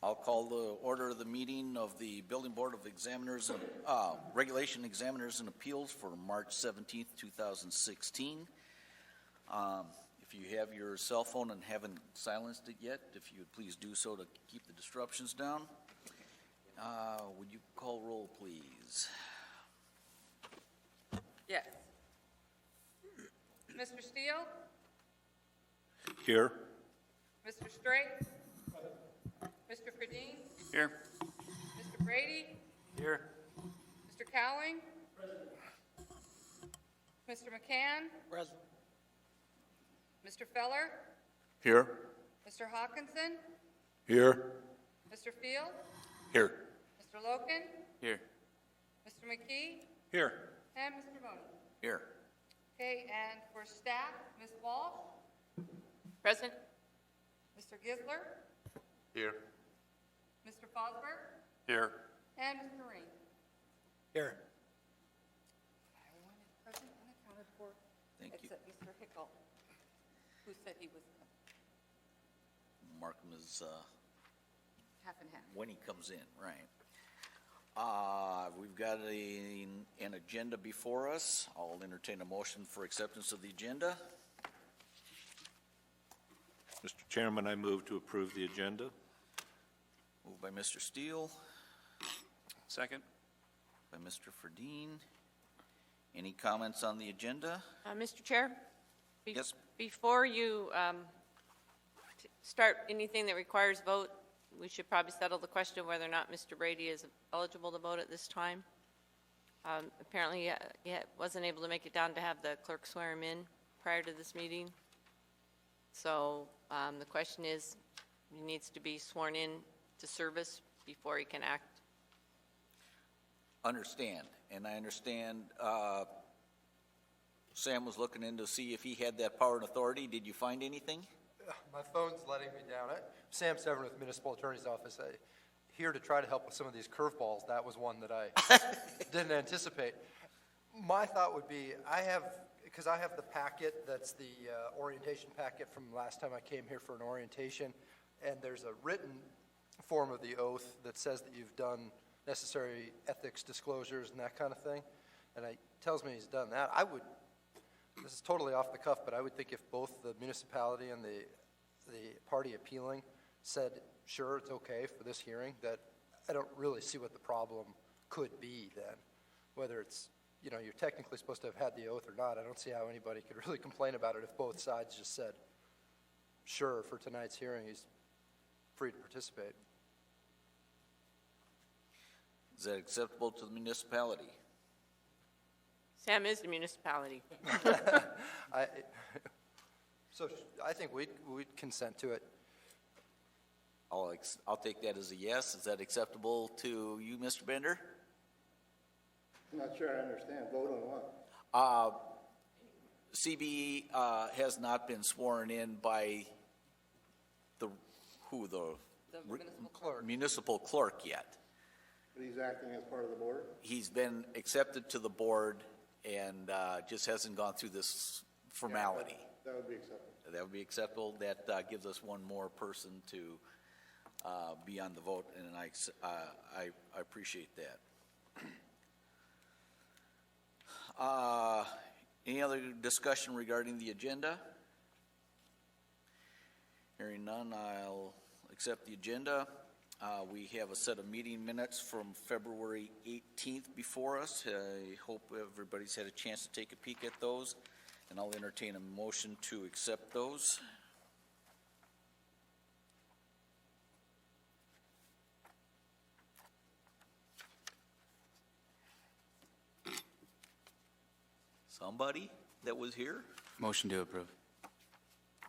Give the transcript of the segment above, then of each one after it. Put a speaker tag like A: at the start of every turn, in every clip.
A: I'll call the order of the meeting of the Building Board of Examiners and Regulation Examiners and Appeals for March 17th, 2016. If you have your cell phone and haven't silenced it yet, if you would please do so to keep the disruptions down. Would you call roll, please?
B: Yes. Mr. Steele?
C: Here.
B: Mr. Straight? Mr. Fredine?
C: Here.
B: Mr. Brady?
C: Here.
B: Mr. Cowling? Present. Mr. McCann?
A: Present.
B: Mr. Feller?
C: Here.
B: Mr. Hawkinson?
C: Here.
B: Mr. Field?
C: Here.
B: Mr. Loken?
C: Here.
B: Mr. McKee?
C: Here.
B: And Mr. Boney.
A: Here.
B: Okay, and for staff, Ms. Walsh?
D: Present.
B: Mr. Gisler?
C: Here.
B: Mr. Fosberg?
C: Here.
B: And Mr. Ring.
C: Here.
B: Everyone is present and accounted for.
A: Thank you.
B: Except Mr. Hickle, who said he was
A: Mark him as
B: half and half.
A: when he comes in, right. We've got an agenda before us. I'll entertain a motion for acceptance of the agenda.
C: Mr. Chairman, I move to approve the agenda.
A: Moved by Mr. Steele,
C: Second.
A: by Mr. Ferdine. Any comments on the agenda?
D: Mr. Chair?
A: Yes.
D: Before you start anything that requires vote, we should probably settle the question of whether or not Mr. Brady is eligible to vote at this time. Apparently, he wasn't able to make it down to have the clerk swear him in prior to this meeting. So the question is, he needs to be sworn in to service before he can act.
A: Understand, and I understand Sam was looking in to see if he had that power and authority. Did you find anything?
E: My phone's letting me down. Sam Severn with Municipal Attorney's Office. Here to try to help with some of these curveballs. That was one that I didn't anticipate. My thought would be, because I have the packet, that's the orientation packet from last time I came here for an orientation, and there's a written form of the oath that says that you've done necessary ethics disclosures and that kind of thing, and it tells me he's done that. This is totally off the cuff, but I would think if both the municipality and the party appealing said, sure, it's okay for this hearing, that I don't really see what the problem could be then. Whether it's, you're technically supposed to have had the oath or not, I don't see how anybody could really complain about it if both sides just said, sure, for tonight's hearing, he's free to participate.
A: Is that acceptable to the municipality?
D: Sam is the municipality.
E: So I think we'd consent to it.
A: I'll take that as a yes. Is that acceptable to you, Mr. Bender?
F: I'm not sure I understand. Vote on what?
A: CBE has not been sworn in by the municipal clerk yet.
F: But he's acting as part of the board?
A: He's been accepted to the board and just hasn't gone through this formality.
F: Yeah, that would be acceptable.
A: That would be acceptable. That gives us one more person to be on the vote, and I appreciate that. Any other discussion regarding the agenda? Hearing none, I'll accept the agenda. We have a set of meeting minutes from February 18th before us. I hope everybody's had a chance to take a peek at those, and I'll entertain a motion to accept those. Somebody that was here?
G: Motion to approve.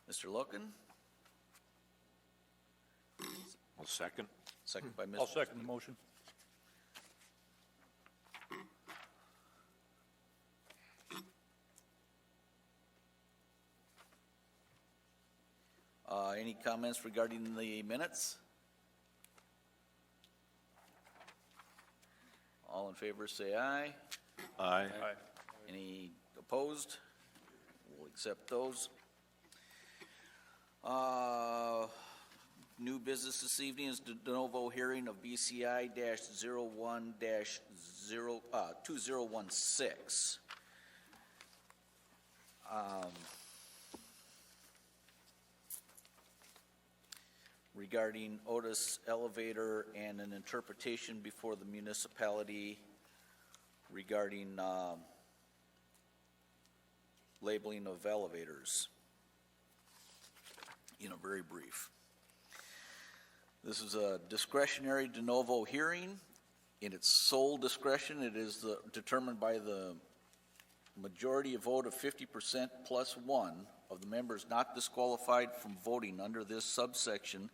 A: Mr. Loken?
C: I'll second.
A: Second by Mr.
C: I'll second the motion.
A: Any comments regarding the minutes? All in favor say aye.
C: Aye.
A: Any opposed? We'll accept those. new business this evening is the de novo hearing of BCI-01-2016. Regarding Otis Elevator and an interpretation before the municipality regarding labeling of elevators. Very brief. This is a discretionary de novo hearing. In its sole discretion, it is determined by the majority of vote of 50% plus one of the members not disqualified from voting under this subsection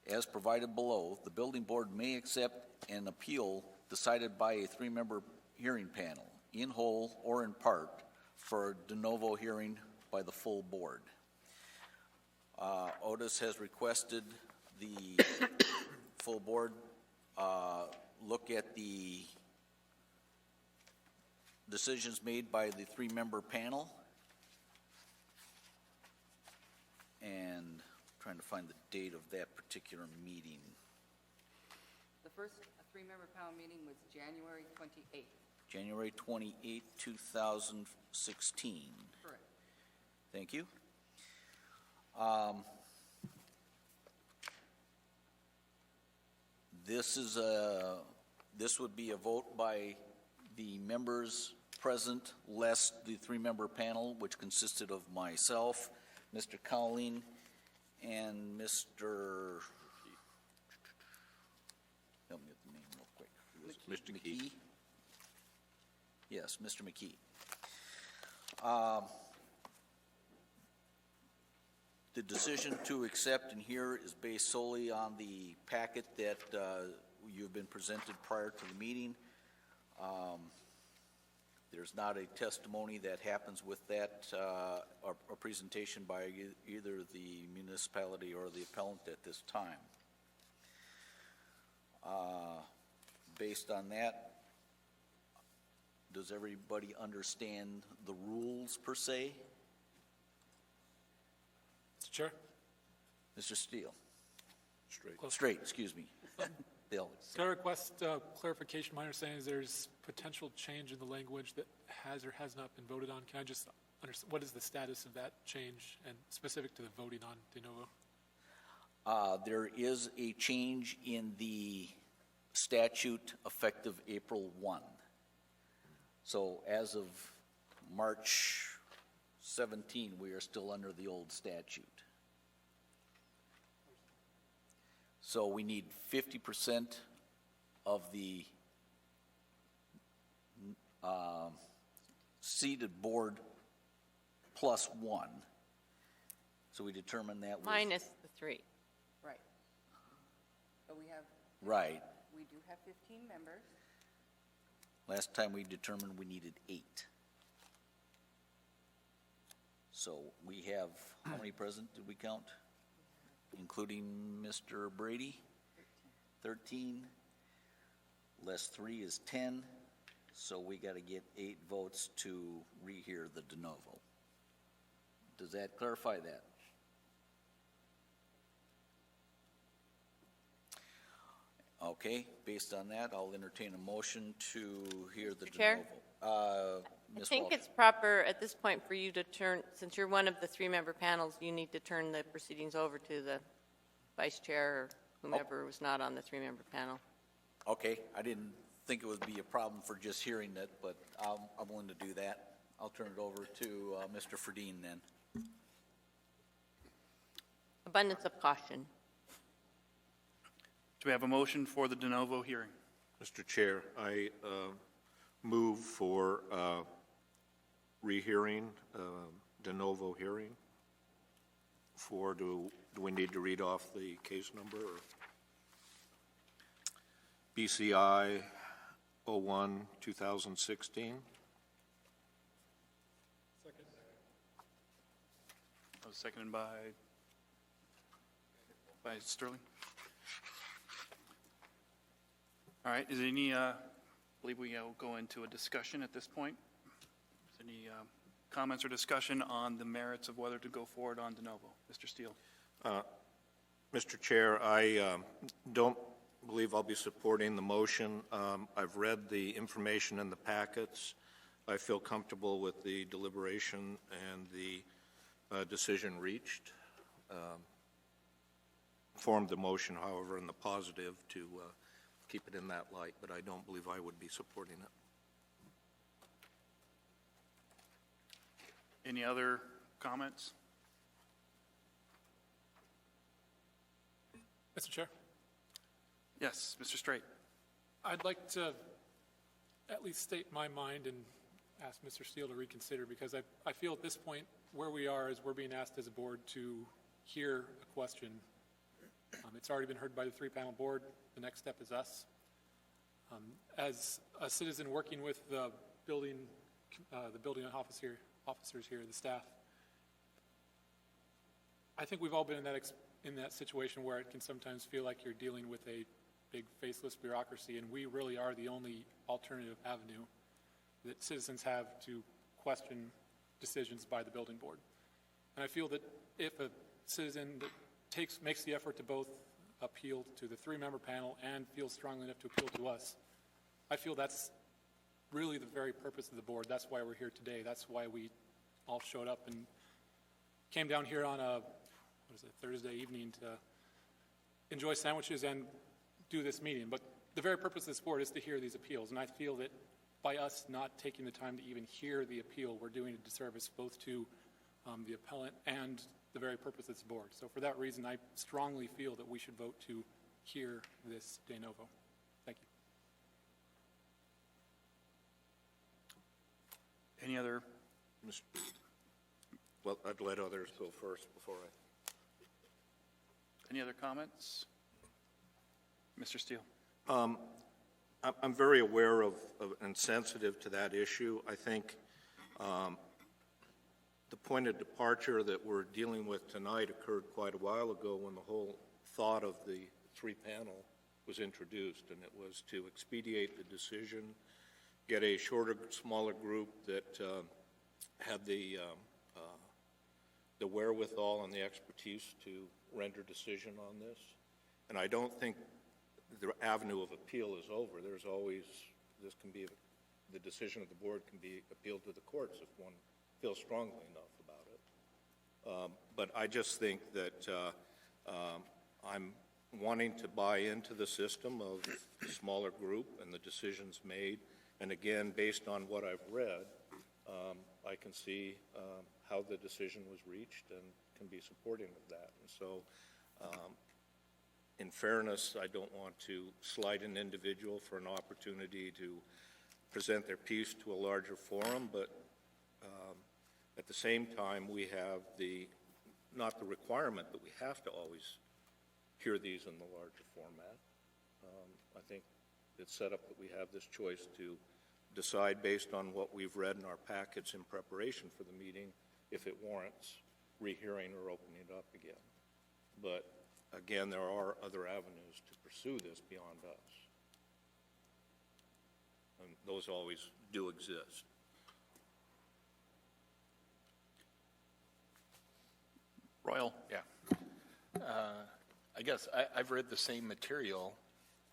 A: as provided below. The building board may accept an appeal decided by a three-member hearing panel, in whole or in part, for a de novo hearing by the full board. Otis has requested the full board look at the decisions made by the three-member panel, and I'm trying to find the date of that particular meeting.
B: The first three-member panel meeting was January 28th.
A: January 28, 2016.
B: Correct.
A: Thank you. This would be a vote by the members present, less the three-member panel, which consisted of myself, Mr. Cowling, and Mr. Help me with the name real quick.
C: Mr. McKee.
A: Yes, Mr. McKee. The decision to accept and hear is based solely on the packet that you've been presented prior to the meeting. There's not a testimony that happens with that, or presentation by either the municipality or the appellant at this time. Based on that, does everybody understand the rules per se?
G: Mr. Chair?
A: Mr. Steele?
C: Straight.
A: Straight, excuse me. Bill?
G: Can I request clarification? My understanding is there's potential change in the language that has or has not been voted on. Can I just understand, what is the status of that change and specific to the voting on de novo?
A: There is a change in the statute effective April 1. So as of March 17, we are still under the old statute. So we need 50% of the seated board plus one. So we determined that was...
D: Minus the three.
B: Right. So we have,
A: Right.
B: we do have 15 members.
A: Last time we determined we needed 8. So we have, how many present did we count? Including Mr. Brady? 13. Less 3 is 10. So we got to get 8 votes to rehear the de novo. Does that clarify that? Okay, based on that, I'll entertain a motion to hear the de
D: Chair?
A: novo.
D: I
A: Ms.
D: think
A: Walsh.
D: it's proper at this point for you to turn, since you're one of the three-member panels, you need to turn the proceedings over to the vice chair or whomever was not on the three-member panel.
A: Okay, I didn't think it would be a problem for just hearing it, but I'm willing to do that. I'll turn it over to Mr. Ferdine then.
D: Abundance of caution.
H: Do we have a motion for the de novo hearing?
C: Mr. Chair, I move for rehearing, de novo hearing. Do we need to read off the case number? Or? BCI 01-2016.
G: Second.
H: That was seconded by Sterling. All right, is there any, I believe we will go into a discussion at this point. Is there any comments or discussion on the merits of whether to go forward on de novo? Mr. Steele.
C: Mr. Chair, I don't believe I'll be supporting the motion. I've read the information in the packets. I feel comfortable with the deliberation and the decision reached. Formed the motion, however, in the positive to keep it in that light, but I don't believe I would be supporting it.
H: Any other comments?
G: Mr. Chair,
H: Yes, Mr. Straight.
G: I'd like to at least state my mind and ask Mr. Steele to reconsider, because I feel at this point where we are is we're being asked as a board to hear a question. It's already been heard by the three-panel board. The next step is us. As a citizen working with the building officers here, the staff, I think we've all been in that situation where it can sometimes feel like you're dealing with a big faceless bureaucracy, and we really are the only alternative avenue that citizens have to question decisions by the building board. And I feel that if a citizen that makes the effort to both appeal to the three-member panel and feels strongly enough to appeal to us, I feel that's really the very purpose of the board. That's why we're here today. That's why we all showed up and came down here on a Thursday evening to enjoy sandwiches and do this meeting. But the very purpose of this board is to hear these appeals, and I feel that by us not taking the time to even hear the appeal, we're doing a disservice both to the appellant and the very purpose of this board. So for that reason, I strongly feel that we should vote to hear this de novo. Thank you.
H: Any other?
C: Well, I'd let others go first before I...
H: Any other comments? Mr. Steele?
C: I'm very aware of and sensitive to that issue. I think the point of departure that we're dealing with tonight occurred quite a while ago when the whole thought of the three-panel was introduced, and it was to expedite the decision, get a shorter, smaller group that had the wherewithal and the expertise to render decision on this. And I don't think the avenue of appeal is over. There's always, the decision of the board can be appealed to the courts if one feels strongly enough about it. But I just think that I'm wanting to buy into the system of the smaller group and the decisions made. And again, based on what I've read, I can see how the decision was reached and can be supporting of that. And so, in fairness, I don't want to slight an individual for an opportunity to present their piece to a larger forum, but at the same time, we have not the requirement that we have to always hear these in the larger format. I think it's set up that we have this choice to decide based on what we've read in our packets in preparation for the meeting if it warrants rehearing or opening it up again. But again, there are other avenues to pursue this beyond us. And those always do exist.
H: Royal?
I: Yeah. I guess I've read the same material,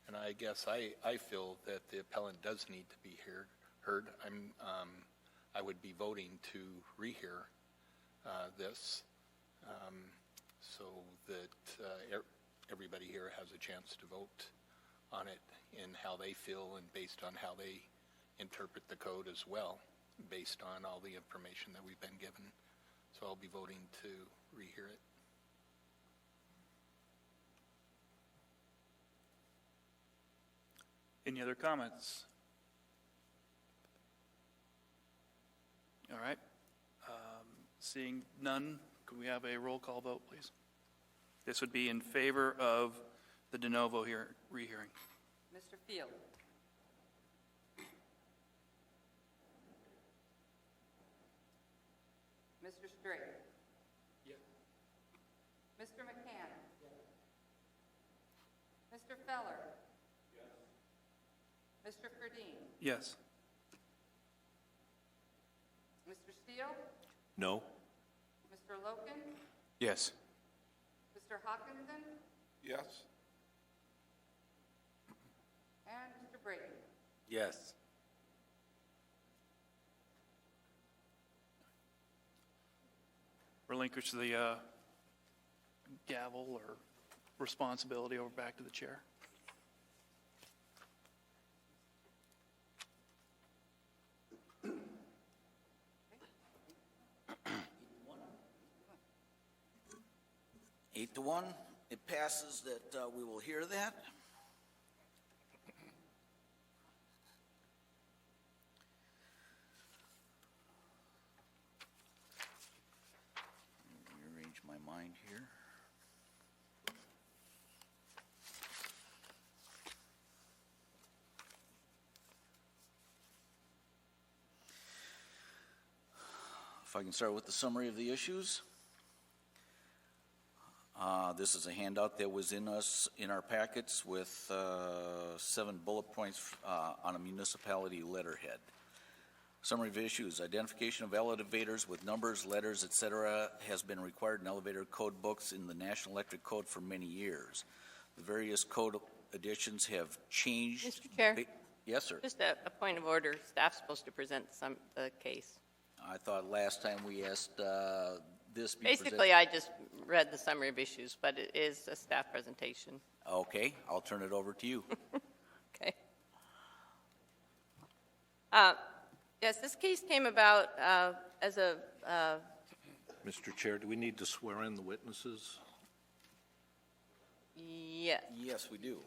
I: and I guess I feel that the appellant does need to be heard. I would be voting to rehear this so that everybody here has a chance to vote on it in how they feel and based on how they interpret the code as well, based on all the information that we've been given. So I'll be voting to rehear it.
H: Any other comments? All right. Seeing none, could we have a roll call vote, please? This would be in favor of the de novo rehearing.
B: Mr. Field. Mr. Straight.
G: Yes.
B: Mr. McCann. Mr. Feller. Mr. Ferdine.
H: Yes.
B: Mr. Steele.
C: No?
B: Mr. Loken.
I: Yes.
B: Mr. Hawkinson.
C: Yes.
B: And Mr. Brady.
I: Yes.
H: Relinquish the gavel or responsibility over back to the chair.
A: Eight to one. It passes that we will hear that. Rearrange my mind here. If I can start with the summary of the issues. This is a handout that was in our packets with 7 bullet points on a municipality letterhead. Summary of issues: identification of elevators with numbers, letters, etc. has been required in elevator code books in the National Electric Code for many years. The various code additions have changed.
D: Mr. Chair?
A: Yes, sir.
D: Just a point of order. Staff's supposed to present the case.
A: I thought last time we asked this be presented.
D: Basically, I just read the summary of issues, but it is a staff presentation.
A: Okay, I'll turn it over to you.
D: Okay. Yes, this case came about as a,
C: Mr. Chair, do we need to swear in the witnesses?
D: yes,
A: Yes, we do.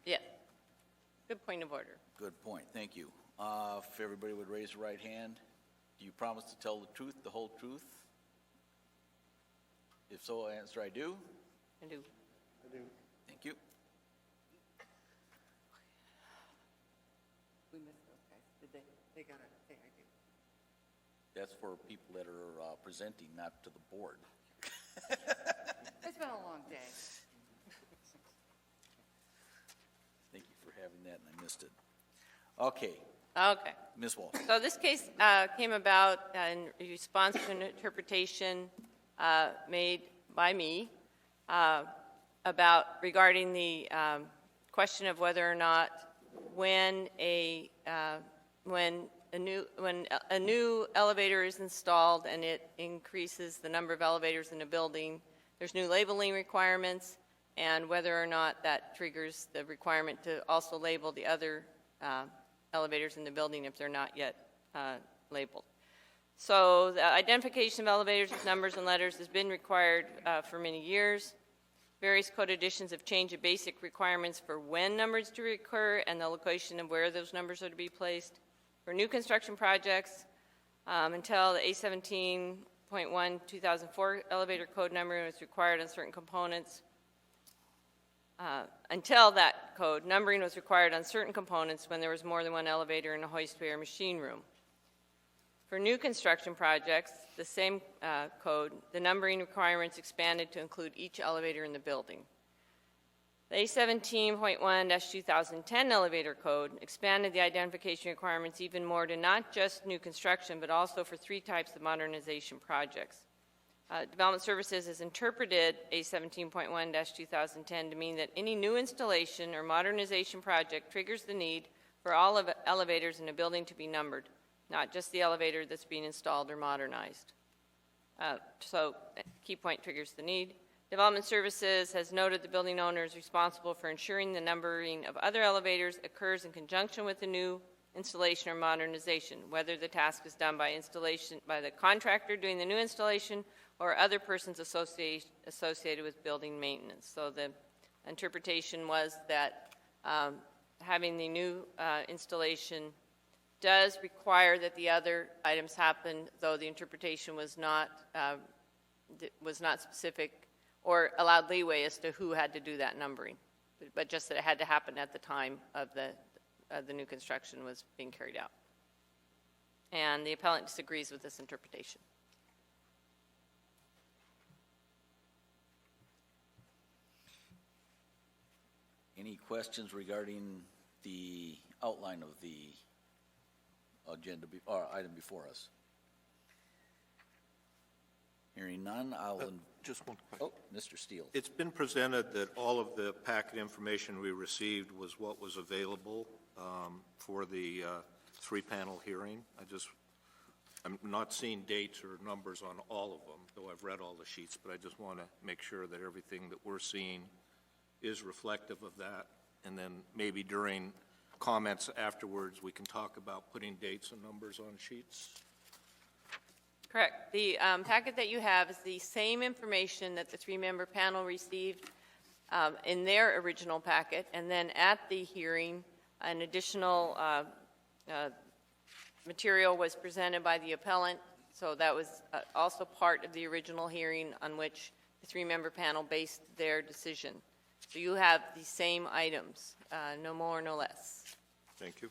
D: yeah. Good point of order.
A: Good point, thank you. If everybody would raise their right hand, do you promise to tell the truth, the whole truth? If so, answer I do.
D: I do.
A: Thank you.
B: We missed those guys. Did they? They got to say I do.
A: That's for people that are presenting, not to the board.
B: It's been a long day.
A: Thank you for having that, and I missed it. Okay,
D: Okay.
A: Ms. Walsh.
D: So this case came about in response to an interpretation made by me regarding the question of whether or not when a new elevator is installed and it increases the number of elevators in a building, there's new labeling requirements, and whether or not that triggers the requirement to also label the other elevators in the building if they're not yet labeled. So the identification of elevators with numbers and letters has been required for many years. Various code additions have changed the basic requirements for when numbers to occur and the location of where those numbers are to be placed. For new construction projects, until the A17.1 2004 elevator code numbering was required on certain components, until that code, numbering was required on certain components when there was more than one elevator in a hoistway or machine room. For new construction projects, the same code, the numbering requirements expanded to include each elevator in the building. The A17.1-2010 elevator code expanded the identification requirements even more to not just new construction, but also for 3 types of modernization projects. Development Services has interpreted A17.1-2010 to mean that any new installation or modernization project triggers the need for all of elevators in a building to be numbered, not just the elevator that's being installed or modernized. So, key point, triggers the need. Development Services has noted the building owner is responsible for ensuring the numbering of other elevators occurs in conjunction with the new installation or modernization, whether the task is done by the contractor doing the new installation or other persons associated with building maintenance. So the interpretation was that having the new installation does require that the other items happen, though the interpretation was not specific or allowed leeway as to who had to do that numbering, but just that it had to happen at the time of the new construction was being carried out. And the appellant disagrees with this interpretation.
A: Any questions regarding the outline of the agenda or item before us? Hearing none,
C: Just one question.
A: Oh, Mr. Steele.
C: It's been presented that all of the packet information we received was what was available for the three-panel hearing. I'm not seeing dates or numbers on all of them, though I've read all the sheets, but I just want to make sure that everything that we're seeing is reflective of that. And then maybe during comments afterwards, we can talk about putting dates and numbers on sheets.
D: Correct. The packet that you have is the same information that the three-member panel received in their original packet, and then at the hearing, an additional material was presented by the appellant, so that was also part of the original hearing on which the three-member panel based their decision. So you have the same items, no more, no less.
C: Thank you.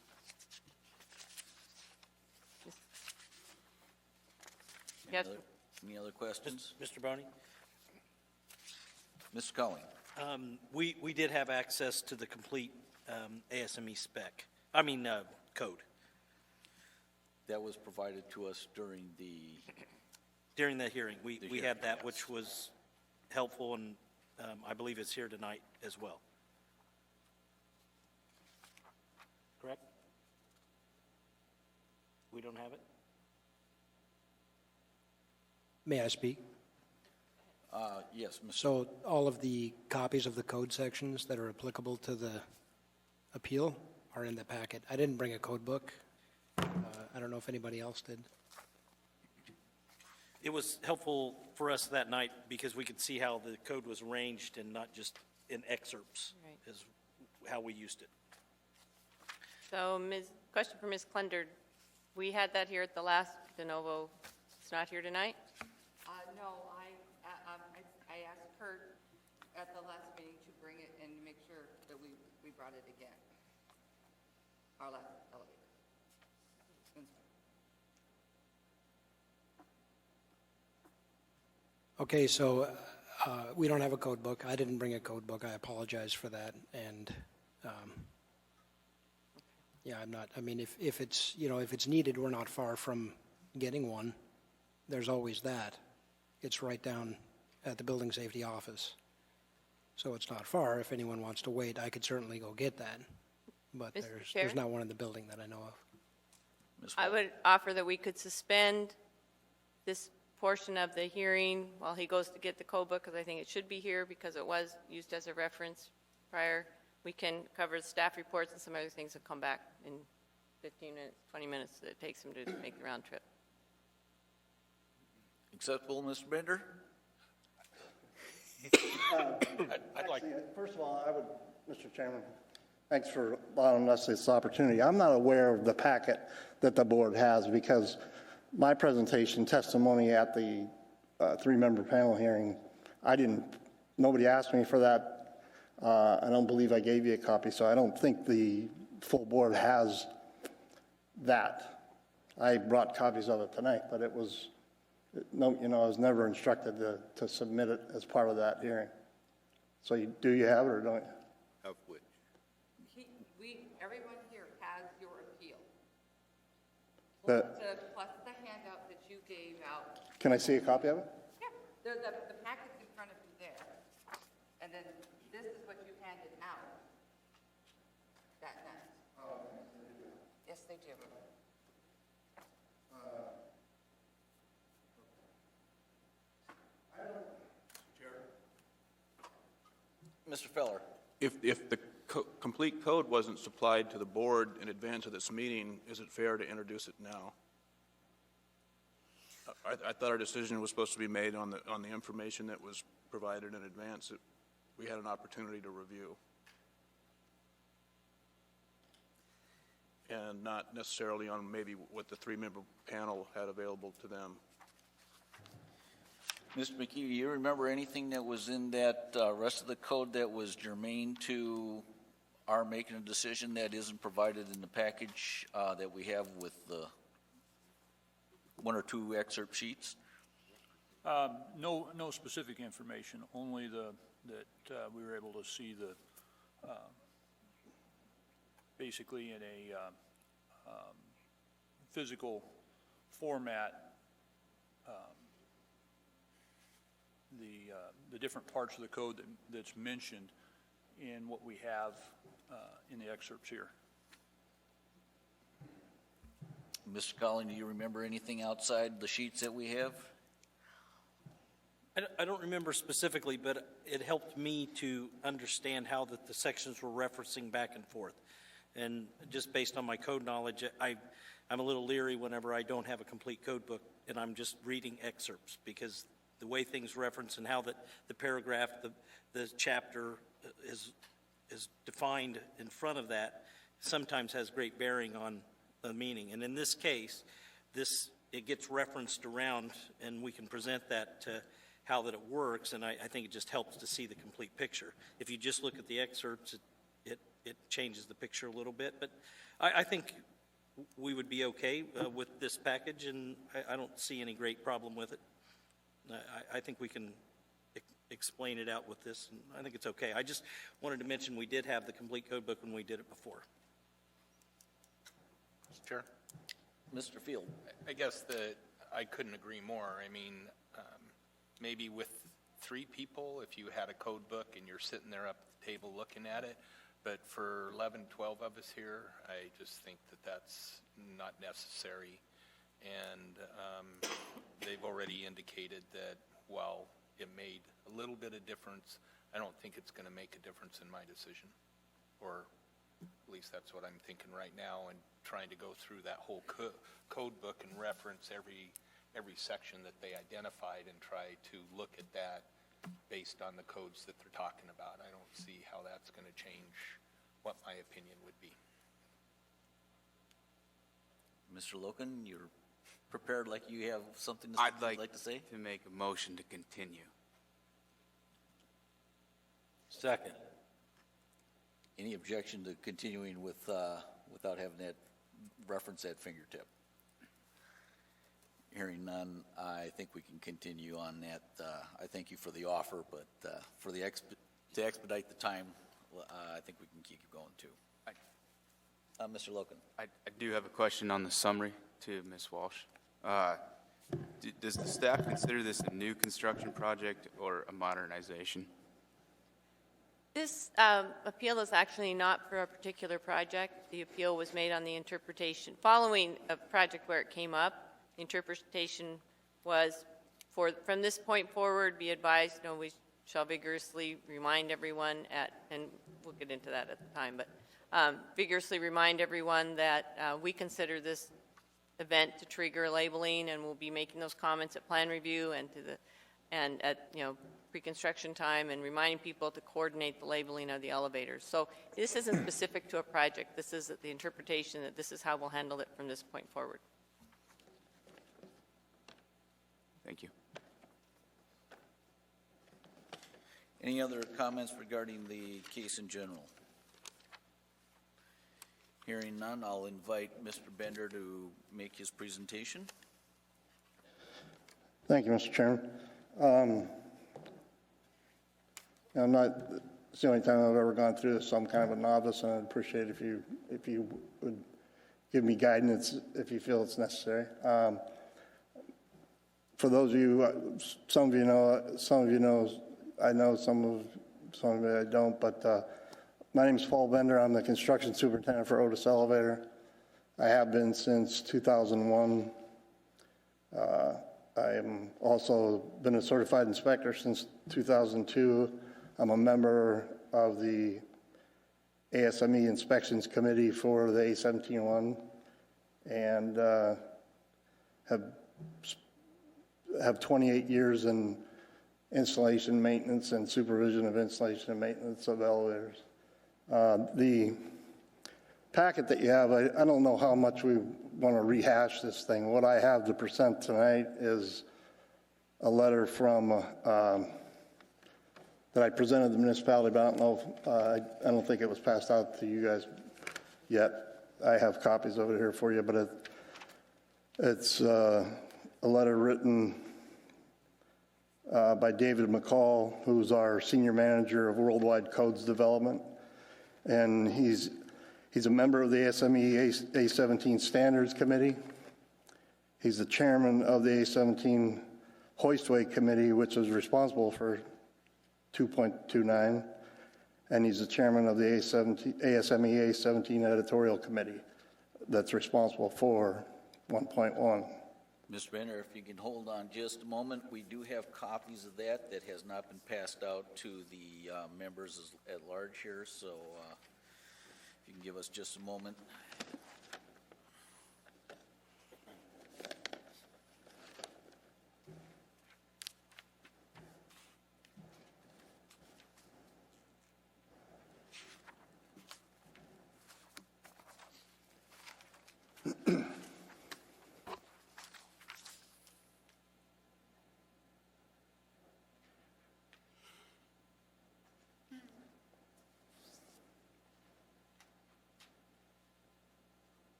D: Yes.
A: Any other questions?
J: Mr. Boney?
A: Mr. Culling?
J: We did have access to the complete ASME code
A: That was provided to us during the,
J: during the hearing. We
A: hearing,
J: had that,
A: yes.
J: which was helpful, and I believe it's here tonight as well. Correct? We don't have it?
K: May I speak?
A: yes, Mr.
K: So all of the copies of the code sections that are applicable to the appeal are in the packet. I didn't bring a code book. I don't know if anybody else did.
J: It was helpful for us that night because we could see how the code was arranged and not just in excerpts,
D: Right.
J: is how we used it.
D: So, question for Ms. Klender. We had that here at the last de novo. It's not here tonight?
B: No, I asked Kurt at the last meeting to bring it and make sure that we brought it again. Our last elevator.
K: Okay, so we don't have a code book. I didn't bring a code book. I apologize for that. And yeah, I'm not, I mean, if it's, if it's needed, we're not far from getting one. There's always that. It's right down at the building safety office. So it's not far. If anyone wants to wait, I could certainly go get that. But
D: Mr.
K: there's
D: Chair?
K: not one in the building that I know of.
A: Ms.
D: I would offer that we could suspend this portion of the hearing while he goes to get the code book, because I think it should be here because it was used as a reference prior. We can cover the staff reports and some other things and come back in 15 minutes, 20 minutes that it takes him to make the round trip.
A: Acceptable, Mr. Bender?
I: I'd like,
F: First of all, I would, Mr. Chairman, thanks for allowing us this opportunity. I'm not aware of the packet that the board has because my presentation testimony at the three-member panel hearing, nobody asked me for that. I don't believe I gave you a copy, so I don't think the full board has that. I brought copies of it tonight, but it was, I was never instructed to submit it as part of that hearing. So do you have it or don't you?
C: Of which?
B: Everyone here has your appeal.
F: The-
B: Plus the handout that you gave out.
F: Can I see a copy of it?
B: Yeah, the packet's in front of you there. And then this is what you handed out that night. Yes, they do.
A: Mr. Feller?
L: If the complete code wasn't supplied to the board in advance of this meeting, is it fair to introduce it now? I thought our decision was supposed to be made on the information that was provided in advance that we had an opportunity to review. And not necessarily on maybe what the three-member panel had available to them.
A: Mr. McKee, do you remember anything that was in that rest of the code that was germane to our making a decision that isn't provided in the package that we have with the one or two excerpt sheets?
M: No specific information, only that we were able to see the, basically in a physical format, the different parts of the code that's mentioned in what we have in the excerpts here.
A: Mr. Collin, do you remember anything outside the sheets that we have?
J: I don't remember specifically, but it helped me to understand how that the sections were referencing back and forth. And just based on my code knowledge, I'm a little leery whenever I don't have a complete code book and I'm just reading excerpts, because the way things reference and how that the paragraph, the chapter is defined in front of that sometimes has great bearing on the meaning. And in this case, it gets referenced around, and we can present that to how that it works, and I think it just helps to see the complete picture. If you just look at the excerpts, it changes the picture a little bit, but I think we would be okay with this package, and I don't see any great problem with it. I think we can explain it out with this, and I think it's okay. I just wanted to mention we did have the complete code book when we did it before.
I: Mr. Chair?
A: Mr. Field?
I: I guess that I couldn't agree more. I mean, maybe with 3 people, if you had a code book and you're sitting there up at the table looking at it, but for 11, 12 of us here, I just think that that's not necessary. And they've already indicated that while it made a little bit of difference, I don't think it's going to make a difference in my decision. Or at least that's what I'm thinking right now, and trying to go through that whole code book and reference every section that they identified and try to look at that based on the codes that they're talking about. I don't see how that's going to change what my opinion would be.
A: Mr. Loken, you're prepared like you have something
N: I'd
A: you'd like to say?
N: to make a motion to continue.
J: Second.
A: Any objection to continuing with, without having that reference at fingertip? Hearing none, I think we can continue on that. I thank you for the offer, but for the to expedite the time, I think we can keep going too. Mr. Loken.
N: I do have a question on the summary to Ms. Walsh. Does the staff consider this a new construction project or a modernization?
D: This appeal is actually not for a particular project. The appeal was made on the interpretation. Following a project where it came up, the interpretation was, from this point forward, be advised, we shall vigorously remind everyone and we'll get into that at the time, but vigorously remind everyone that we consider this event to trigger labeling, and we'll be making those comments at plan review and at pre-construction time, and reminding people to coordinate the labeling of the elevators. So this isn't specific to a project. This is the interpretation that this is how we'll handle it from this point forward.
N: Thank you.
A: Any other comments regarding the case in general? Hearing none, I'll invite Mr. Bender to make his presentation.
F: Thank you, Mr. Chairman. It's the only time I've ever gone through this, so I'm kind of a novice, and I'd appreciate if you would give me guidance if you feel it's necessary. For those of you, some of you know, I know some of you I don't, but my name is Paul Bender. I'm the construction superintendent for Otis Elevator. I have been since 2001. I am also been a certified inspector since 2002. I'm a member of the ASME Inspections Committee for the A17-1, and have 28 years in installation, maintenance, and supervision of installation and maintenance of elevators. The packet that you have, I don't know how much we want to rehash this thing. What I have to present tonight is a letter from that I presented to the municipality, but I don't know if, I don't think it was passed out to you guys yet. I have copies of it here for you, but it's a letter written by David McCall, who's our senior manager of worldwide codes development, and he's a member of the ASME A17 Standards Committee. He's the chairman of the A17 Hoistway Committee, which is responsible for 2.29, and he's the chairman of the ASMEA 17 Editorial Committee that's responsible for 1.1.
A: Mr. Bender, if you can hold on just a moment, we do have copies of that has not been passed out to the members at large here, so if you can give us just a moment.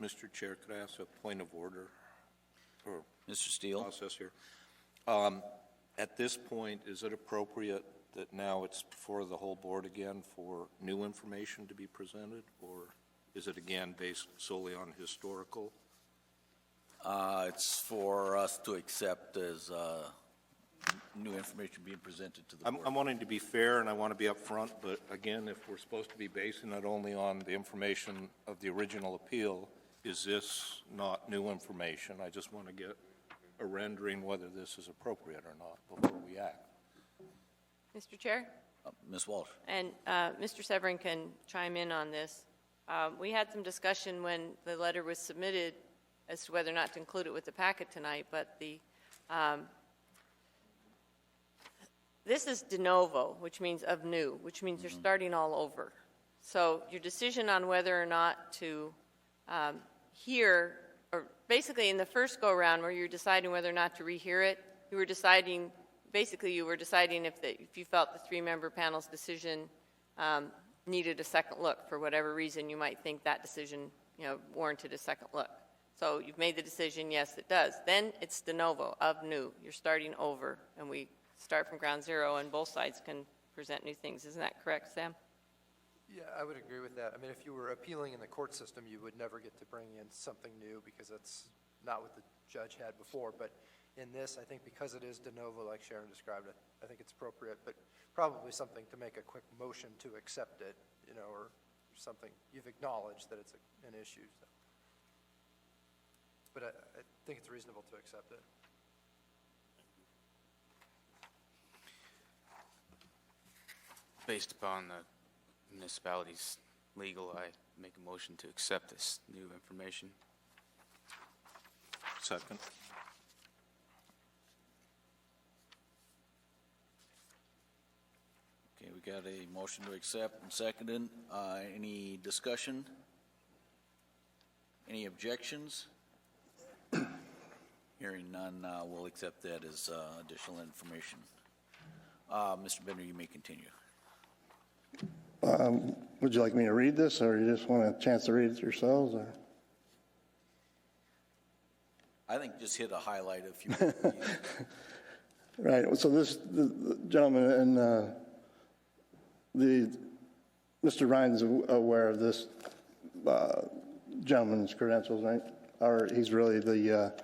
C: Mr. Chair, could I ask a point of order? Or
A: Mr. Steele?
C: process here? At this point, is it appropriate that now it's before the whole board again for new information to be presented? Or is it again based solely on historical?
A: It's for us to accept as new information being presented to the board.
C: I'm wanting to be fair and I want to be upfront, but again, if we're supposed to be basing it only on the information of the original appeal, is this not new information? I just want to get a rendering whether this is appropriate or not before we act.
D: Mr. Chair?
A: Ms. Walsh?
D: And Mr. Severin can chime in on this. We had some discussion when the letter was submitted as to whether or not to include it with the packet tonight, but this is de novo, which means of new, which means you're starting all over. So your decision on whether or not to hear, or basically in the first go-around where you're deciding whether or not to rehear it, you were deciding if you felt the three-member panel's decision needed a second look for whatever reason you might think that decision, warranted a second look. So you've made the decision, yes, it does. Then it's de novo, of new. You're starting over, and we start from ground zero, and both sides can present new things. Isn't that correct, Sam?
E: Yeah, I would agree with that. I mean, if you were appealing in the court system, you would never get to bring in something new because that's not what the judge had before. But in this, I think because it is de novo, like Sharon described it, I think it's appropriate, but probably something to make a quick motion to accept it, or something. You've acknowledged that it's an issue. So. But I think it's reasonable to accept it.
N: Based upon the municipality's legal, I make a motion to accept this new information.
C: Second.
A: Okay, we got a motion to accept and seconded. Any discussion? Any objections? Hearing none, we'll accept that as additional information. Mr. Bender, you may continue.
F: Would you like me to read this, or you just want a chance to read it yourselves? Or?
A: I think just hit a highlight if you would, please.
F: Right. So the gentleman and Mr. Ryan's aware of this gentleman's credentials, right? He's really the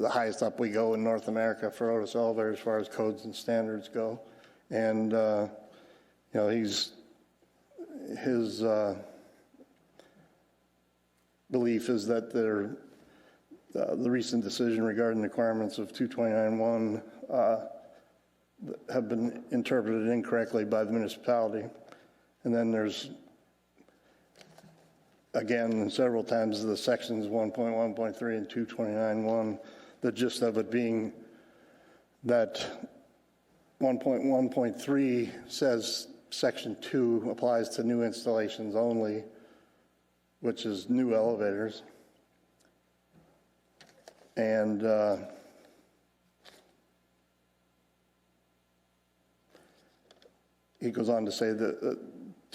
F: highest up we go in North America for Otis Elevator as far as codes and standards go, and his belief is that the recent decision regarding the requirements of 229.1 have been interpreted incorrectly by the municipality. And then there's, again, several times the sections 1.1.3 and 229.1, the gist of it being that 1.1.3 says Section 2 applies to new installations only, which is new elevators. And he goes on to say that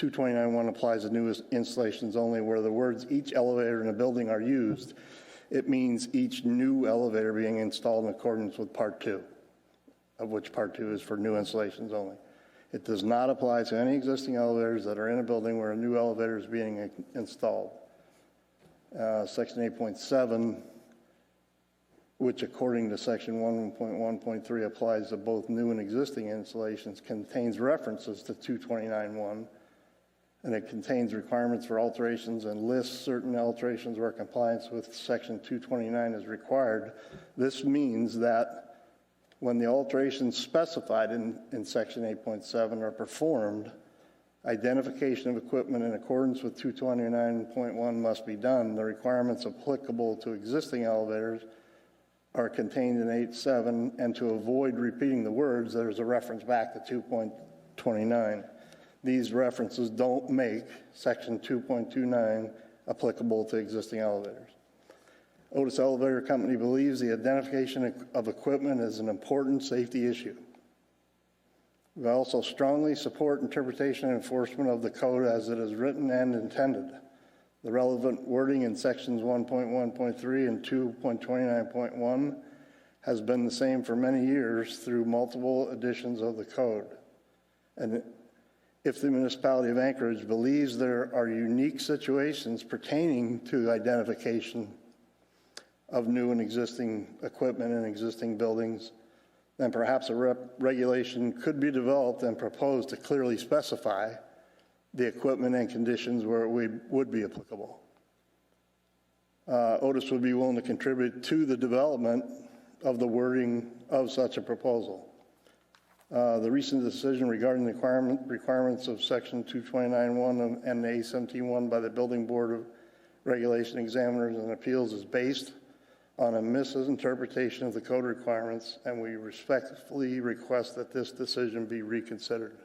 F: 229.1 applies to new installations only, where the words "each elevator in a building" are used. It means each new elevator being installed in accordance with Part 2, of which Part 2 is for new installations only. It does not apply to any existing elevators that are in a building where a new elevator is being installed. Section 8.7, which according to Section 1.1.3 applies to both new and existing installations, contains references to 229.1, and it contains requirements for alterations and lists certain alterations where compliance with Section 229 is required. This means that when the alterations specified in Section 8.7 are performed, identification of equipment in accordance with 229.1 must be done. The requirements applicable to existing elevators are contained in 8.7, and to avoid repeating the words, there's a reference back to 2.29. These references don't make Section 2.29 applicable to existing elevators. Otis Elevator Company believes the identification of equipment is an important safety issue. We also strongly support interpretation and enforcement of the code as it is written and intended. The relevant wording in sections 1.1.3 and 2.29.1 has been the same for many years through multiple editions of the code. And if the municipality of Anchorage believes there are unique situations pertaining to identification of new and existing equipment in existing buildings, then perhaps a regulation could be developed and proposed to clearly specify the equipment and conditions where it would be applicable. Otis would be willing to contribute to the development of the wording of such a proposal. The recent decision regarding the requirements of Section 229.1 and A17.1 by the Building Board of Regulation Examiners and Appeals is based on a misinterpretation of the code requirements, and we respectfully request that this decision be reconsidered.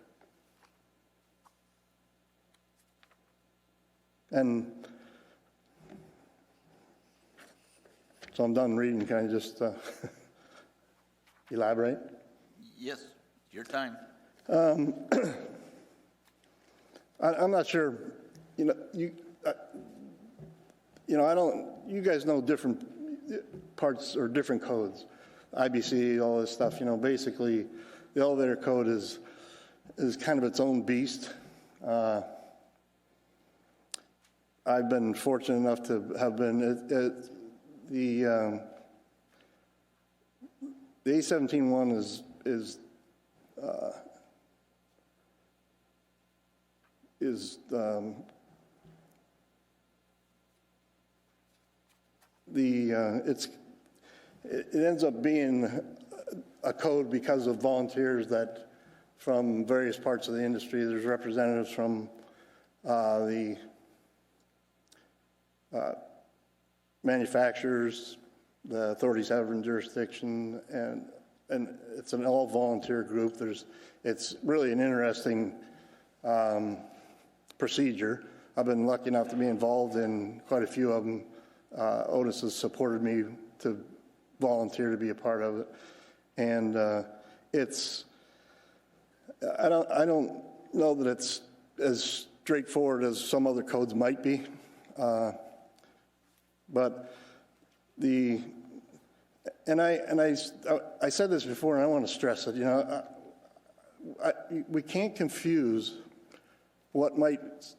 F: And so I'm done reading. Can I just elaborate?
A: Yes, your time.
F: I'm not sure. You guys know different parts or different codes, IBC, all this stuff. Basically, the elevator code is kind of its own beast. I've been fortunate enough to have been the A17.1 is it ends up being a code because of volunteers that from various parts of the industry. There's representatives from the manufacturers, the authorities having jurisdiction, and it's an all volunteer group. It's really an interesting procedure. I've been lucky enough to be involved in quite a few of them. Otis has supported me to volunteer to be a part of it, and I don't know that it's as straightforward as some other codes might be, but I said this before, and I want to stress it. We can't confuse what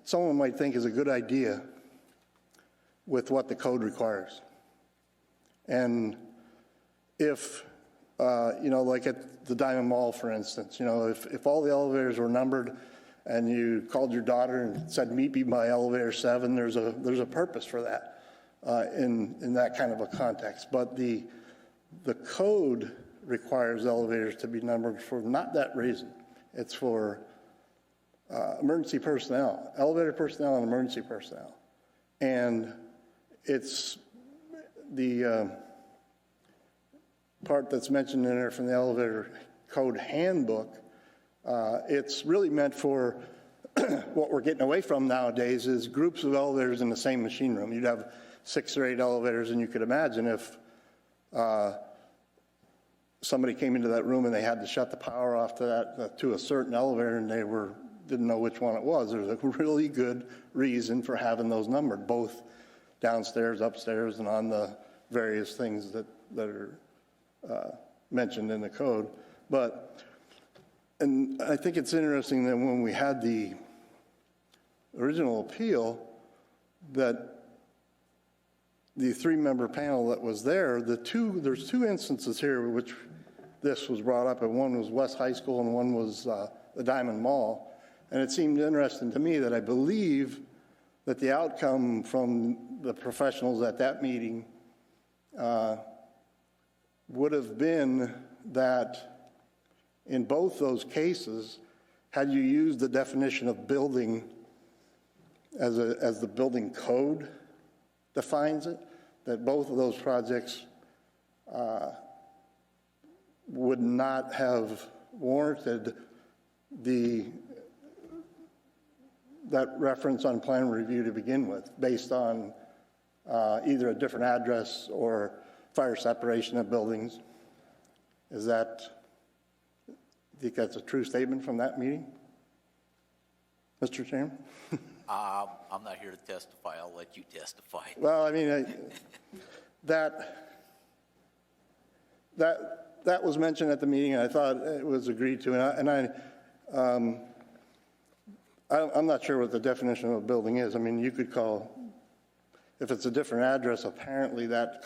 F: someone might think is a good idea with what the code requires. And if, like at the Diamond Mall, for instance, if all the elevators were numbered and you called your daughter and said, meet me by elevator 7, there's a purpose for that in that kind of a context. But the code requires elevators to be numbered for not that reason. It's for emergency personnel, elevator personnel and emergency personnel. And it's the part that's mentioned in there from the elevator code handbook. It's really meant for what we're getting away from nowadays is groups of elevators in the same machine room. You'd have 6 or 8 elevators, and you could imagine if somebody came into that room and they had to shut the power off to a certain elevator, and they were didn't know which one it was. There's a really good reason for having those numbered, both downstairs, upstairs, and on the various things that are mentioned in the code. And I think it's interesting that when we had the original appeal, that the three-member panel that was there, there's two instances here which this was brought up, and one was West High School and one was the Diamond Mall. And it seemed interesting to me that I believe that the outcome from the professionals at that meeting would have been that in both those cases, had you used the definition of building as the building code defines it, that both of those projects would not have warranted that reference on plan review to begin with, based on either a different address or fire separation of buildings. Do you think that's a true statement from that meeting, Mr. Chairman?
A: I'm not here to testify. I'll let you testify.
F: Well, I mean, that was mentioned at the meeting, and I thought it was agreed to. I'm not sure what the definition of a building is. I mean, you could call, if it's a different address, apparently that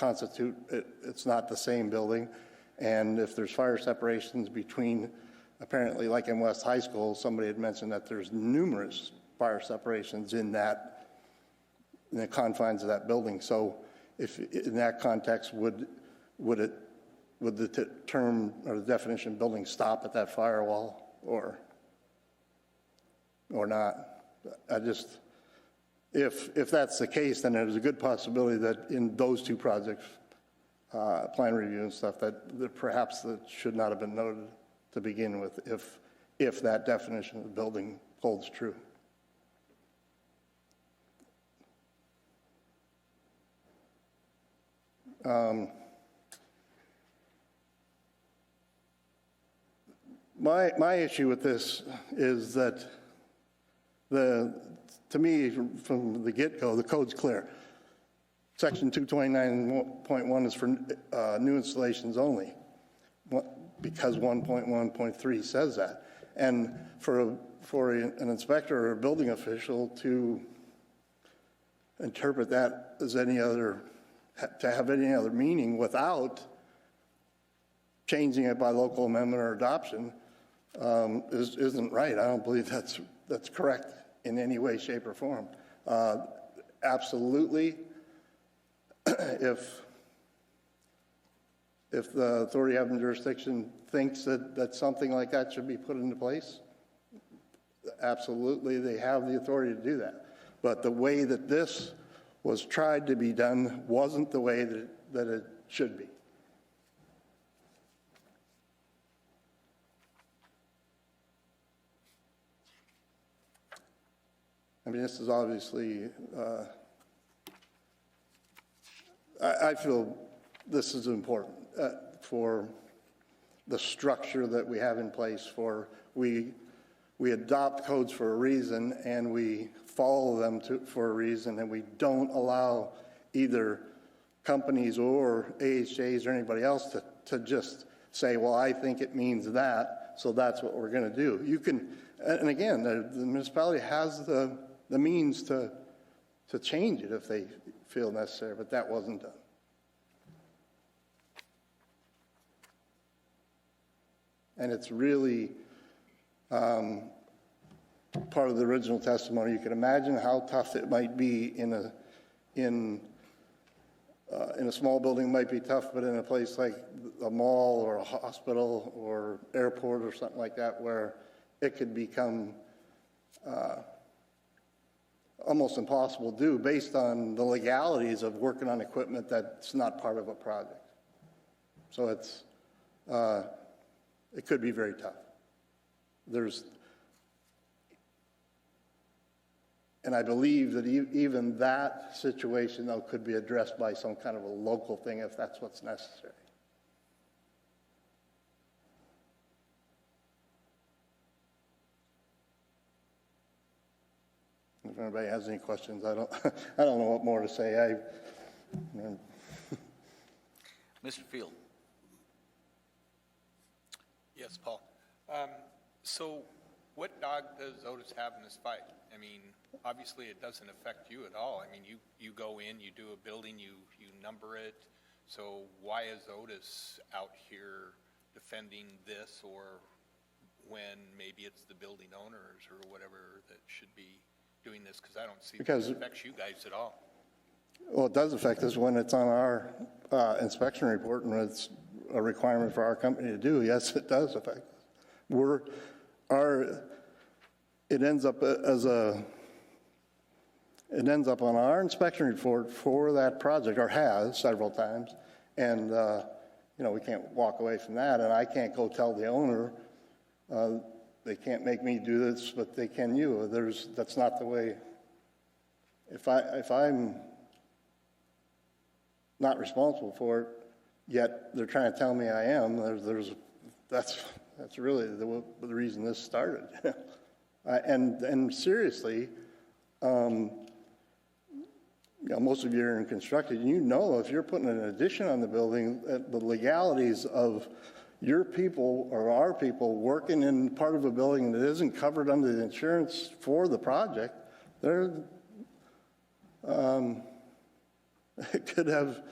F: it's not the same building. And if there's fire separations between, apparently, like in West High School, somebody had mentioned that there's numerous fire separations in the confines of that building. So if in that context, would the term or the definition building stop at that firewall or not? If that's the case, then there's a good possibility that in those two projects, plan review and stuff, that perhaps that should not have been noted to begin with, if that definition of the building holds true. My issue with this is that to me, from the get-go, the code's clear. Section 229.1 is for new installations only, because 1.1.3 says that. And for an inspector or a building official to interpret that as to have any other meaning without changing it by local amendment or adoption isn't right. I don't believe that's correct in any way, shape, or form. Absolutely, if the authority having jurisdiction thinks that something like that should be put into place, absolutely, they have the authority to do that. But the way that this was tried to be done wasn't the way that it should be. I mean, this is obviously, I feel this is important for the structure that we have in place. We adopt codes for a reason, and we follow them for a reason, and we don't allow either companies or AHJs or anybody else to just say, well, I think it means that, so that's what we're going to do. You can, and again, the municipality has the means to change it if they feel necessary, but that wasn't done. And it's really part of the original testimony. You can imagine how tough it might be in a small building. It might be tough, but in a place like a mall or a hospital or airport or something like that, where it could become almost impossible to do based on the legalities of working on equipment that's not part of a project. So it could be very tough. And I believe that even that situation, though, could be addressed by some kind of a local thing if that's what's necessary. if anybody has any questions, I don't, I don't know what more to say.
A: Mr. Field?
I: Yes, Paul. So what dog does Otis have in this fight? I mean, obviously it doesn't affect you at all. I mean, you go in, you do a building, you number it. So why is Otis out here defending this, or when maybe it's the building owners or whatever that should be doing this? Because I don't see that it affects you guys at all.
F: Well, it does affect us when it's on our inspection report and it's a requirement for our company to do. Yes, it does affect us. It ends up on our inspection report for that project, or has several times, and we can't walk away from that. And I can't go tell the owner they can't make me do this, but they can you. That's not the way. If I'm not responsible for it, yet they're trying to tell me I am, that's really the reason this started. And seriously, most of you are in construction. If you're putting an addition on the building, the legalities of your people or our people working in part of a building that isn't covered under the insurance for the project, it could have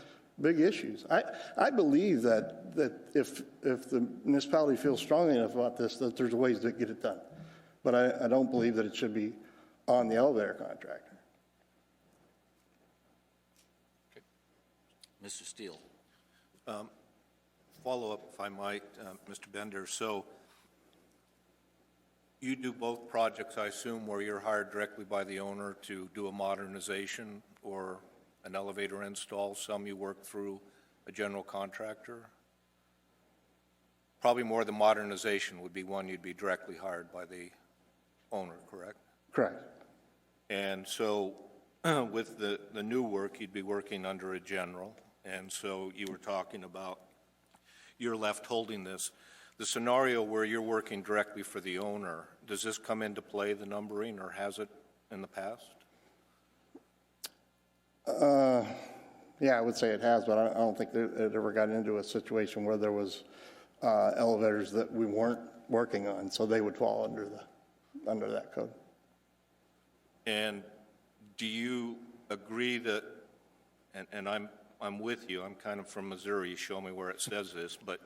F: big issues. I believe that if the municipality feels strongly enough about this, that there's ways to get it done. But I don't believe that it should be on the elevator contractor.
A: Mr. Steele?
C: Follow up, if I might, Mr. Bender. So you do both projects, I assume, where you're hired directly by the owner to do a modernization or an elevator install. Some you work through a general contractor. Probably more the modernization would be one you'd be directly hired by the owner, correct?
F: Correct.
C: And so with the new work, you'd be working under a general. And so you were talking about you're left holding this. The scenario where you're working directly for the owner, does this come into play, the numbering, or has it in the past?
F: Yeah, I would say it has, but I don't think that it ever got into a situation where there was elevators that we weren't working on, so they would fall under that code. And
C: do you agree that, and I'm with you, I'm kind of from Missouri, you show me where it says this, but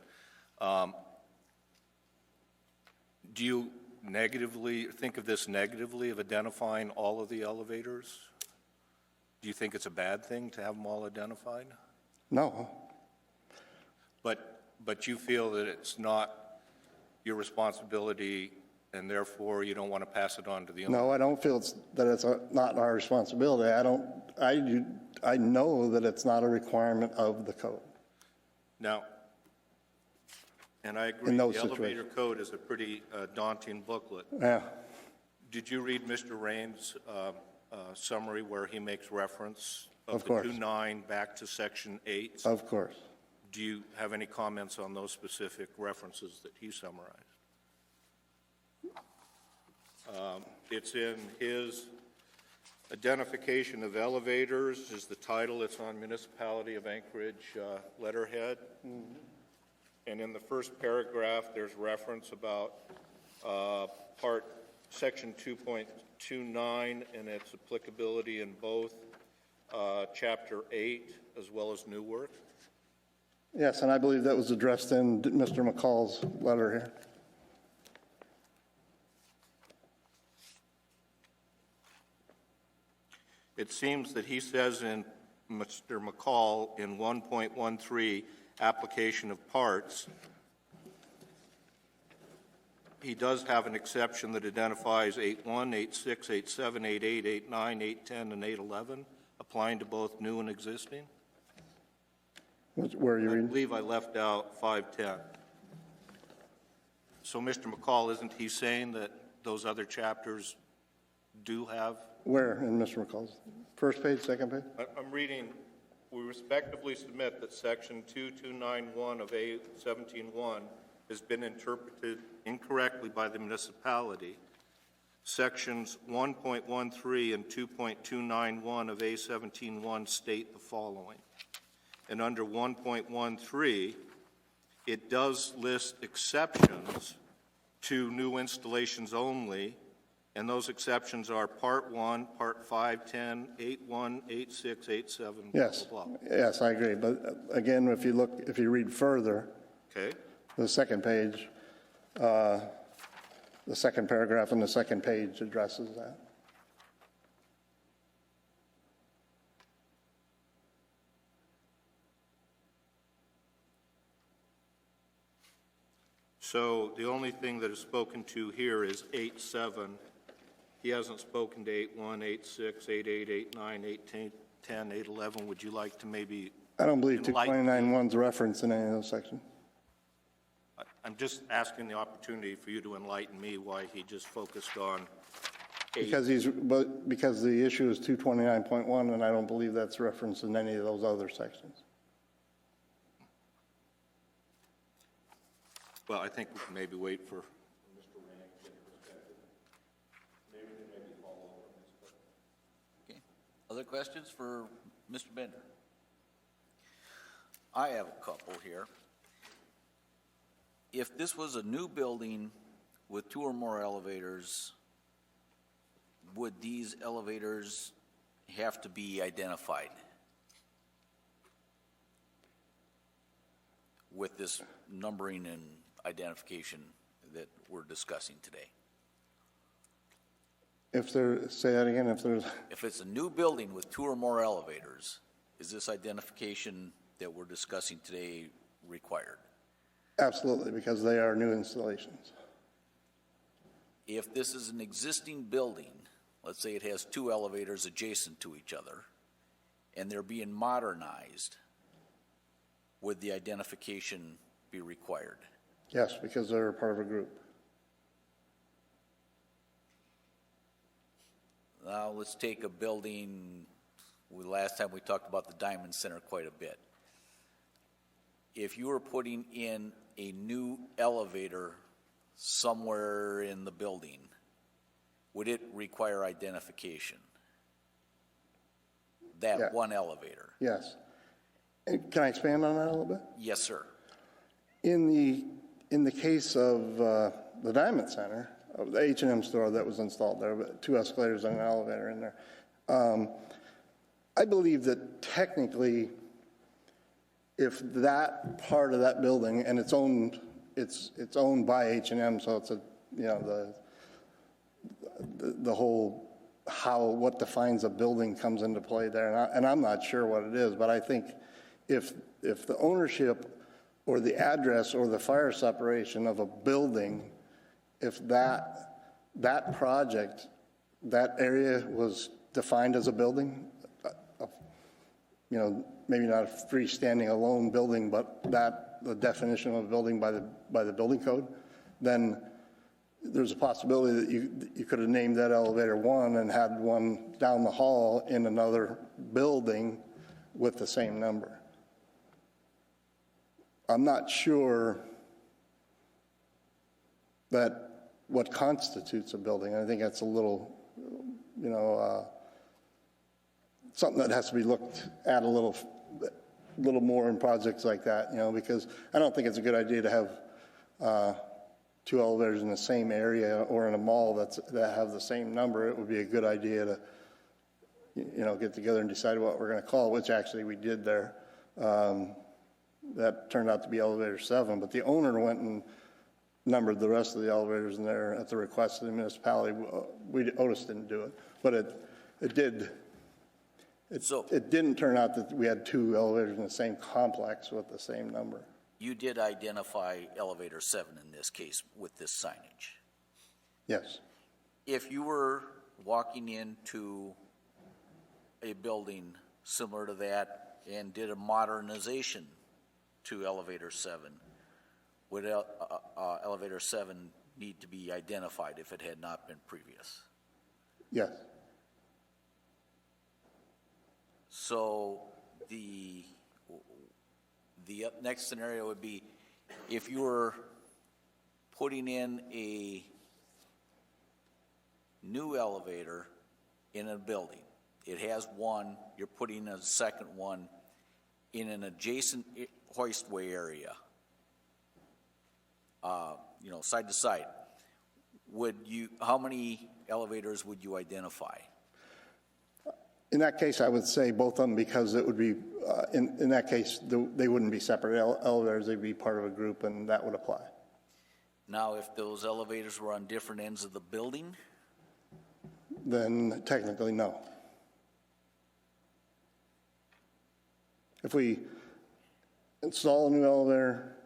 C: do you think of this negatively, of identifying all of the elevators? Do you think it's a bad thing to have them all identified?
F: No.
C: But you feel that it's not your responsibility, and therefore you don't want to pass it on to the owner?
F: No, I don't feel that it's not our responsibility. I know that it's not a requirement of the code.
C: Now, and I agree, the elevator code is a pretty daunting booklet.
F: Yeah.
C: Did you read Mr. Rain's summary where he makes reference
F: of
C: the
F: course.
C: 2.9 back to Section 8?
F: Of course.
C: Do you have any comments on those specific references that he summarized? It's in his identification of elevators is the title. It's on Municipality of Anchorage letterhead. Mm-hmm. And in the first paragraph, there's reference about Section 2.29 and its applicability in both Chapter 8 as well as new work.
F: Yes, and I believe that was addressed in Mr. McCall's letter here.
C: It seems that he says in Mr. McCall in 1.13, application of parts, he does have an exception that identifies 8.1, 8.6, 8.7, 8.8, 8.9, 8.10, and 8.11, applying to both new and existing.
F: Where are you reading?
C: I believe I left out 5.10. So, Mr. McCall, isn't he saying that those other chapters do have?
F: Where in Mr. McCall's? First page, second page?
C: I'm reading, we respectively submit that Section 2291 of A17.1 has been interpreted incorrectly by the municipality. Sections 1.13 and 2.291 of A17-1 state the following. And under 1.13, it does list exceptions to new installations only, and those exceptions are Part 1, Part 5, 10, 8.1, 8.6, 8.7,
F: Yes,
C: blah, blah, blah.
F: yes, I agree. But again, if you read further,
C: Okay?
F: the second page, the second paragraph on the second page addresses that.
C: So the only thing that is spoken to here is 8.7. He hasn't spoken to 8.1, 8.6, 8.8, 8.9, 8.10, 8.11. Would you like to maybe
F: I don't believe
C: enlighten me?
F: 229.1's referenced in any of those sections.
C: I'm just asking the opportunity for you to enlighten me why he just focused on 8.
F: Because the issue is 229.1, and I don't believe that's referenced in any of those other sections.
C: Well, I think we can maybe wait for Mr. Rand to get perspective. Maybe we can maybe follow up on this.
A: Okay. Other questions for Mr. Bender? I have a couple here. If this was a new building with 2 or more elevators, would these elevators have to be identified with this numbering and identification that we're discussing today?
F: Say that again,
A: If it's a new building with 2 or more elevators, is this identification that we're discussing today required?
F: absolutely, because they are new installations.
A: If this is an existing building, let's say it has 2 elevators adjacent to each other, and they're being modernized, would the identification be required?
F: Yes, because they're part of a group.
A: Now, let's take a building, last time we talked about the Diamond Center quite a bit. If you were putting in a new elevator somewhere in the building, would it require identification? That
F: Yeah.
A: one elevator?
F: Yes. And can I expand on that a little bit?
A: Yes, sir.
F: In the case of the Diamond Center, of the H&M store that was installed there, but 2 escalators and an elevator in there, I believe that technically, if that part of that building, and it's owned by H&M, so it's the whole what defines a building comes into play there, and I'm not sure what it is, but I think if the ownership or the address or the fire separation of a building, if that project, that area was defined as a building, maybe not a freestanding alone building, but the definition of a building by the building code, then there's a possibility that you could have named that elevator 1 and had one down the hall in another building with the same number. I'm not sure that what constitutes a building. I think that's a little, something that has to be looked at a little more in projects like that, because I don't think it's a good idea to have 2 elevators in the same area or in a mall that have the same number. It would be a good idea to, get together and decide what we're going to call it, which actually we did there. That turned out to be elevator 7, but the owner went and numbered the rest of the elevators in there at the request of the municipality. Otis didn't do it, but it didn't turn out that we had 2 elevators in the same complex with the same number.
A: You did identify elevator 7 in this case with this signage.
F: Yes.
A: If you were walking into a building similar to that and did a modernization to elevator 7, would elevator 7 need to be identified if it had not been previous?
F: Yes.
A: So the next scenario would be if you were putting in a new elevator in a building. It has one, you're putting a second one in an adjacent hoistway area, side to side. How many elevators would you identify?
F: In that case, I would say both of them, because it would be, in that case, they wouldn't be separate elevators, they'd be part of a group, and that would apply.
A: Now, if those elevators were on different ends of the building,
F: Then technically, no. If we install a new elevator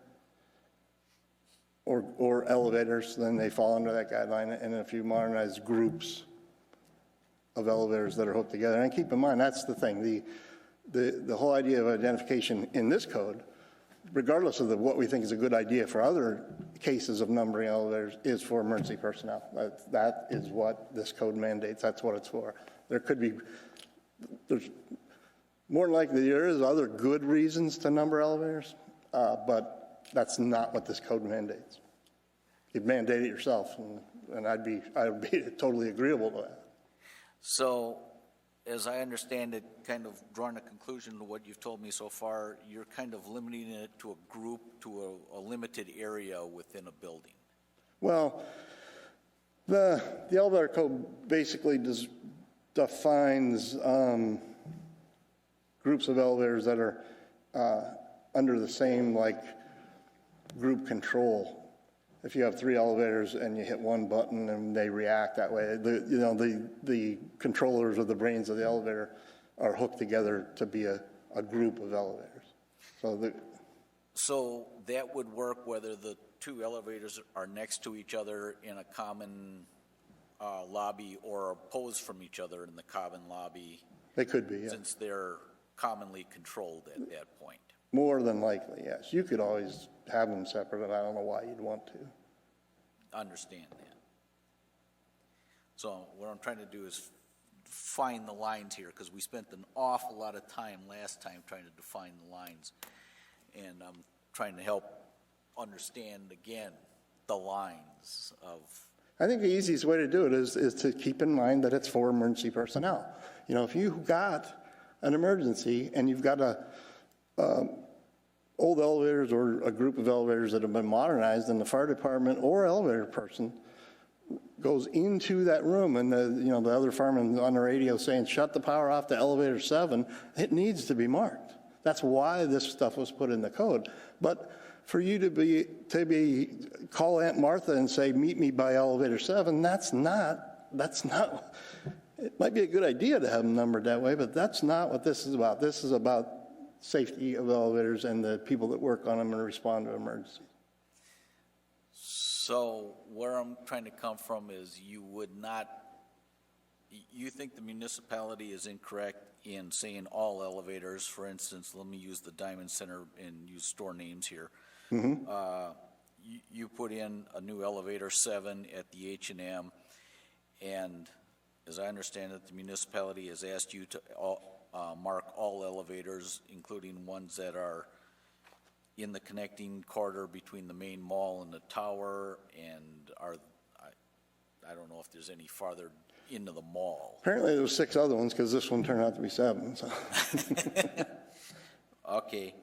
F: or elevators, then they fall under that guideline. And if you modernize groups of elevators that are hooked together, and keep in mind, that's the thing, the whole idea of identification in this code, regardless of what we think is a good idea for other cases of numbering elevators, is for emergency personnel. That is what this code mandates. That's what it's for. There's more than likely there is other good reasons to number elevators, but that's not what this code mandates. You'd mandate it yourself, and I would be totally agreeable to that.
A: so as I understand it, kind of drawing a conclusion to what you've told me so far, you're kind of limiting it to a group, to a limited area within a building.
F: Well, the elevator code basically defines groups of elevators that are under the same group control. If you have 3 elevators and you hit one button and they react that way, the controllers or the brains of the elevator are hooked together to be a group of elevators.
A: So that would work whether the 2 elevators are next to each other in a common lobby or opposed from each other in the common lobby.
F: They could be, yeah.
A: Since they're commonly controlled at that point.
F: More than likely, yes. You could always have them separate, and I don't know why you'd want to.
A: Understand that. So what I'm trying to do is find the lines here, because we spent an awful lot of time last time trying to define the lines. And I'm trying to help understand again the lines of.
F: I think the easiest way to do it is to keep in mind that it's for emergency personnel. If you've got an emergency and you've got old elevators or a group of elevators that have been modernized, and the fire department or elevator person goes into that room, and the other fireman on the radio saying, shut the power off to elevator 7, it needs to be marked. That's why this stuff was put in the code. But for you to call Aunt Martha and say, meet me by elevator 7, that's not, it might be a good idea to have them numbered that way, but that's not what this is about. This is about safety of elevators and the people that work on them and respond to emergencies.
A: So where I'm trying to come from is you think the municipality is incorrect in saying all elevators. For instance, let me use the Diamond Center and use store names here.
F: Mm-hmm.
A: You put in a new elevator 7 at the H&M, and as I understand it, the municipality has asked you to mark all elevators, including ones that are in the connecting corridor between the main mall and the tower, and I don't know if there's any farther into the mall.
F: Apparently there were 6 other ones, because this one turned out to be 7. So.
A: Okay.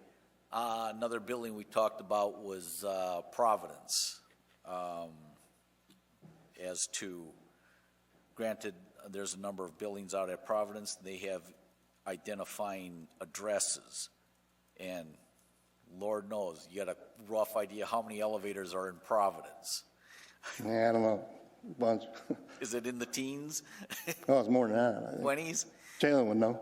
A: Another building we talked about was Providence. As to, granted, there's a number of buildings out at Providence. They have identifying addresses, and Lord knows, you got a rough idea how many elevators are in Providence.
F: Yeah, I don't know. Bunch.
A: Is it in the teens?
F: Oh, it's more than that, I think.
A: 20s?
F: Jalen would know.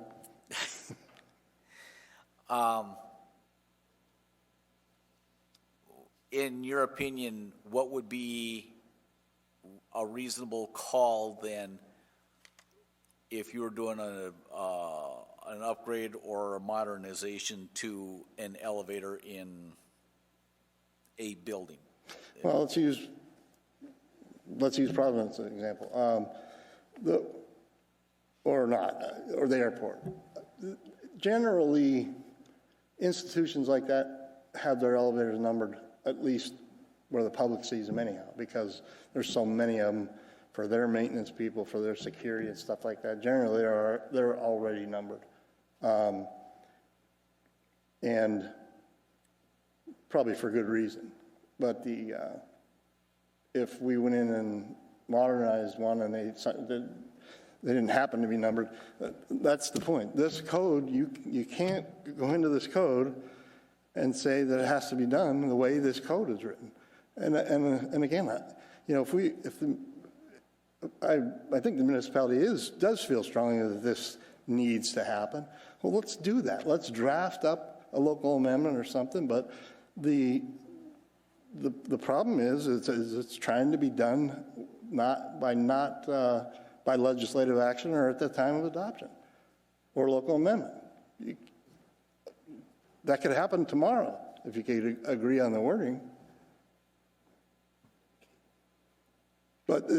A: In your opinion, what would be a reasonable call then if you were doing an upgrade or a modernization to an elevator in a building?
F: Well, let's use Providence as an example, or the airport. Generally, institutions like that have their elevators numbered at least where the public sees them anyhow, because there's so many of them for their maintenance people, for their security and stuff like that. Generally, they're already numbered. And probably for good reason. But if we went in and modernized one and they didn't happen to be numbered, that's the point. This code, you can't go into this code and say that it has to be done the way this code is written. And again, I think the municipality does feel strongly that this needs to happen. Well, let's do that. Let's draft up a local amendment or something. But the problem is it's trying to be done not by legislative action or at the time of adoption or local amendment. That could happen tomorrow if you could agree on the wording. But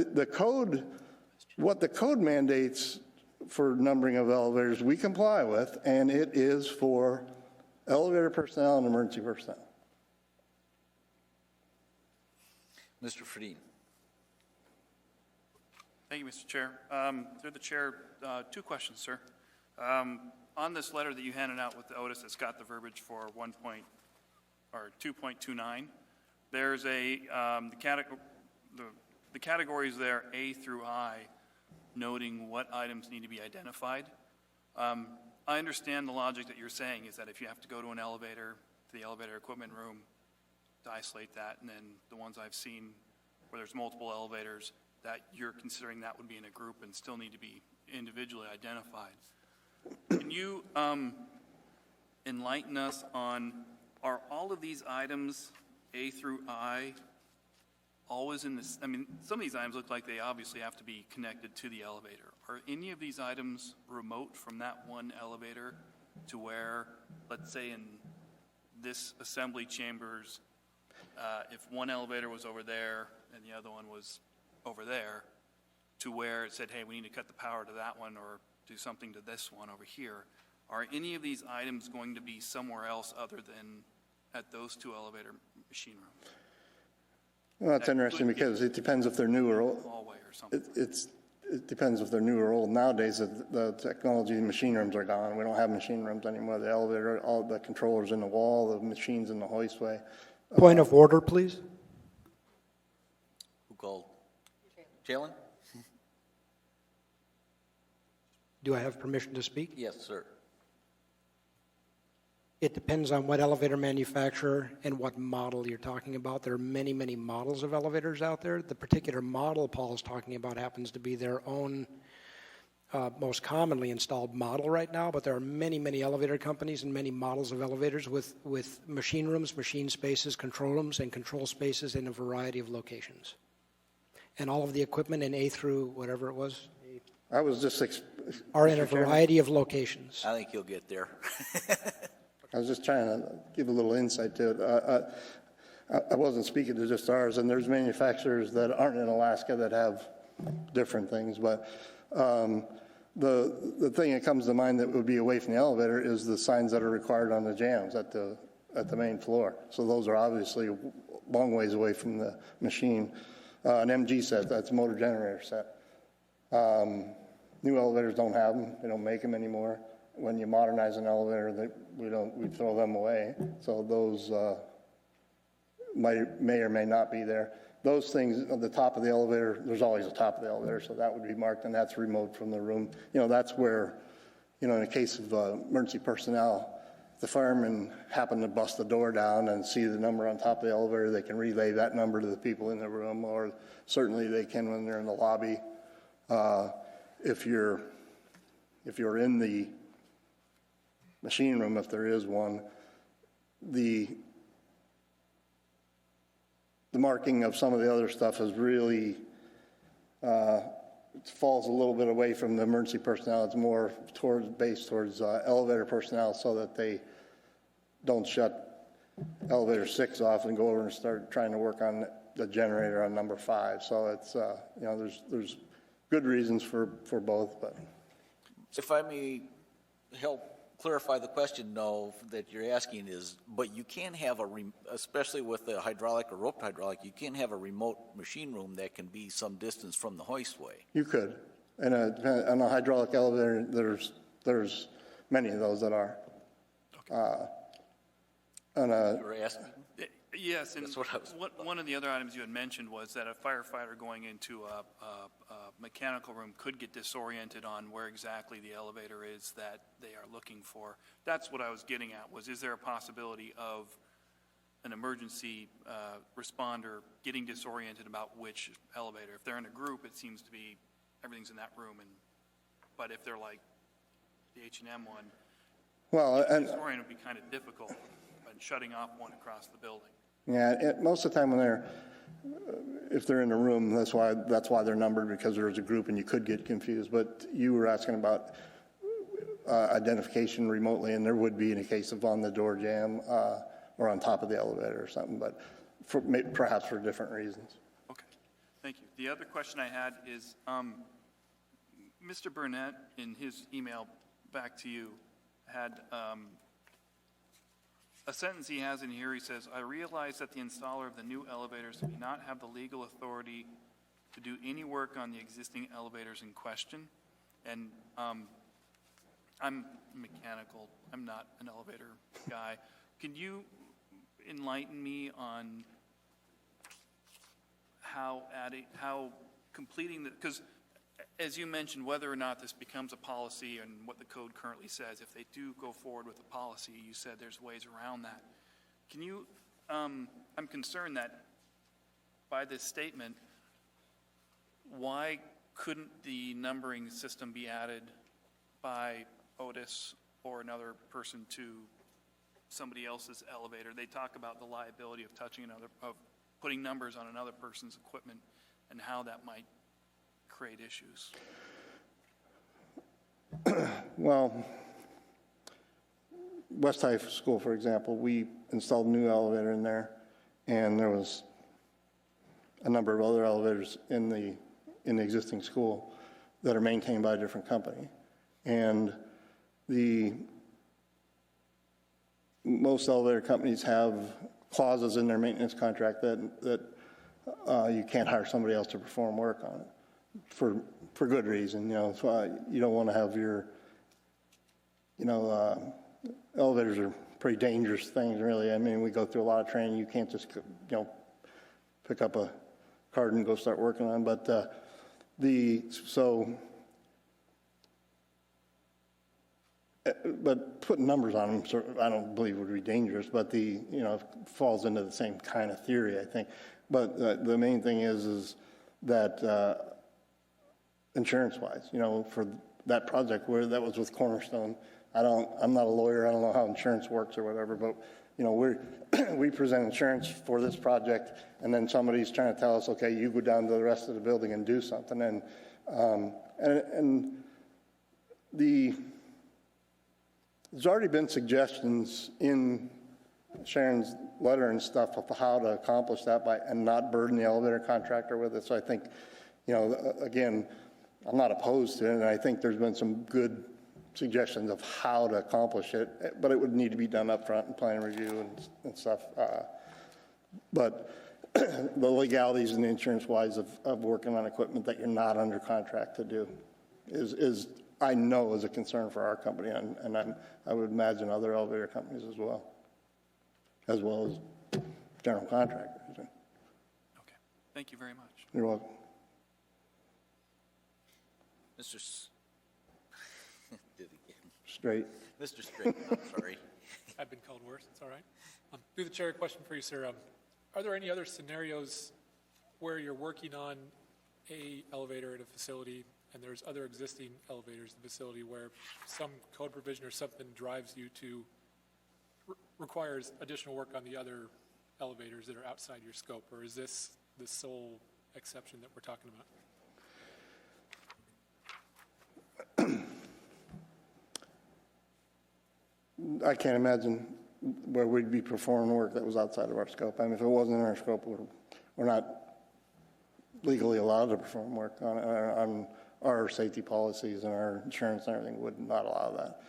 F: what the code mandates for numbering of elevators, we comply with, and it is for elevator personnel and emergency personnel.
A: Mr. Fredin.
H: Thank you, Mr. Chair. Through the chair, two questions, sir. On this letter that you handed out with the Otis, it's got the verbiage for 2.29. There's the categories there, A through I, noting what items need to be identified. I understand the logic that you're saying is that if you have to go to an elevator, to the elevator equipment room, to isolate that, and then the ones I've seen where there's multiple elevators, that you're considering that would be in a group and still need to be individually identified. Can you enlighten us on, are all of these items, A through I, always in this? I mean, some of these items look like they obviously have to be connected to the elevator. Are any of these items remote from that one elevator to where, let's say in this assembly chambers, if one elevator was over there and the other one was over there, to where it said, hey, we need to cut the power to that one or do something to this one over here, are any of these items going to be somewhere else other than at those two elevator machine rooms?
F: Well, that's interesting because it depends if they're new or old.
H: Hallway or something.
F: It depends if they're new or old. Nowadays, the technology, the machine rooms are gone. We don't have machine rooms anymore. The elevator, all the controllers in the wall, the machines in the hoistway.
K: Point of order, please.
A: Who called? Jalen?
K: Do I have permission to speak?
A: Yes, sir.
K: It depends on what elevator manufacturer and what model you're talking about. There are many, many models of elevators out there. The particular model Paul is talking about happens to be their own most commonly installed model right now, but there are many, many elevator companies and many models of elevators with machine rooms, machine spaces, control rooms, and control spaces in a variety of locations. And all of the equipment in A through whatever it was
F: I was just
K: are in a variety of locations.
A: I think you'll get there.
F: I was just trying to give a little insight to it. I wasn't speaking to just ours, and there's manufacturers that aren't in Alaska that have different things, but the thing that comes to mind that would be away from the elevator is the signs that are required on the jams at the main floor. So those are obviously a long ways away from the machine. An MG set, that's a motor generator set. New elevators don't have them. They don't make them anymore. When you modernize an elevator, we throw them away. So those may or may not be there. Those things at the top of the elevator, there's always a top of the elevator, so that would be marked, and that's remote from the room. That's where, in a case of emergency personnel, if the firemen happen to bust the door down and see the number on top of the elevator, they can relay that number to the people in the room, or certainly they can when they're in the lobby. If you're in the machine room, if there is one, the marking of some of the other stuff is really falls a little bit away from the emergency personnel. It's more based towards elevator personnel, so that they don't shut elevator 6 off and go over and start trying to work on the generator on number 5. So it's there's good reasons for both. But
A: If I may help clarify the question, no, that you're asking is, but you can have especially with the hydraulic or roped hydraulic, you can have a remote machine room that can be some distance from the hoistway.
F: You could. And on a hydraulic elevator, there's many of those that are.
A: You were asking?
H: Yes, and
A: That's what I was-
H: one of the other items you had mentioned was that a firefighter going into a mechanical room could get disoriented on where exactly the elevator is that they are looking for. That's what I was getting at, was is there a possibility of an emergency responder getting disoriented about which elevator? If they're in a group, it seems to be everything's in that room, but if they're like the H&M one,
F: Well, and
H: disoriented would be kind of difficult, and shutting off one across the building.
F: yeah, most of the time when if they're in a room, that's why they're numbered, because there's a group and you could get confused. But you were asking about identification remotely, and there would be in a case of on the door jamb or on top of the elevator or something, but perhaps for different reasons.
H: Okay, thank you. The other question I had is, Mr. Burnett, in his email back to you, had a sentence he has in here. He says, I realize that the installer of the new elevators may not have the legal authority to do any work on the existing elevators in question. And I'm mechanical. I'm not an elevator guy. Can you enlighten me on how completing the, because as you mentioned, whether or not this becomes a policy and what the code currently says, if they do go forward with the policy, you said there's ways around that. Can you, I'm concerned that by this statement, why couldn't the numbering system be added by Otis or another person to somebody else's elevator? They talk about the liability of of putting numbers on another person's equipment and how that might create issues.
F: Well, West High School, for example, we installed a new elevator in there, and there was a number of other elevators in the existing school that are maintained by a different company. And most elevator companies have clauses in their maintenance contract that you can't hire somebody else to perform work on it for good reason. So you don't want to have your, elevators are pretty dangerous things, really. I mean, we go through a lot of training. You can't just, pick up a card and go start working on. But but putting numbers on them, I don't believe would be dangerous. But falls into the same kind of theory, I think. But the main thing is that insurance-wise, for that project where that was with Cornerstone, I'm not a lawyer. I don't know how insurance works or whatever, but we present insurance for this project, and then somebody's trying to tell us, okay, you go down to the rest of the building and do something, and there's already been suggestions in Sharon's letter and stuff of how to accomplish that and not burden the elevator contractor with it. So I think, again, I'm not opposed to it, and I think there's been some good suggestions of how to accomplish it, but it would need to be done up front in plan review and stuff. But the legalities and the insurance-wise of working on equipment that you're not under contract to do is I know is a concern for our company, and I would imagine other elevator companies as well as general contractors.
H: Okay. Thank you very much.
F: You're welcome.
A: Mr. Did it again.
F: Straight.
A: Mr. Straight, I'm sorry.
G: I've been called worse, it's all right. Through the chair, a question for you, sir. Are there any other scenarios where you're working on a elevator at a facility and there's other existing elevators in the facility where some code provision or something drives you to, requires additional work on the other elevators that are outside your scope? Or is this the sole exception that we're talking about?
F: I can't imagine where we'd be performing work that was outside of our scope. I mean, if it wasn't in our scope, we're not legally allowed to perform work our safety policies and our insurance and everything would not allow that.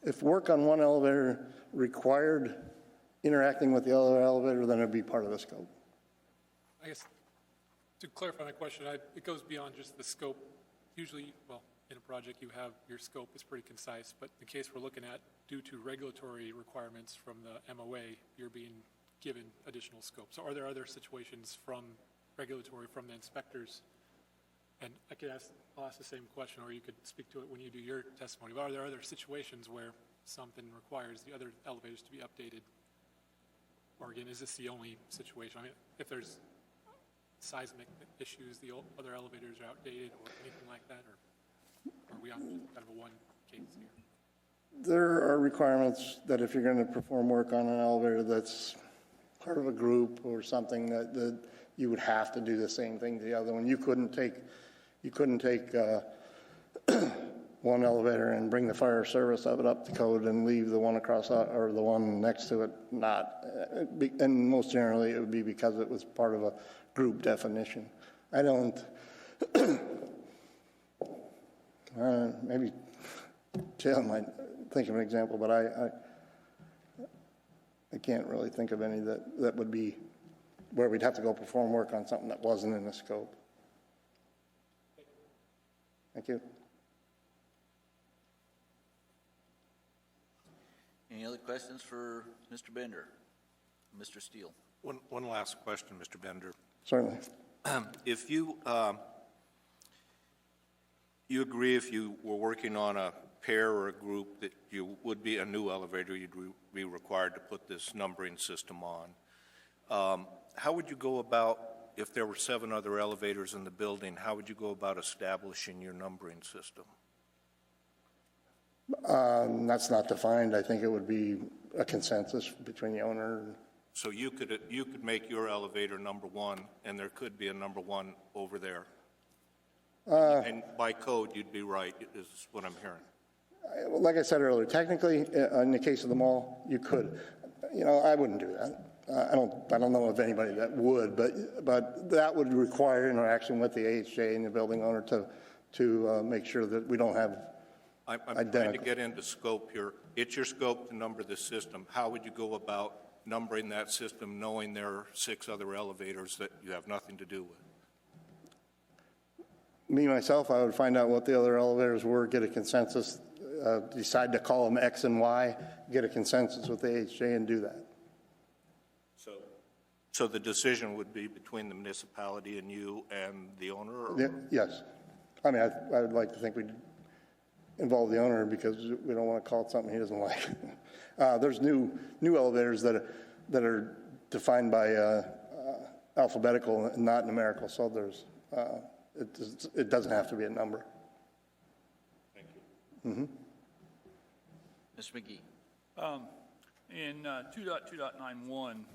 F: If work on one elevator required interacting with the other elevator, then it'd be part of the scope.
G: I guess to clarify my question, it goes beyond just the scope. Usually, well, in a project you have your scope is pretty concise, but the case we're looking at, due to regulatory requirements from the MOA, you're being given additional scope. So are there other situations from regulatory, from the inspectors? And I'll ask the same question, or you could speak to it when you do your testimony, but are there other situations where something requires the other elevators to be updated? Or again, is this the only situation? I mean, if there's seismic issues, the other elevators are outdated or anything like that, or are we on kind of a one case here?
F: There are requirements that if you're going to perform work on an elevator that's part of a group or something, that you would have to do the same thing to the other one. You couldn't take one elevator and bring the fire service of it up to code and leave the one across or the one next to it not. And most generally, it would be because it was part of a group definition. I don't. Maybe Taylor might think of an example, but I can't really think of any that would be where we'd have to go perform work on something that wasn't in the scope. Thank you.
A: Any other questions for Mr. Bender? Mr. Steele?
C: One last question, Mr. Bender.
F: Certainly.
C: If you agree if you were working on a pair or a group that you would be a new elevator, you'd be required to put this numbering system on. How would you go about, if there were 7 other elevators in the building, how would you go about establishing your numbering system?
F: That's not defined. I think it would be a consensus between the owner.
C: So you could make your elevator number 1, and there could be a number 1 over there. And by code, you'd be right, is what I'm hearing.
F: Like I said earlier, technically, in the case of the mall, you could. I wouldn't do that. I don't know of anybody that would, but that would require interaction with the AHJ and the building owner to make sure that we don't have
C: I'm trying to get into scope here. It's your scope to number the system. How would you go about numbering that system, knowing there are 6 other elevators that you have nothing to do with?
F: Me, myself, I would find out what the other elevators were, get a consensus, decide to call them X and Y, get a consensus with the AHJ and do that.
C: So the decision would be between the municipality and you and the owner? Or?
F: Yes. I mean, I would like to think we'd involve the owner because we don't want to call it something he doesn't like. There's new elevators that are defined by alphabetical and not numerical, so there's it doesn't have to be a number.
C: Thank you.
A: Mr. McGee?
M: In 2.2.91,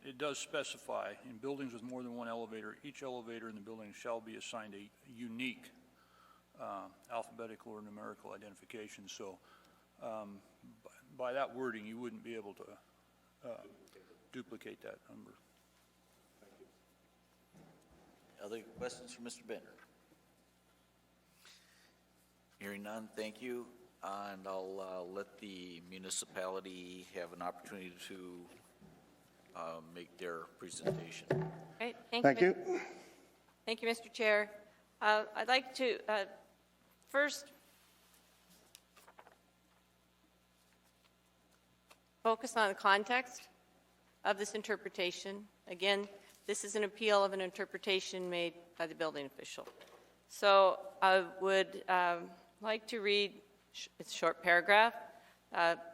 M: it does specify in buildings with more than one elevator, each elevator in the building shall be assigned a unique alphabetical or numerical identification. So by that wording, you wouldn't be able to duplicate that number.
C: Thank you.
A: Other questions for Mr. Bender? Hearing none, thank you. And I'll let the municipality have an opportunity to make their presentation.
D: Right,
F: Thank you.
D: Thank you, Mr. Chair. I'd like to first focus on the context of this interpretation. Again, this is an appeal of an interpretation made by the building official. So I would like to read a short paragraph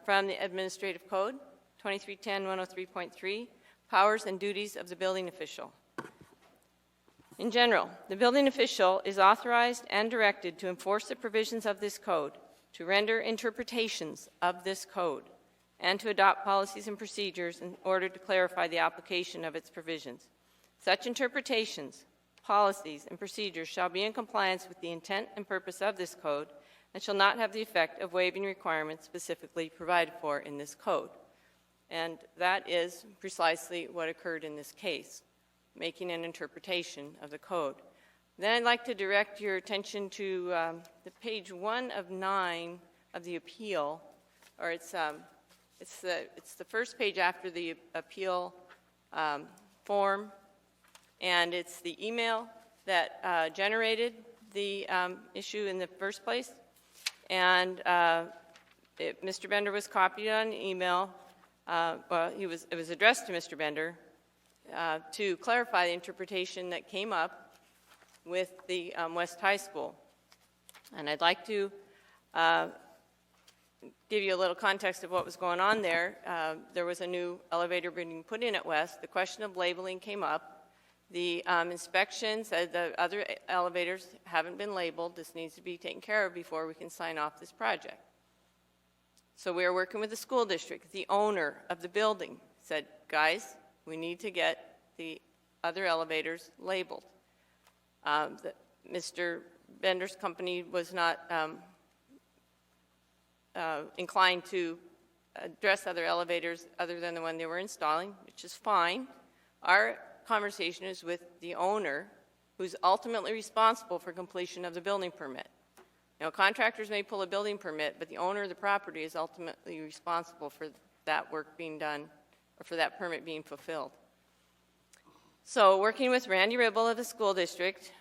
D: from the Administrative Code, 2310-103.3, Powers and Duties of the Building Official. In general, the building official is authorized and directed to enforce the provisions of this code, to render interpretations of this code, and to adopt policies and procedures in order to clarify the application of its provisions. Such interpretations, policies, and procedures shall be in compliance with the intent and purpose of this code and shall not have the effect of waiving requirements specifically provided for in this code. And that is precisely what occurred in this case, making an interpretation of the code. Then I'd like to direct your attention to the page 1 of 9 of the appeal, or it's the first page after the appeal form, and it's the email that generated the issue in the first place. And Mr. Bender was copied on an email. Well, it was addressed to Mr. Bender to clarify the interpretation that came up with the West High School. And I'd like to give you a little context of what was going on there. There was a new elevator being put in at West. The question of labeling came up. The inspection said the other elevators haven't been labeled. This needs to be taken care of before we can sign off this project. So we are working with the school district. The owner of the building said, guys, we need to get the other elevators labeled. Mr. Bender's company was not inclined to address other elevators other than the one they were installing, which is fine. Our conversation is with the owner, who's ultimately responsible for completion of the building permit. Now, contractors may pull a building permit, but the owner of the property is ultimately responsible for that work being done, or for that permit being fulfilled. So working with Randy Ribble of the school district,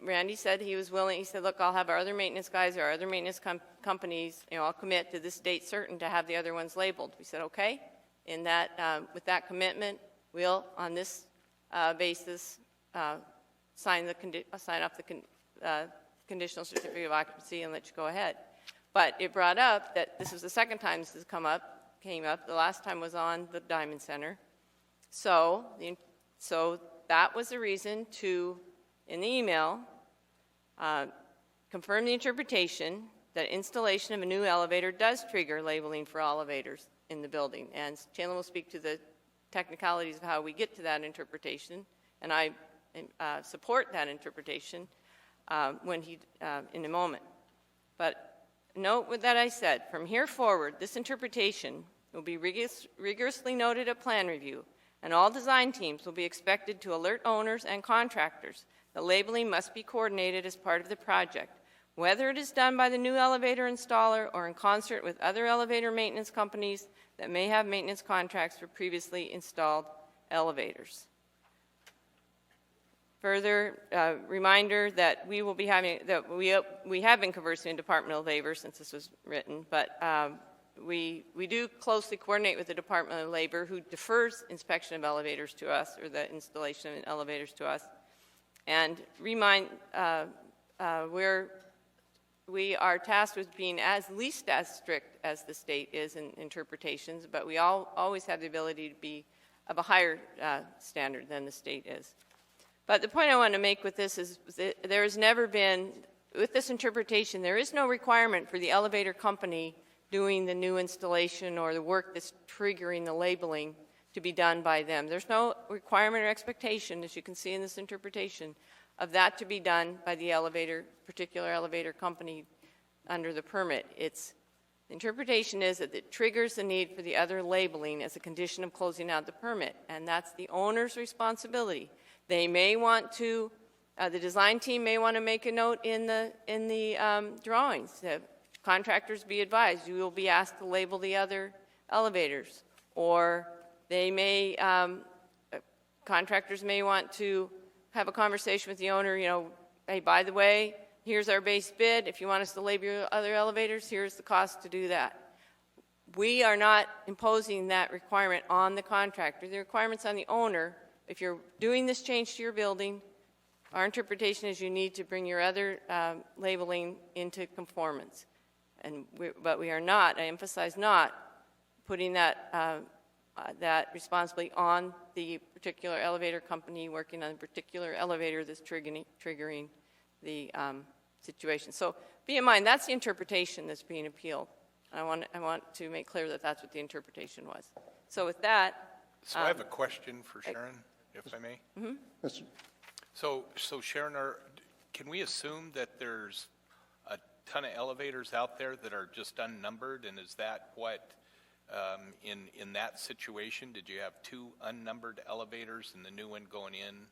D: Randy said he was willing. He said, look, I'll have our other maintenance guys or our other maintenance companies, I'll commit to this date certain to have the other ones labeled. We said, okay. In that, with that commitment, we'll, on this basis, sign off the conditional certificate of occupancy and let you go ahead. But it brought up that this was the second time this has came up. The last time was on the Diamond Center. So that was the reason to, in the email, confirm the interpretation that installation of a new elevator does trigger labeling for all elevators in the building. And Chandler will speak to the technicalities of how we get to that interpretation, and I support that interpretation in a moment. But note what that I said. From here forward, this interpretation will be rigorously noted at plan review, and all design teams will be expected to alert owners and contractors that labeling must be coordinated as part of the project, whether it is done by the new elevator installer or in concert with other elevator maintenance companies that may have maintenance contracts for previously installed elevators. Further reminder that we will be having, that we have been conversing in Department of Labor since this was written, but we do closely coordinate with the Department of Labor, who defers inspection of elevators to us, or the installation of elevators to us, and remind we are tasked with being as least as strict as the state is in interpretations, but we always have the ability to be of a higher standard than the state is. But the point I want to make with this is that there has never been, with this interpretation, there is no requirement for the elevator company doing the new installation or the work that's triggering the labeling to be done by them. There's no requirement or expectation, as you can see in this interpretation, of that to be done by the particular elevator company under the permit. The interpretation is that it triggers the need for the other labeling as a condition of closing out the permit, and that's the owner's responsibility. They may want to, the design team may want to make a note in the drawings that contractors be advised, you will be asked to label the other elevators, or they may, contractors may want to have a conversation with the owner, hey, by the way, here's our base bid. If you want us to label your other elevators, here's the cost to do that. We are not imposing that requirement on the contractor. The requirement's on the owner. If you're doing this change to your building, our interpretation is you need to bring your other labeling into conformance. But we are not, I emphasize not, putting that responsibility on the particular elevator company working on a particular elevator that's triggering the situation. So be in mind, that's the interpretation that's being appealed. I want to make clear that that's what the interpretation was. So with that.
I: So I have a question for Sharon, if I may.
F: Mm-hmm. Yes, sir.
I: So Sharon, can we assume that there's a ton of elevators out there that are just unnumbered, and is that what, in that situation, did you have two unnumbered elevators and the new one going in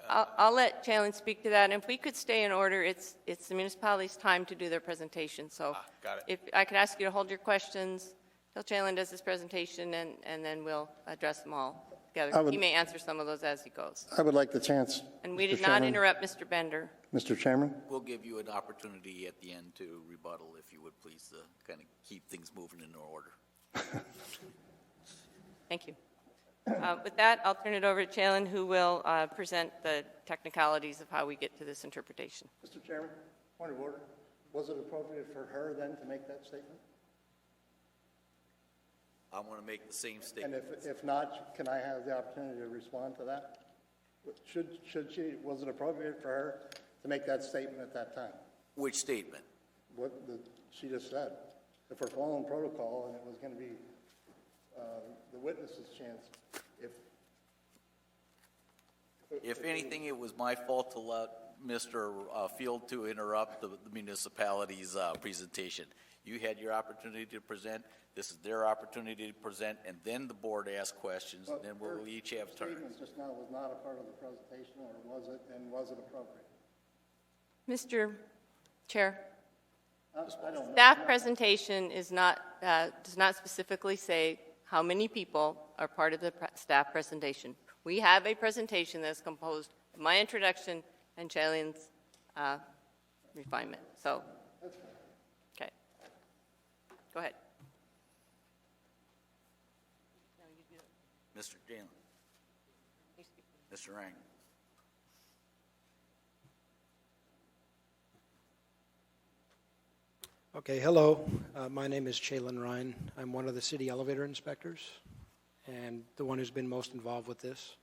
D: I'll let Challen speak to that, and if we could stay in order, it's the municipality's time to do their presentation, so.
I: Got it.
D: If I could ask you to hold your questions till Challen does his presentation, and then we'll address them all
F: I
D: together.
F: would-
D: He may answer some of those as he goes.
F: I would like the chance.
D: And we
F: Mr.
D: did not
F: Chairman.
D: interrupt Mr. Bender.
F: Mr. Chairman?
A: We'll give you an opportunity at the end to rebuttal, if you would please, to kind of keep things moving in order.
D: Thank you. With that, I'll turn it over to Challen, who will present the technicalities of how we get to this interpretation.
F: Mr. Chairman, point of order. Was it appropriate for her then to make that statement?
A: I want to make the same
F: And
A: statement.
F: if not, can I have the opportunity to respond to that? Should she, was it appropriate for her to make that statement at that time?
A: Which statement?
F: She just said, if we're following protocol and it was going to be the witness's chance,
A: If anything, it was my fault to let Mr. Field to interrupt the municipality's presentation. You had your opportunity to present, this is their opportunity to present, and then the board asked questions, and then we'll each have turns.
F: statement just now was not a part of the presentation, or was it, and was it appropriate?
D: Mr. Chair,
F: I don't know.
D: staff presentation is not, does not specifically say how many people are part of the staff presentation. We have a presentation that's composed of my introduction and Challen's refinement. So, okay. Go ahead.
A: Mr. Jalen. Mr. Rang.
K: Okay, hello. My name is Challen Ryan. I'm one of the city elevator inspectors and the one who's been most involved with this.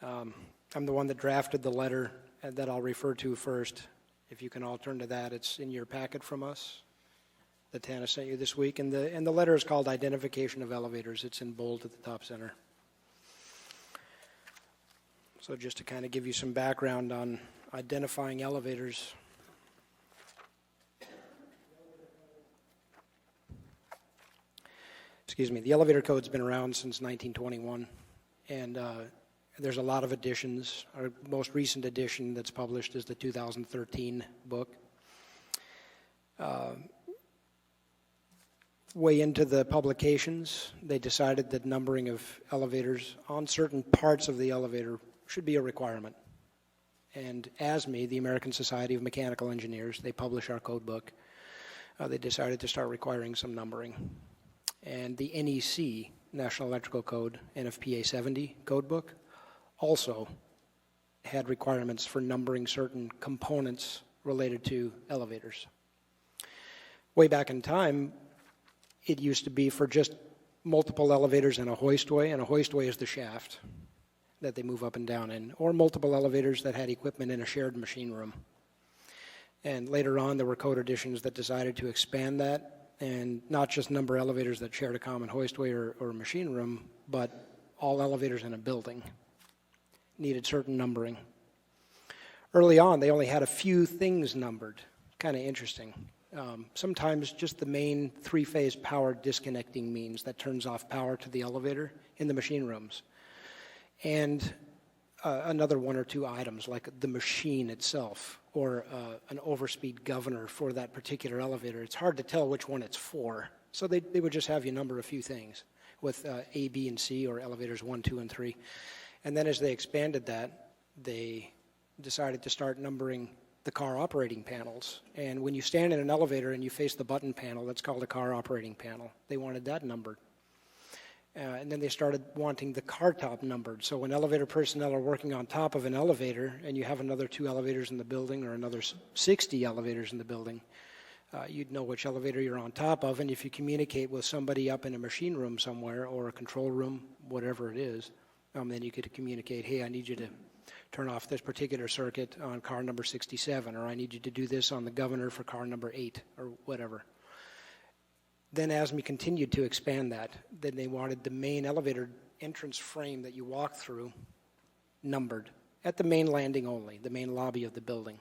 K: I'm the one that drafted the letter that I'll refer to first. If you can all turn to that, it's in your packet from us that Tana sent you this week. And the letter is called Identification of Elevators. It's in bold at the top center. So just to kind of give you some background on identifying elevators. Excuse me, the elevator code's been around since 1921, and there's a lot of additions. Our most recent edition that's published is the 2013 book. Way into the publications, they decided that numbering of elevators on certain parts of the elevator should be a requirement. And ASME, the American Society of Mechanical Engineers, they publish our code book. They decided to start requiring some numbering. And the NEC, National Electrical Code, NFPA 70 code book, also had requirements for numbering certain components related to elevators. Way back in time, it used to be for just multiple elevators and a hoistway, and a hoistway is the shaft that they move up and down in, or multiple elevators that had equipment in a shared machine room. And later on, there were code additions that decided to expand that and not just number elevators that shared a common hoistway or machine room, but all elevators in a building needed certain numbering. Early on, they only had a few things numbered. Kind of interesting. Sometimes just the main three-phase power disconnecting means that turns off power to the elevator in the machine rooms. And another one or two items like the machine itself or an overspeed governor for that particular elevator. It's hard to tell which one it's for. So they would just have you number a few things with A, B, and C, or elevators 1, 2, and 3. And then as they expanded that, they decided to start numbering the car operating panels. And when you stand in an elevator and you face the button panel, that's called a car operating panel. They wanted that numbered. And then they started wanting the car top numbered. So when elevator personnel are working on top of an elevator and you have another 2 elevators in the building or another 60 elevators in the building, you'd know which elevator you're on top of. And if you communicate with somebody up in a machine room somewhere or a control room, whatever it is, then you could communicate, hey, I need you to turn off this particular circuit on car number 67, or I need you to do this on the governor for car number 8, or whatever. Then ASME continued to expand that. Then they wanted the main elevator entrance frame that you walk through numbered at the main landing only, the main lobby of the building.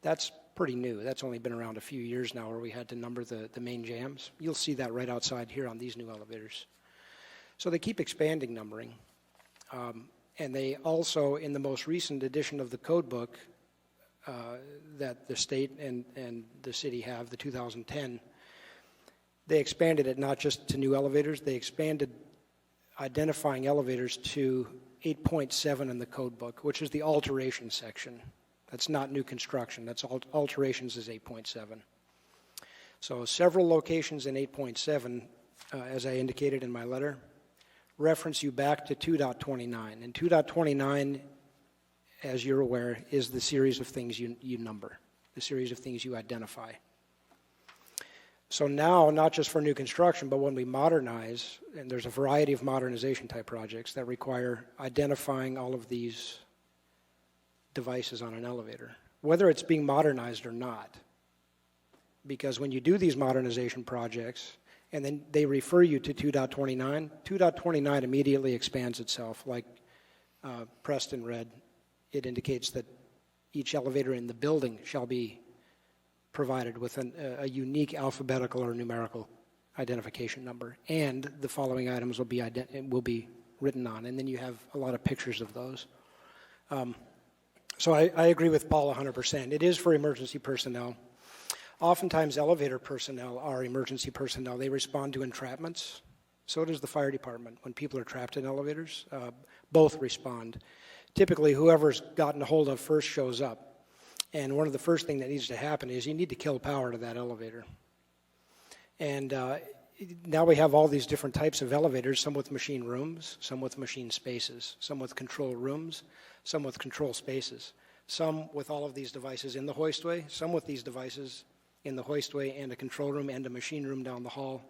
K: That's pretty new. That's only been around a few years now where we had to number the main jams. You'll see that right outside here on these new elevators. So they keep expanding numbering. And they also, in the most recent edition of the code book that the state and the city have, the 2010, they expanded it not just to new elevators, they expanded identifying elevators to 8.7 in the code book, which is the alteration section. That's not new construction, that's alterations is 8.7. So several locations in 8.7, as I indicated in my letter, reference you back to 2.29. And 2.29, as you're aware, is the series of things you number, the series of things you identify. So now, not just for new construction, but when we modernize, and there's a variety of modernization type projects that require identifying all of these devices on an elevator, whether it's being modernized or not. Because when you do these modernization projects, and then they refer you to 2.29, 2.29 immediately expands itself. Like Preston read, it indicates that each elevator in the building shall be provided with a unique alphabetical or numerical identification number, and the following items will be written on, and then you have a lot of pictures of those. So I agree with Paul 100%. It is for emergency personnel. Oftentimes, elevator personnel are emergency personnel. They respond to entrapments. So does the fire department. When people are trapped in elevators, both respond. Typically, whoever's gotten a hold of first shows up. And one of the first things that needs to happen is you need to kill power to that elevator. And now we have all these different types of elevators, some with machine rooms, some with machine spaces, some with control rooms, some with control spaces, some with all of these devices in the hoistway, some with these devices in the hoistway and a control room and a machine room down the hall.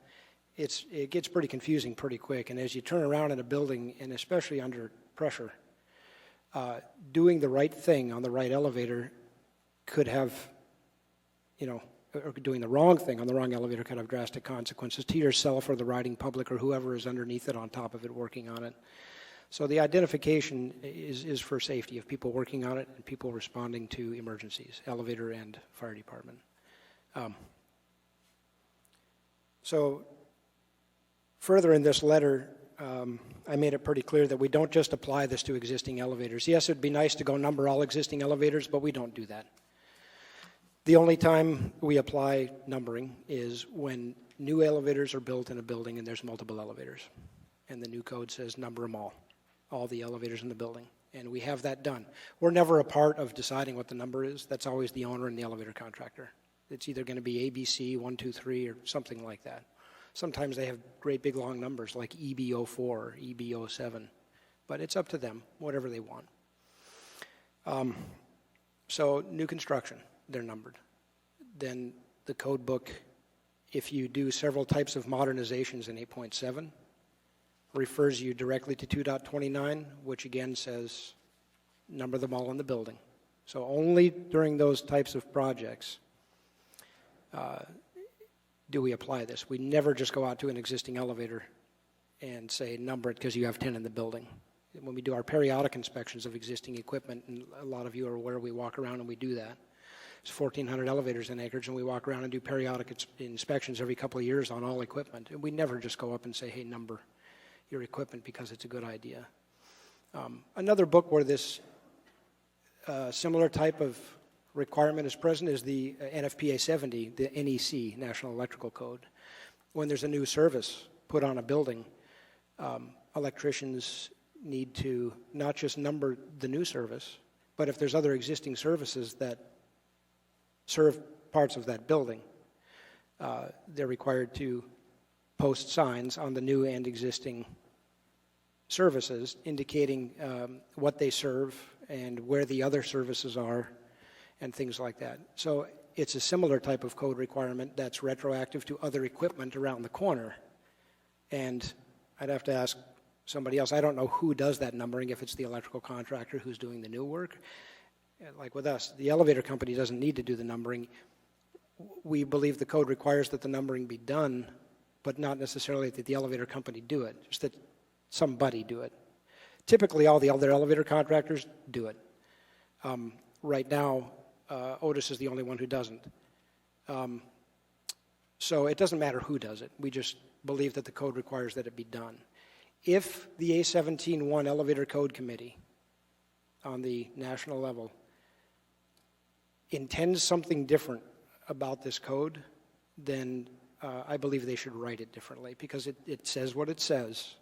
K: It gets pretty confusing pretty quick. And as you turn around in a building, and especially under pressure, doing the right thing on the right elevator could have, or doing the wrong thing on the wrong elevator could have drastic consequences to yourself or the riding public or whoever is underneath it on top of it working on it. So the identification is for safety of people working on it and people responding to emergencies, elevator and fire department. So further in this letter, I made it pretty clear that we don't just apply this to existing elevators. Yes, it would be nice to go number all existing elevators, but we don't do that. The only time we apply numbering is when new elevators are built in a building and there's multiple elevators. And the new code says number them all the elevators in the building. And we have that done. We're never a part of deciding what the number is. That's always the owner and the elevator contractor. It's either going to be ABC 1, 2, 3 or something like that. Sometimes they have great big long numbers like EB04 or EB07, but it's up to them, whatever they want. So new construction, they're numbered. Then the code book, if you do several types of modernizations in 8.7, refers you directly to 2.29, which again says number them all in the building. So only during those types of projects do we apply this. We never just go out to an existing elevator and say number it because you have 10 in the building. When we do our periodic inspections of existing equipment, and a lot of you are aware we walk around and we do that. There's 1,400 elevators in Anchorage, and we walk around and do periodic inspections every couple of years on all equipment. And we never just go up and say, hey, number your equipment because it's a good idea. Another book where this similar type of requirement is present is the NFPA 70, the NEC, National Electrical Code. When there's a new service put on a building, electricians need to not just number the new service, but if there's other existing services that serve parts of that building, they're required to post signs on the new and existing services indicating what they serve and where the other services are and things like that. So it's a similar type of code requirement that's retroactive to other equipment around the corner. And I'd have to ask somebody else. I don't know who does that numbering, if it's the electrical contractor who's doing the new work. Like with us, the elevator company doesn't need to do the numbering. We believe the code requires that the numbering be done, but not necessarily that the elevator company do it, just that somebody do it. Typically, all the other elevator contractors do it. Right now, Otis is the only one who doesn't. So it doesn't matter who does it. We just believe that the code requires that it be done. If the A17-1 Elevator Code Committee on the national level intends something different about this code, then I believe they should write it differently, because it says what it says.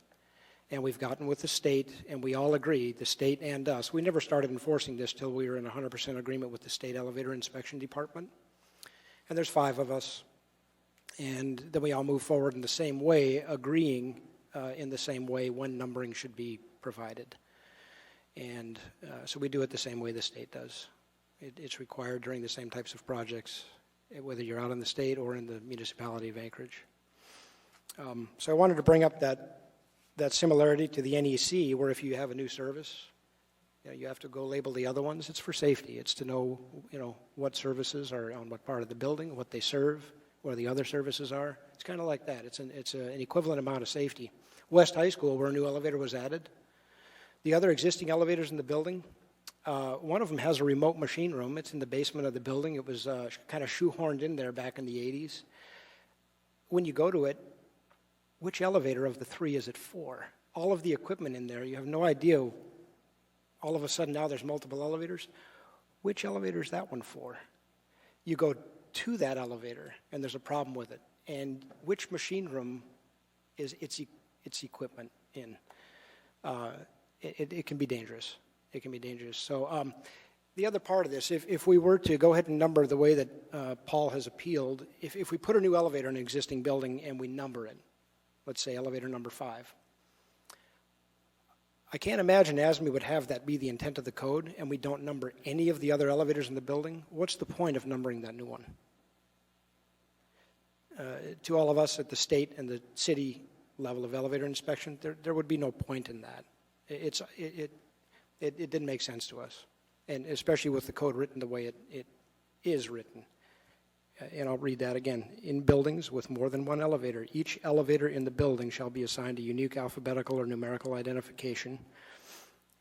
K: And we've gotten with the state, and we all agree, the state and us. We never started enforcing this till we were in 100% agreement with the state elevator inspection department. And there's 5 of us. And then we all move forward in the same way, agreeing in the same way when numbering should be provided. And so we do it the same way the state does. It's required during the same types of projects, whether you're out in the state or in the municipality of Anchorage. So I wanted to bring up that similarity to the NEC, where if you have a new service, you have to go label the other ones. It's for safety. It's to know, what services are on what part of the building, what they serve, where the other services are. It's kind of like that. It's an equivalent amount of safety. West High School, where a new elevator was added, the other existing elevators in the building, one of them has a remote machine room. It's in the basement of the building. It was kind of shoehorned in there back in the 80s. When you go to it, which elevator of the 3 is it for? All of the equipment in there, you have no idea. All of a sudden now there's multiple elevators. Which elevator is that one for? You go to that elevator and there's a problem with it. And which machine room is its equipment in? It can be dangerous. It can be dangerous. So the other part of this, if we were to go ahead and number the way that Paul has appealed, if we put a new elevator in an existing building and we number it, let's say elevator number 5, I can't imagine ASME would have that be the intent of the code, and we don't number any of the other elevators in the building. What's the point of numbering that new one? To all of us at the state and the city level of elevator inspection, there would be no point in that. It didn't make sense to us, and especially with the code written the way it is written. And I'll read that again. In buildings with more than one elevator, each elevator in the building shall be assigned a unique alphabetical or numerical identification,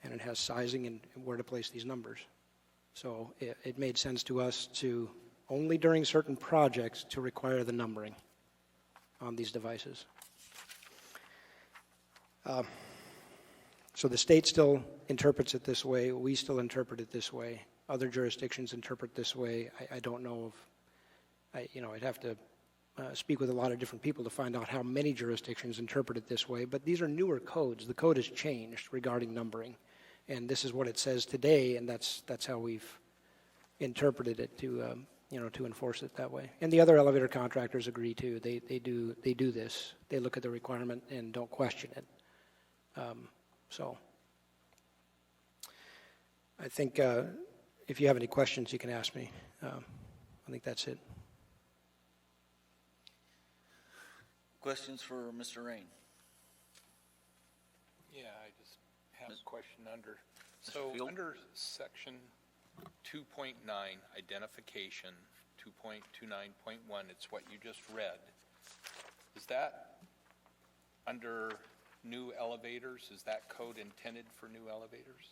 K: and it has sizing and where to place these numbers. So it made sense to us to, only during certain projects, to require the numbering on these devices. So the state still interprets it this way. We still interpret it this way. Other jurisdictions interpret this way. I don't know of. I'd have to speak with a lot of different people to find out how many jurisdictions interpret it this way, but these are newer codes. The code has changed regarding numbering, and this is what it says today, and that's how we've interpreted it to enforce it that way. And the other elevator contractors agree too. They do this. They look at the requirement and don't question it. So I think if you have any questions, you can ask me. I think that's it.
A: Questions for Mr. Rain?
I: Yeah, I just have a question under, so
A: Field?
I: under section 2.9, identification, 2.29.1, it's what you just read. Is that under new elevators? Is that code intended for new elevators?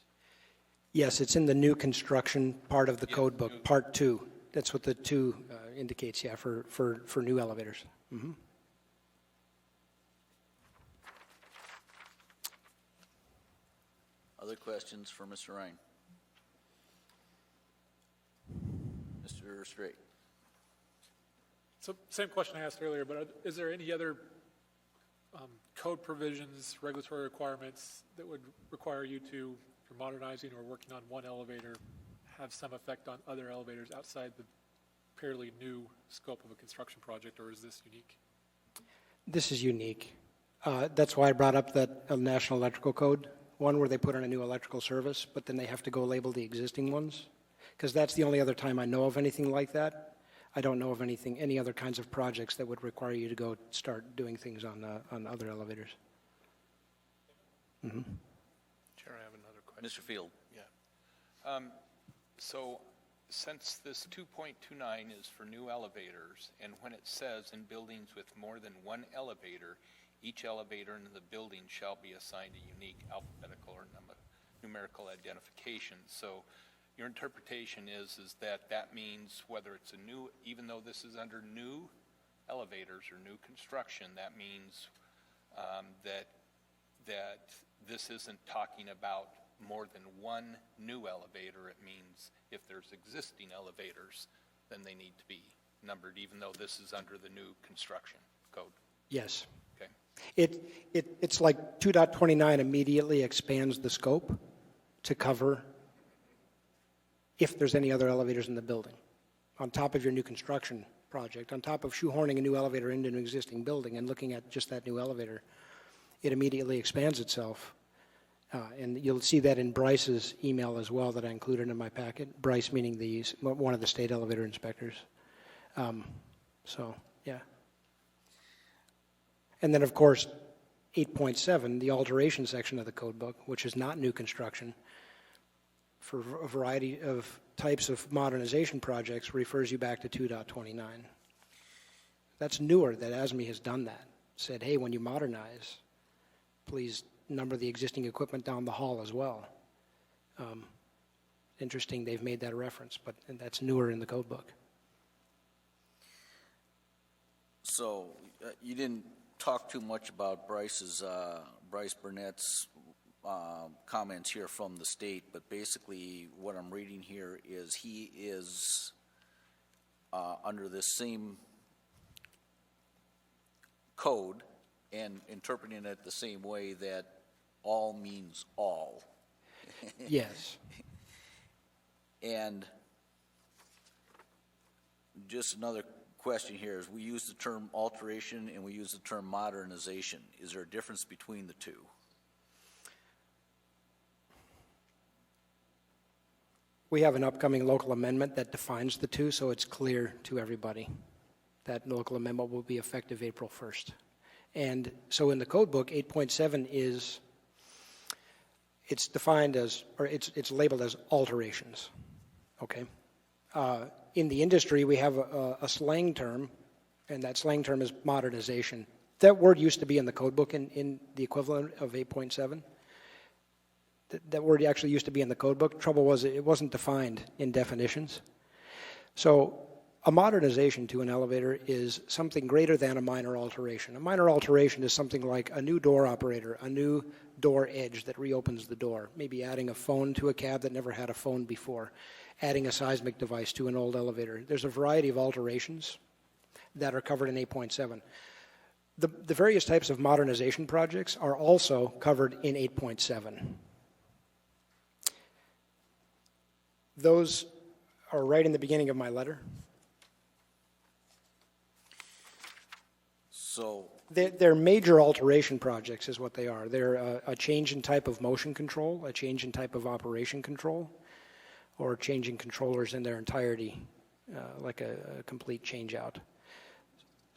K: Yes, it's in the new construction part of the code book, part 2. That's what the 2 indicates, yeah, for new elevators. Mm-hmm.
A: Other questions for Mr. Ryan? Mr. Straight?
G: So same question I asked earlier, but is there any other code provisions, regulatory requirements that would require you to, if you're modernizing or working on one elevator, have some effect on other elevators outside the fairly new scope of a construction project, or is this unique?
K: This is unique. That's why I brought up that National Electrical Code, one where they put in a new electrical service, but then they have to go label the existing ones, because that's the only other time I know of anything like that. I don't know of any other kinds of projects that would require you to go start doing things on other elevators. Mm-hmm.
I: Chair, I have another question.
A: Mr. Field?
I: Yeah. So since this 2.29 is for new elevators, and when it says in buildings with more than one elevator, each elevator in the building shall be assigned a unique alphabetical or numerical identification. So your interpretation is that means whether it's a new, even though this is under new elevators or new construction, that means that that this isn't talking about more than one new elevator. It means if there's existing elevators, then they need to be numbered, even though this is under the new construction code.
K: Yes.
I: Okay.
K: It's like 2.29 immediately expands the scope to cover if there's any other elevators in the building. On top of your new construction project, on top of shoehorning a new elevator into an existing building and looking at just that new elevator, it immediately expands itself. And you'll see that in Bryce's email as well that I included in my packet. Bryce meaning one of the state elevator inspectors. So, yeah. And then, of course, 8.7, the alteration section of the code book, which is not new construction, for a variety of types of modernization projects, refers you back to 2.29. That's newer, that ASME has done that. Said, hey, when you modernize, please number the existing equipment down the hall as well. Interesting they've made that reference, but that's newer in the code book.
A: So you didn't talk too much about Bryce Burnett's comments here from the state, but basically what I'm reading here is he is under this same code and interpreting it the same way that all means all.
K: Yes.
A: And just another question here is we use the term alteration and we use the term modernization. Is there a difference between the two?
K: We have an upcoming local amendment that defines the two, so it's clear to everybody. That local amendment will be effective April 1st. And so in the code book, 8.7 is, it's defined as, or it's labeled as alterations, okay? In the industry, we have a slang term, and that slang term is modernization. That word used to be in the code book in the equivalent of 8.7. That word actually used to be in the code book. Trouble was it wasn't defined in definitions. So a modernization to an elevator is something greater than a minor alteration. A minor alteration is something like a new door operator, a new door edge that reopens the door, maybe adding a phone to a cab that never had a phone before, adding a seismic device to an old elevator. There's a variety of alterations that are covered in 8.7. The various types of modernization projects are also covered in 8.7. Those are right in the beginning of my letter.
A: So
K: they're major alteration projects is what they are. They're a change in type of motion control, a change in type of operation control, or changing controllers in their entirety, like a complete change out.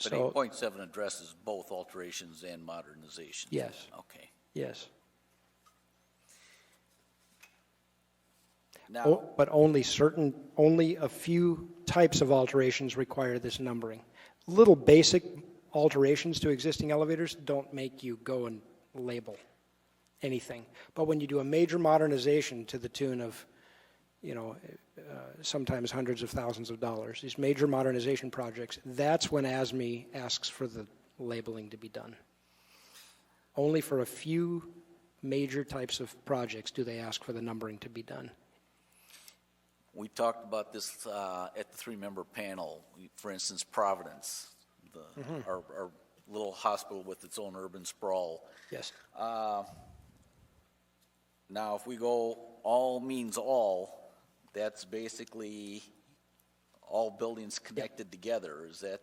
A: But 8.7 addresses both alterations and modernizations.
K: Yes.
A: Okay.
K: Yes.
A: Now,
K: But only a few types of alterations require this numbering. Little basic alterations to existing elevators don't make you go and label anything. But when you do a major modernization to the tune of, sometimes hundreds of thousands of dollars, these major modernization projects, that's when ASME asks for the labeling to be done. Only for a few major types of projects do they ask for the numbering to be done.
A: we talked about this at the three-member panel. For instance, Providence, our little hospital with its own urban sprawl.
K: Yes.
A: Now, if we go all means all, that's basically all buildings connected together. Is that?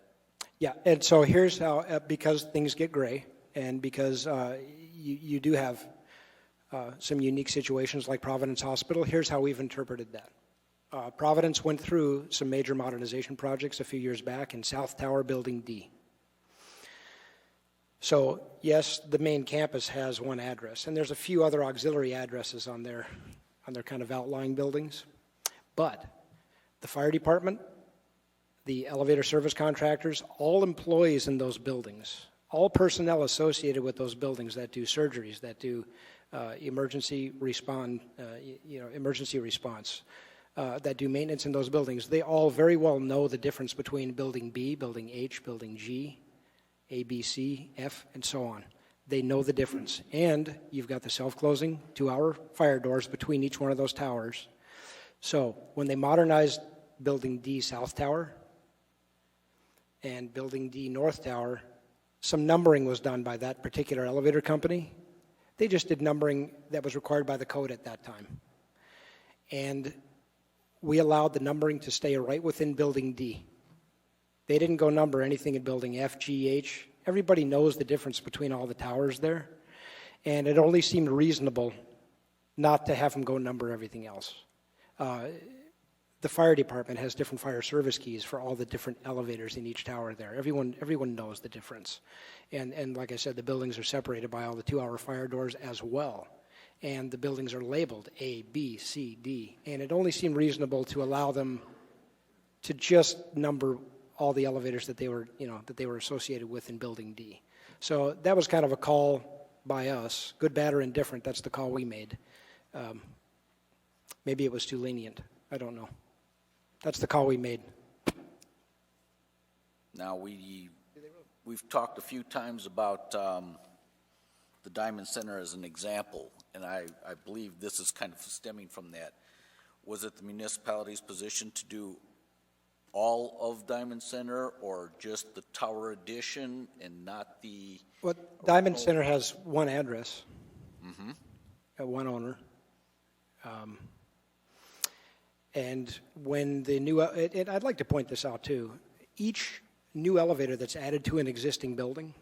K: Yeah, and so here's how, because things get gray, and because you do have some unique situations like Providence Hospital, here's how we've interpreted that. Providence went through some major modernization projects a few years back in South Tower Building D. So, yes, the main campus has one address, and there's a few other auxiliary addresses on their kind of outlying buildings. But the fire department, the elevator service contractors, all employees in those buildings, all personnel associated with those buildings that do surgeries, that do emergency response, that do maintenance in those buildings, they all very well know the difference between building B, building H, building G, A, B, C, F, and so on. They know the difference. And you've got the self-closing 2-hour fire doors between each one of those towers. So when they modernized Building D South Tower and Building D North Tower, some numbering was done by that particular elevator company. They just did numbering that was required by the code at that time. And we allowed the numbering to stay right within Building D. They didn't go number anything in Building F, G, H. Everybody knows the difference between all the towers there. And it only seemed reasonable not to have them go number everything else. The fire department has different fire service keys for all the different elevators in each tower there. Everyone knows the difference. And like I said, the buildings are separated by all the 2-hour fire doors as well. And the buildings are labeled A, B, C, D. And it only seemed reasonable to allow them to just number all the elevators that they were associated with in Building D. So that was kind of a call by us, good, bad, or indifferent. That's the call we made. Maybe it was too lenient. I don't know. That's the call we made.
A: Now, we've talked a few times about the Diamond Center as an example, and I believe this is kind of stemming from that. Was it the municipality's position to do all of Diamond Center or just the tower addition and not the...
K: Well, Diamond Center has one address, one owner. And when the new, I'd like to point this out too, each new elevator that's added to an existing building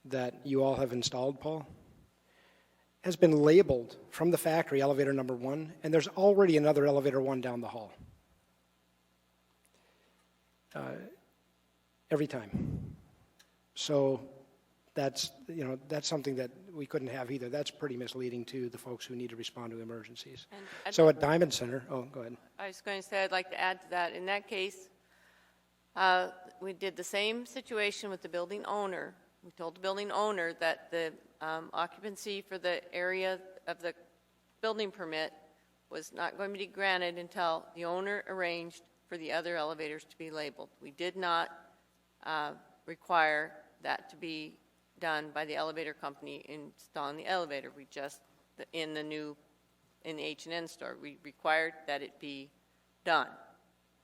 K: that you all have installed, Paul, has been labeled from the factory elevator number 1, and there's already another elevator 1 down the hall. Every time. So that's something that we couldn't have either. That's pretty misleading to the folks who need to respond to emergencies. So at Diamond Center, go ahead.
D: I was going to say, I'd like to add to that. In that case, we did the same situation with the building owner. We told the building owner that the occupancy for the area of the building permit was not going to be granted until the owner arranged for the other elevators to be labeled. We did not require that to be done by the elevator company installing the elevator. We just, in the H&N store, we required that it be done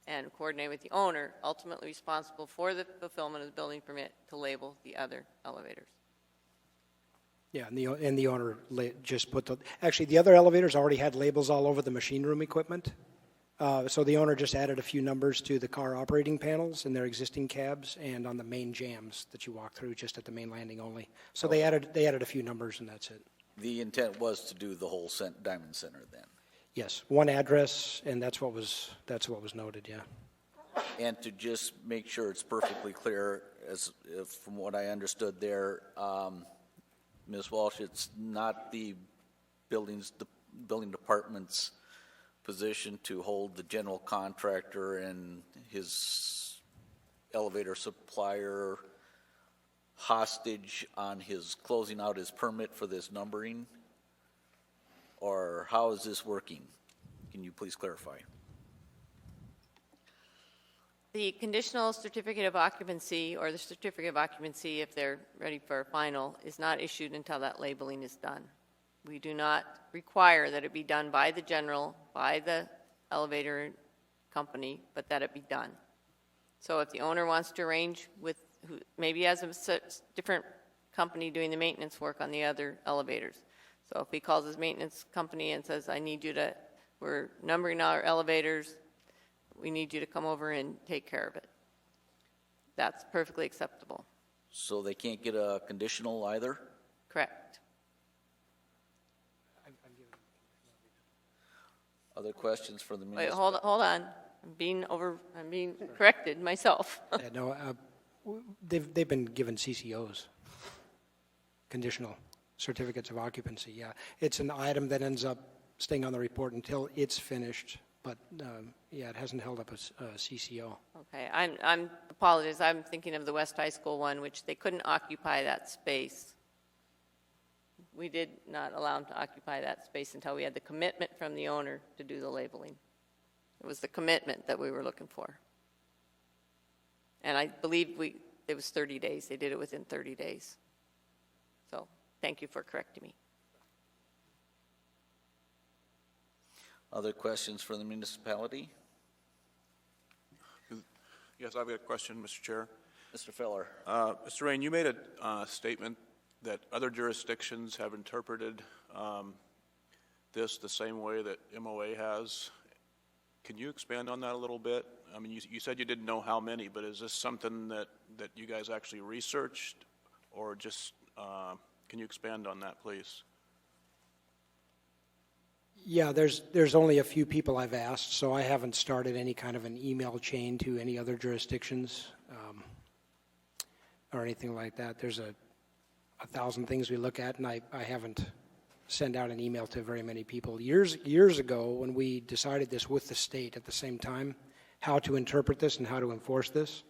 D: and coordinate with the owner, ultimately responsible for the fulfillment of the building permit, to label the other elevators.
K: Yeah, and the owner just put actually the other elevators already had labels all over the machine room equipment. So the owner just added a few numbers to the car operating panels in their existing cabs and on the main jams that you walk through, just at the main landing only. So they added a few numbers, and that's it.
A: The intent was to do the whole Diamond Center then?
K: Yes, one address, and that's what was noted, yeah.
A: And to just make sure it's perfectly clear, from what I understood there, Ms. Walsh, it's not the building department's position to hold the general contractor and his elevator supplier hostage on his closing out his permit for this numbering? Or how is this working? Can you please clarify?
D: The conditional certificate of occupancy, or the certificate of occupancy if they're ready for a final, is not issued until that labeling is done. We do not require that it be done by the elevator company, but that it be done. So if the owner wants to arrange with, maybe has a different company doing the maintenance work on the other elevators. So if he calls his maintenance company and says, we're numbering our elevators, we need you to come over and take care of it. That's perfectly acceptable.
A: So they can't get a conditional either?
D: Correct.
A: Other questions for the
D: Wait,
A: minister?
D: hold on. I'm being corrected myself.
K: Yeah, no, they've been given CCOs, conditional certificates of occupancy, yeah. It's an item that ends up staying on the report until it's finished, but yeah, it hasn't held up a CCO.
D: Okay, I'm apologize. I'm thinking of the West High School one, which they couldn't occupy that space. We did not allow them to occupy that space until we had the commitment from the owner to do the labeling. It was the commitment that we were looking for. And I believe it was 30 days. They did it within 30 days. thank you for correcting me.
A: Other questions for the municipality?
L: Yes, I've got a question, Mr. Chair.
A: Mr. Feller?
L: Mr. Rain, you made a statement that other jurisdictions have interpreted this the same way that MOA has. Can you expand on that a little bit? I mean, you said you didn't know how many, but is this something that you guys actually researched, or just, can you expand on that, please?
K: Yeah, there's only a few people I've asked, so I haven't started any kind of an email chain to any other jurisdictions or anything like that. There's a 1,000 things we look at, and I haven't sent out an email to very many people. Years ago, when we decided this with the state at the same time, how to interpret this and how to enforce this,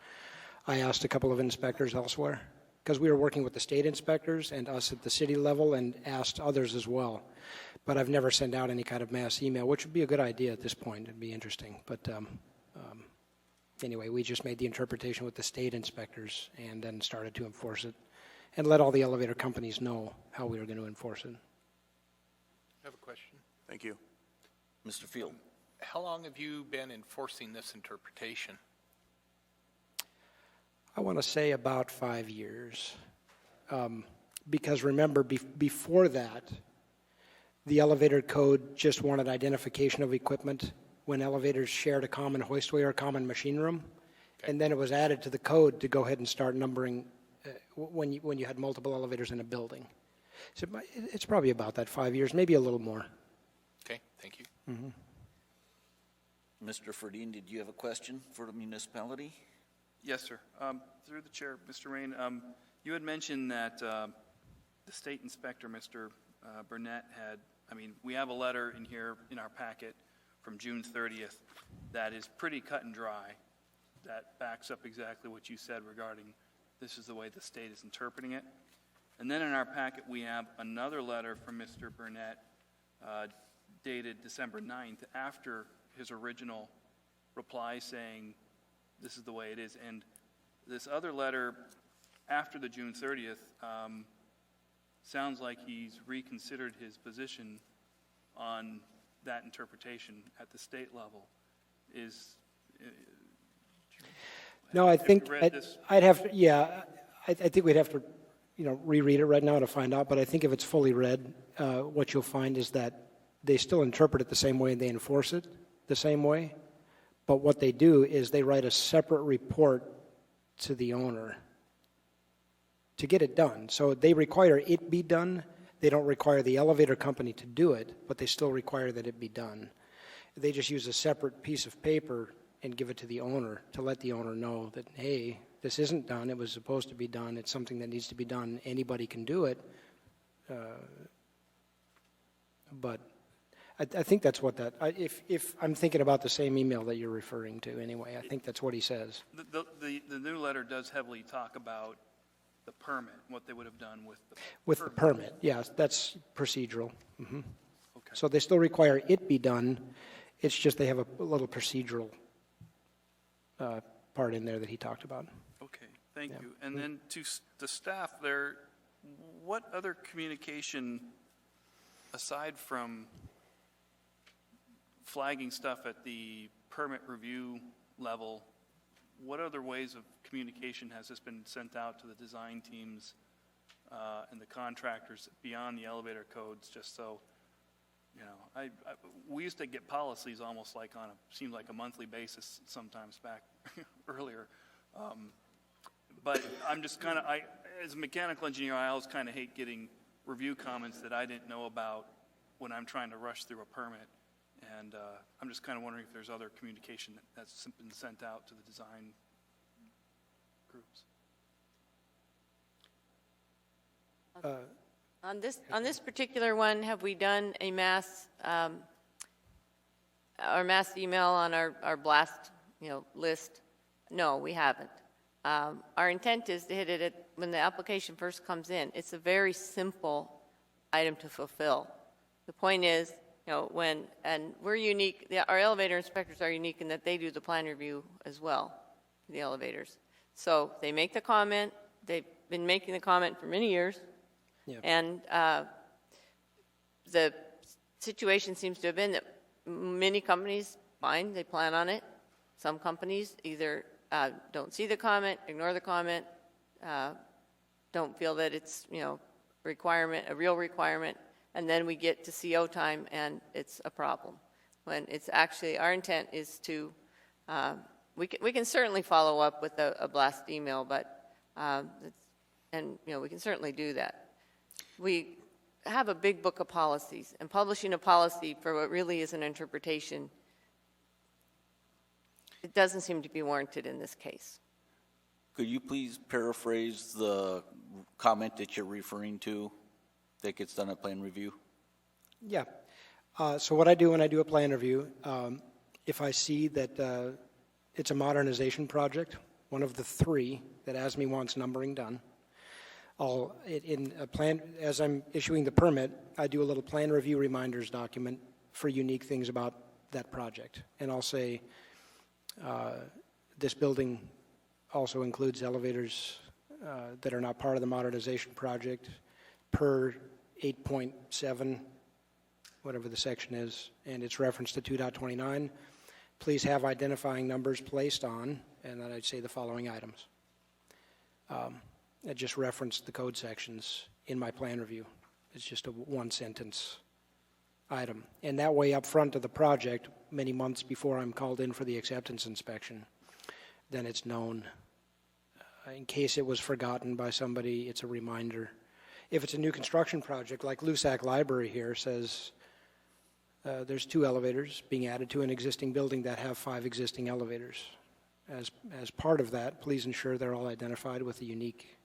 K: I asked a couple of inspectors elsewhere, because we were working with the state inspectors and us at the city level, and asked others as well. But I've never sent out any kind of mass email, which would be a good idea at this point. It'd be interesting. But anyway, we just made the interpretation with the state inspectors and then started to enforce it and let all the elevator companies know how we were going to enforce it.
I: I have a question.
L: Thank you.
A: Mr. Field?
I: How long have you been enforcing this interpretation?
K: I want to say about 5 years. Because remember, before that, the elevator code just wanted identification of equipment when elevators shared a common hoistway or a common machine room.
I: Okay.
K: And then it was added to the code to go ahead and start numbering when you had multiple elevators in a building. So it's probably about that 5 years, maybe a little more.
I: Okay, thank you.
K: Mm-hmm.
A: Mr. Ferdine, did you have a question for the municipality?
H: Yes, sir. Through the chair, Mr. Rain, you had mentioned that the state inspector, Mr. Burnett, we have a letter in here in our packet from June 30th that is pretty cut and dry, that backs up exactly what you said regarding this is the way the state is interpreting it. And then in our packet, we have another letter from Mr. Burnett dated December 9th after his original reply saying this is the way it is. And this other letter after the June 30th sounds like he's reconsidered his position on that interpretation at the state level.
K: No, I think
H: read this?
K: I'd have to, yeah, I think we'd have to, reread it right now to find out, but I think if it's fully read, what you'll find is that they still interpret it the same way and they enforce it the same way, but what they do is they write a separate report to the owner to get it done. So they require it be done. They don't require the elevator company to do it, but they still require that it be done. They just use a separate piece of paper and give it to the owner to let the owner know that, hey, this isn't done. It was supposed to be done. It's something that needs to be done. Anybody can do it. But I think that's what that, if I'm thinking about the same email that you're referring to anyway, I think that's what he says.
H: The new letter does heavily talk about the permit, what they would have done with the
K: With the permit, yes, that's procedural. Mm-hmm.
H: Okay.
K: So they still require it be done. It's just they have a little procedural part in there that he talked about.
H: Okay, thank you. And then to the staff there, what other communication, aside from flagging stuff at the permit review level, what other ways of communication has this been sent out to the design teams and the contractors beyond the elevator codes, just so, we used to get policies almost like seemed like a monthly basis sometimes back earlier. But I'm just as a mechanical engineer, I always kind of hate getting review comments that I didn't know about when I'm trying to rush through a permit. And I'm just kind of wondering if there's other communication that's been sent out to the design groups.
D: On this particular one, have we done a mass email on our blast list? No, we haven't. Our intent is to hit it when the application first comes in. It's a very simple item to fulfill. The point is, and we're unique, our elevator inspectors are unique in that they do the plan review as well, the elevators. So they make the comment, they've been making the comment for many years,
K: Yeah.
D: And the situation seems to have been that many companies, fine, they plan on it. Some companies either don't see the comment, ignore the comment, don't feel that it's, requirement, a real requirement, and then we get to CO time and it's a problem. When it's actually, our intent is to, we can certainly follow up with a blast email, but, we can certainly do that. We have a big book of policies, and publishing a policy for what really is an interpretation, it doesn't seem to be warranted in this case.
A: Could you please paraphrase the comment that you're referring to that gets done at plan review?
K: Yeah. So what I do when I do a plan review, if I see that it's a modernization project, one of the three that ASME wants numbering done, in a plan, as I'm issuing the permit, I do a little plan review reminders document for unique things about that project. And I'll say, this building also includes elevators that are not part of the modernization project per 8.7, whatever the section is, and it's referenced to 2.29. Please have identifying numbers placed on, and then I'd say the following items. I just referenced the code sections in my plan review. It's just a one-sentence item. And that way, up front of the project, many months before I'm called in for the acceptance inspection, then it's known. In case it was forgotten by somebody, it's a reminder. If it's a new construction project, like Lusac Library here says, there's 2 elevators being added to an existing building that have 5 existing elevators. As part of that, please ensure they're all identified with a unique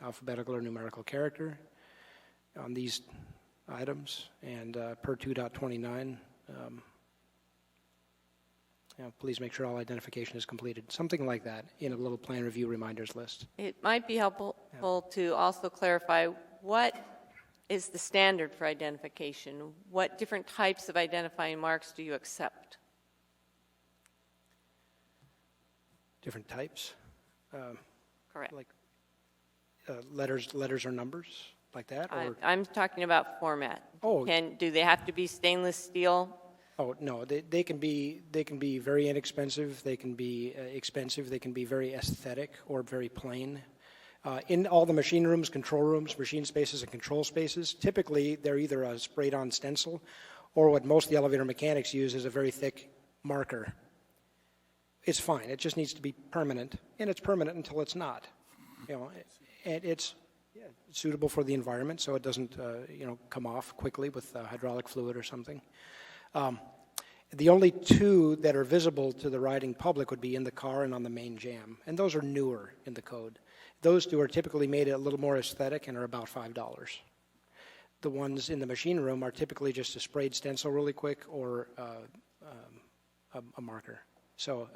K: alphabetical or numerical character on these items, and per 2.29, please make sure all identification is completed. Something like that in a little plan review reminders list.
D: It might be helpful to also clarify what is the standard for identification. What different types of identifying marks do you accept?
K: Different types?
D: Correct.
K: Like letters or numbers, like that? Or?
D: I'm talking about format.
K: Oh.
D: Do they have to be stainless steel?
K: Oh, no, they can be very inexpensive, they can be expensive, they can be very aesthetic or very plain. In all the machine rooms, control rooms, machine spaces, and control spaces, typically they're either a sprayed-on stencil or what most of the elevator mechanics use is a very thick marker. It's fine, it just needs to be permanent, and it's permanent until it's not. And it's suitable for the environment so it doesn't come off quickly with hydraulic fluid or something. The only 2 that are visible to the riding public would be in the car and on the main jam, and those are newer in the code. Those 2 are typically made a little more aesthetic and are about $5. The ones in the machine room are typically just a sprayed stencil really quick or a marker. So,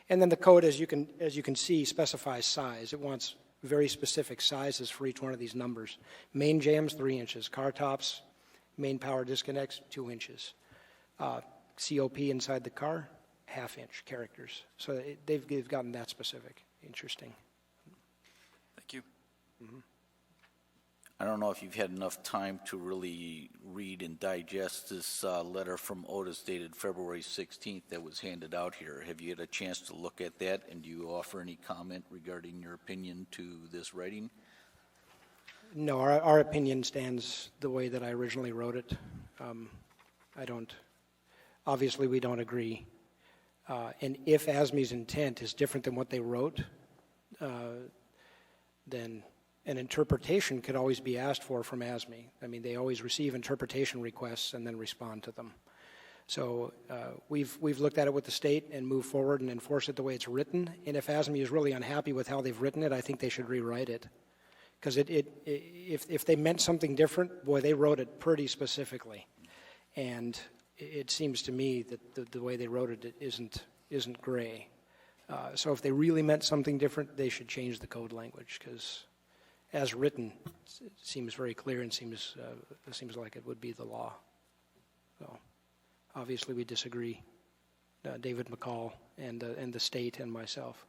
K: and then the code, as you can see, specifies size. It wants very specific sizes for each one of these numbers. Main jams, 3 inches. Car tops, main power disconnects, 2 inches. COP inside the car, 1/2 inch characters. So they've gotten that specific. Interesting.
H: Thank you.
K: Mm-hmm.
A: I don't know if you've had enough time to really read and digest this letter from Otis dated February 16th that was handed out here. Have you had a chance to look at that, and do you offer any comment regarding your opinion to this writing?
K: No, our opinion stands the way that I originally wrote it. Obviously we don't agree. And if ASME's intent is different than what they wrote, then an interpretation could always be asked for from ASME. I mean, they always receive interpretation requests and then respond to them. So we've looked at it with the state and moved forward and enforce it the way it's written. And if ASME is really unhappy with how they've written it, I think they should rewrite it. Because if they meant something different, boy, they wrote it pretty specifically. And it seems to me that the way they wrote it isn't gray. So if they really meant something different, they should change the code language, because as written, it seems very clear and seems like it would be the law. So obviously we disagree, David McCall and the state and myself.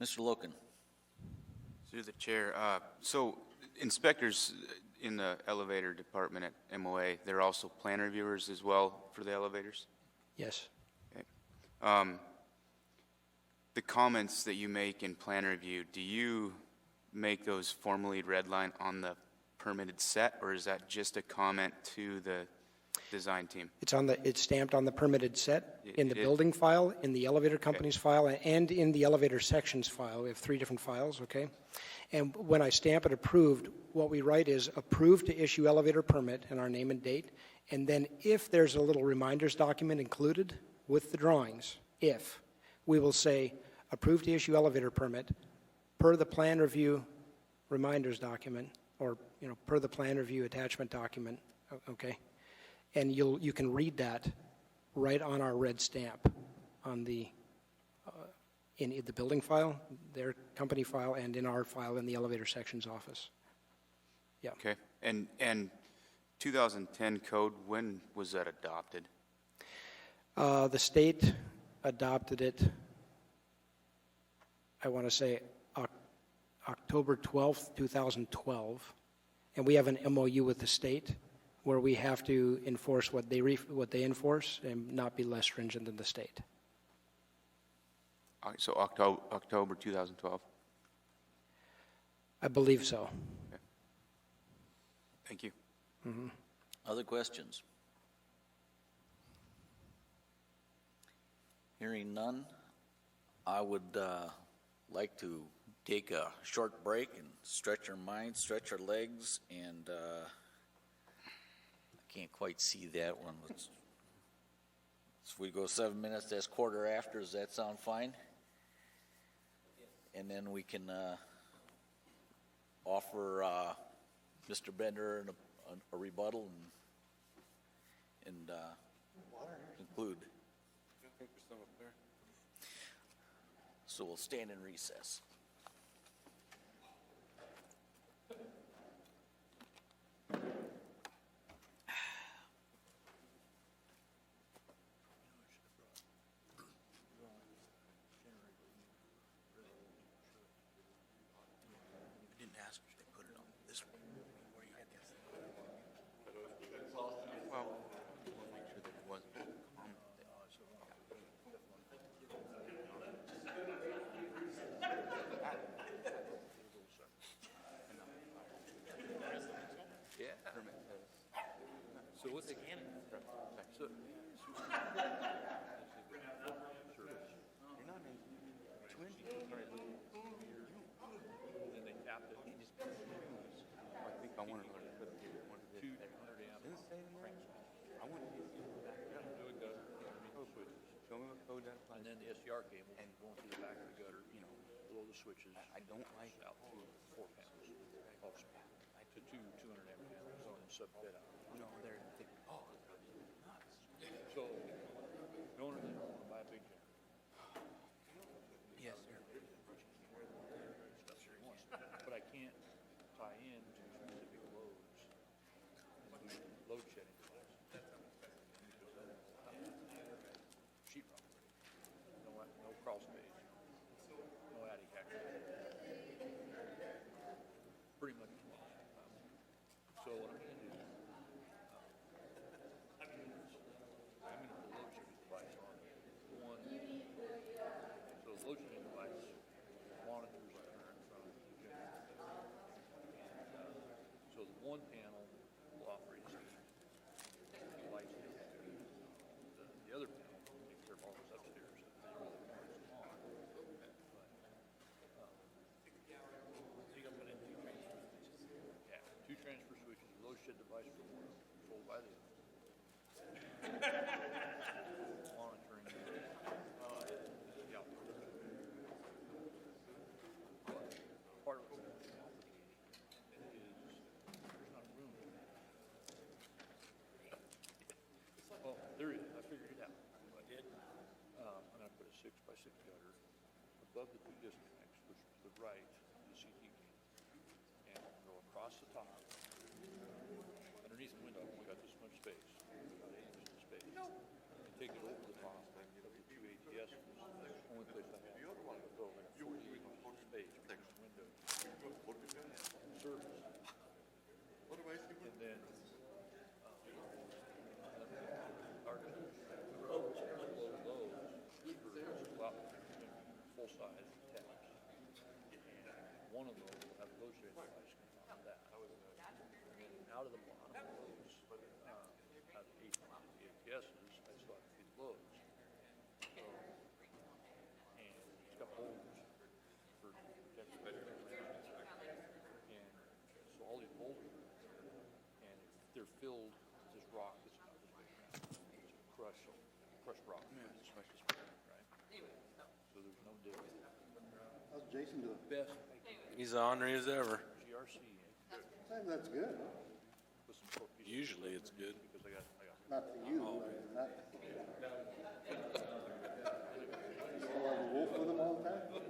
A: Mr. Loken.
N: Through the chair, so inspectors in the elevator department at MOA, they're also plan reviewers as well for the elevators?
K: Yes.
N: Okay. The comments that you make in plan review, do you make those formally redline on the permitted set, or is that just a comment to the design team?
K: It's stamped on the permitted set, in the
N: It-
K: building file, in the elevator company's file, and in the elevator sections file. We have 3 different files, okay? And when I stamp it approved, what we write is approved to issue elevator permit and our name and date. And then if there's a little reminders document included with the drawings, we will say approved to issue elevator permit per the plan review reminders document, or, per the plan review attachment document, okay? And you can read that right on our red stamp on in the building file, their company file, and in our file in the elevator sections office. Yeah.
N: Okay, and 2010 code, when was that adopted?
K: The state adopted it, I want to say October 12th, 2012, and we have an MOU with the state where we have to enforce what they enforce and not be less stringent than the state.
N: So October 2012?
K: I believe so.
N: Thank you.
K: Mm-hmm.
A: Other questions? Hearing none, I would like to take a short break and stretch our minds, stretch our legs, and I can't quite see that one. So we go 7 minutes, that's quarter after. Does that sound fine? And then we can offer Mr. Bender a rebuttal and conclude. So we'll stand in recess.
M: So what's the so, and they tapped it.
N: I think I wanted to put one of this.
M: 200 amp.
N: I want to
M: Do a gutter, switches.
N: show me what code that applies.
M: And then the SCR cable going through the back of the gutter, below the switches.
N: I don't like
M: out to 4 panels. Also, to 200 amp panels and sub bed out.
N: No, they're
M: So, going to buy a big generator.
N: yes, sir.
M: But I can't tie in to specific loads and do load shedding device. Sheet rock. No crawl space. No attic access. Pretty much. So what I'm going to do, I'm going to put a load shedding device on one. So the load shedding device monitors the current from the generator. So the one panel will operate as heat. The lights the other panel takes care of all this upstairs. It's on. Yeah, 2 transfer switches, load shed device for one, controlled by the other. Monitoring the output. But part of it is there's not room. Well, there is. I figured it out. I did. I'm going to put a 6x6 gutter above the 2 disconnects, which to the right is the CT cable, and go across the top. Underneath the window, we got this much space, about 8 inches of space. And take it over the top of the 2 ATS. Only place I have to go like 40 inches of space between the window And then, full-size taps. And one of those will have a negotiating device on that. And then out of the bottom of those, out of APSs, I still have to feed loads. So, and it's got holes for protection. And so all these holes are there, and they're filled with this rock that's about this big now. It's crushed rock. Yeah, it's like this big, right? So there's no difference.
F: How's Jason doing?
M: Best
O: He's ornery as ever.
M: GRC,
F: That's good.
M: with some torpedoes.
O: Usually it's good.
M: Because I got
F: Not to you, but not. You still have a wolf with him all the time? You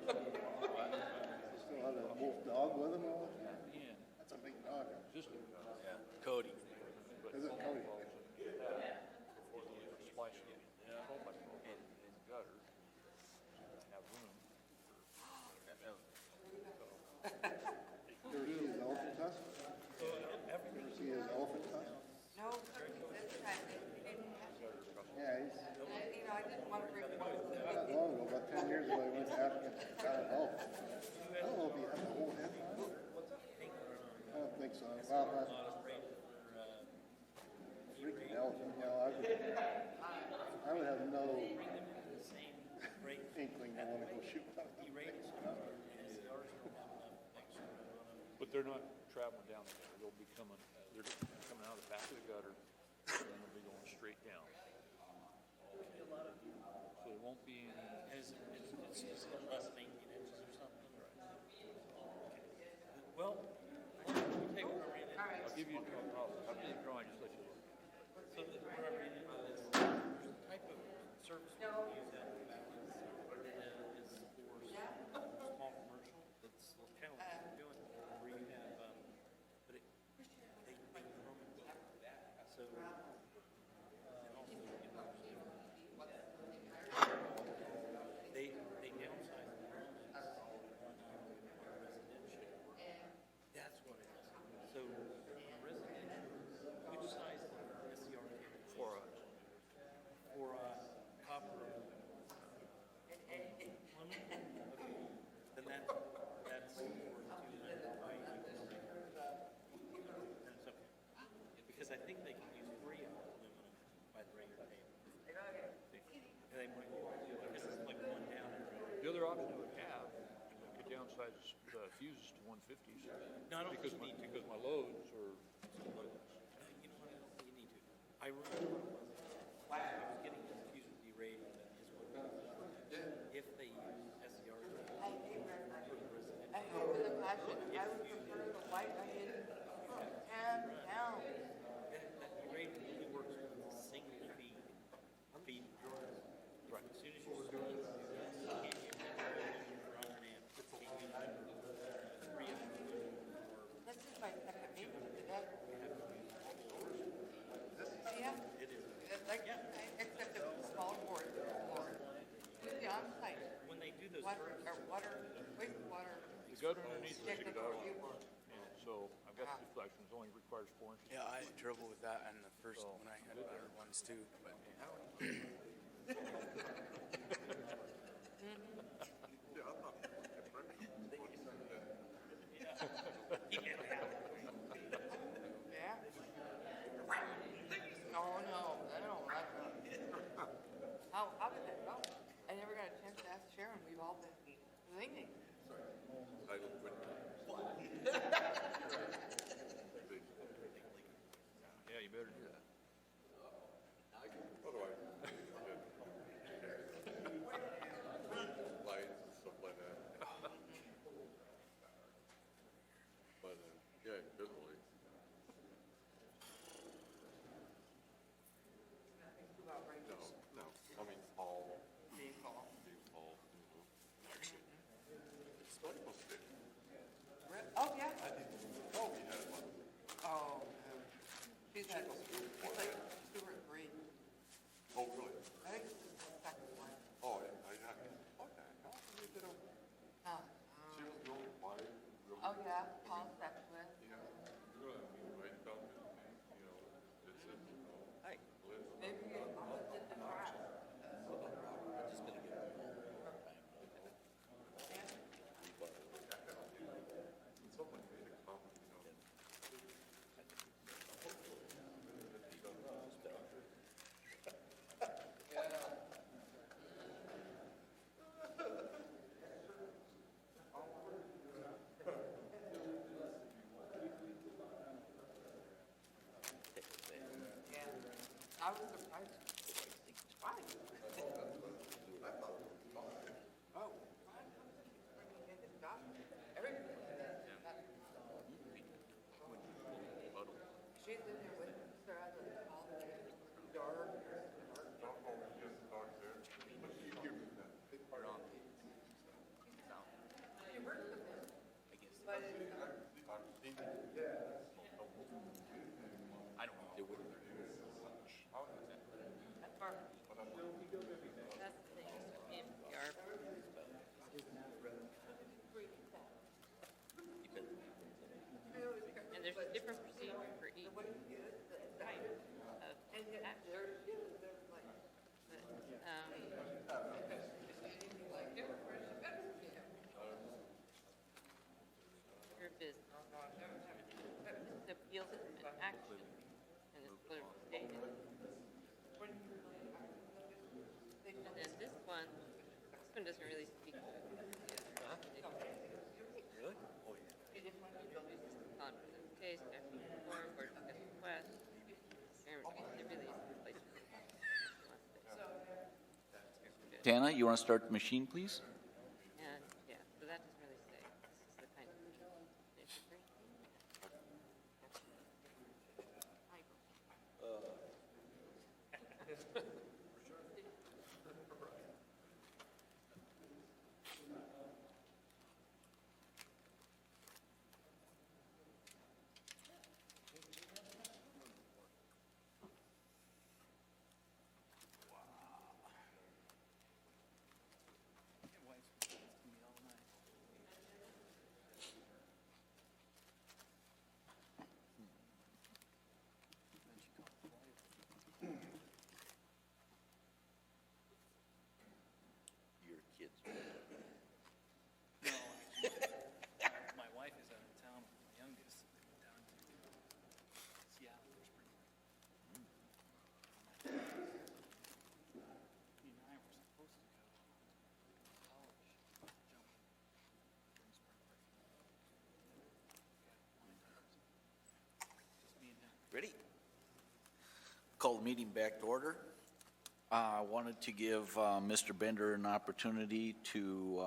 F: still have a wolf dog with him all the time?
M: in
F: That's a big dog.
M: existing
O: Yeah. Cody.
F: Is it Cody?
M: before they ever spliced it. Yeah. In the gutter, so I have room.
F: You ever see his elephant tusk? You ever see his elephant tusk?
B: No, this time, it didn't have,
F: Yeah, he's,
B: I didn't want to bring one.
F: not long ago, about 10 years ago, he went to Africa and got a elk. I don't know if he had the whole head on it. I don't think so. Well, freaking elephant, I would have no inkling to want to go shoot one of them.
M: But they're not traveling down the gutter, they'll be coming, they're coming out of the back of the gutter, and then they'll be going straight down. So there won't be any.
J: It's less than 18 inches or something? Well, we take what I ran into.
M: I'll give you a drawing, just let you look.
J: So that what I ran into is, there's a type of service we can use out in the back is for small commercial, that's kind of what we're doing, where you have, but it, they come, so, and also, they downsize the homes on residential. That's what it is. So, residential, which size SCR cable?
M: 4 eyes.
J: For copper plumbing? Okay, then that's for 200 by 800. That's okay. Because I think they can use 3 of aluminum by the regular cable. They might, because it's like one down every.
M: The other option I would have, I could downsize the fuses to 150s.
J: No, I don't
M: Because
J: think you need to.
M: because my loads are,
J: You know what, I don't think you need to. I remember I was getting confused with derating and his one. If they use SCR for the residential.
B: I hope with a passion, I would prefer the white I did, hands down.
J: That derating really works with a single feed. Right. As soon as you start, you can't use that for 100 amps. You can't use that for 3 amps.
B: This is my second meeting today. Yeah.
J: It is.
B: Like, except it was a smaller board, usually on site,
J: When they do those
B: water,
J: services,
B: or water, wastewater.
M: the gutter underneath is
B: Technical
M: $6.
B: review.
M: And so I've got the deflections, only requires 4 inches.
O: Yeah, I had trouble with that on the first when I had better ones too. But
B: Yeah. Oh, no, I don't like that. How did that go? I never got a chance to ask Sharon, we've all been thinking.
M: Yeah, you better do that.
P: Lights and stuff like that. But, yeah, visually. No, I mean, all.
B: Being called.
P: All, actually. It's supposed to.
B: Oh, yeah.
P: I didn't know we had one.
B: Oh, she's like 2 or 3.
P: Oh, really?
B: I think this is the second one.
P: Oh, yeah, I, what the hell? They did a-
B: Oh,
P: She was real quiet, real.
B: oh, yeah. She's in there with Sarah, the small, dark.
D: That's the thing, NPR. And there's a different procedure for each type of your business. The appeals and action, and it's clearly stated. And then this one doesn't really speak to it. Really? Oh, yeah. It just wants to go into the case, after the form, or discuss request. It really is the place for it.
A: Tana, you want to start the machine, please?
D: And, yeah, so that doesn't really say. This is the kind of.
A: Your kids.
H: My wife is out of town with my youngest. They went down to Seattle for spring break. He and I were supposed to go to college, jump during spring break. Just me and him.
A: Ready? Call the meeting back to order. I wanted to give Mr. Bender an opportunity to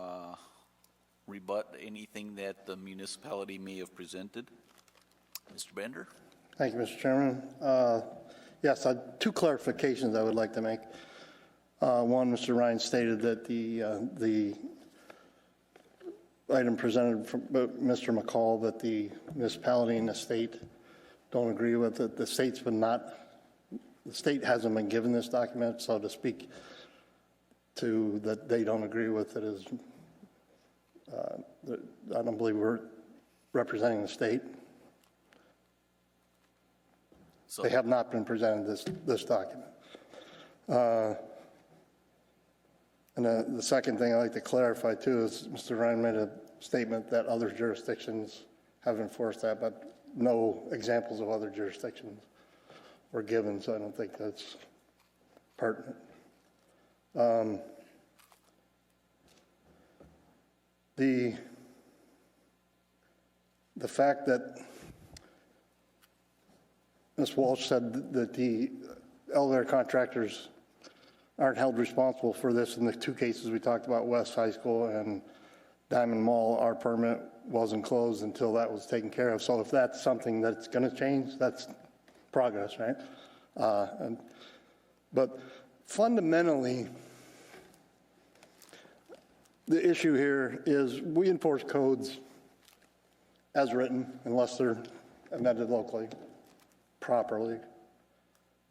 A: rebut anything that the municipality may have presented. Mr. Bender?
F: Thank you, Mr. Chairman. Yes, two clarifications I would like to make. One, Mr. Ryan stated that the item presented from Mr. McCall that the municipality and the state don't agree with it. The state hasn't been given this document, so to speak to that they don't agree with it is, I don't believe we're representing the state.
A: So,
F: They have not been presented this document. And the second thing I'd like to clarify too is Mr. Ryan made a statement that other jurisdictions have enforced that, but no examples of other jurisdictions were given, so I don't think that's pertinent. The fact that Ms. Walsh said that the elevator contractors aren't held responsible for this in the two cases we talked about, West High School and Diamond Mall, our permit wasn't closed until that was taken care of. So if that's something that's going to change, that's progress, right? But fundamentally, the issue here is we enforce codes as written unless they're amended locally, properly.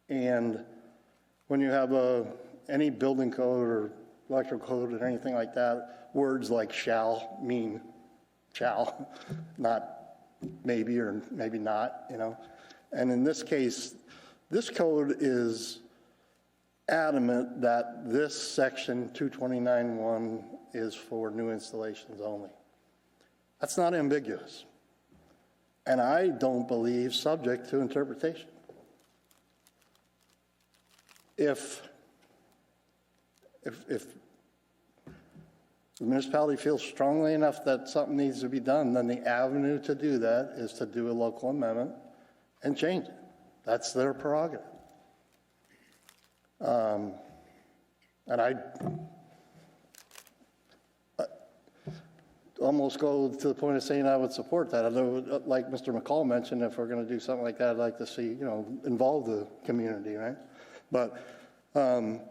F: And when you have any building code or electrical code or anything like that, words like shall mean shall, not maybe or maybe not, you know. And in this case, this code is adamant that this section 229.1 is for new installations only. That's not ambiguous. And I don't believe subject to interpretation. If the municipality feels strongly enough that something needs to be done, then the avenue to do that is to do a local amendment and change it. That's their prerogative. And I almost go to the point of saying I would support that. Although, like Mr. McCall mentioned, if we're going to do something like that, I'd like to see, involve the community, right? But, and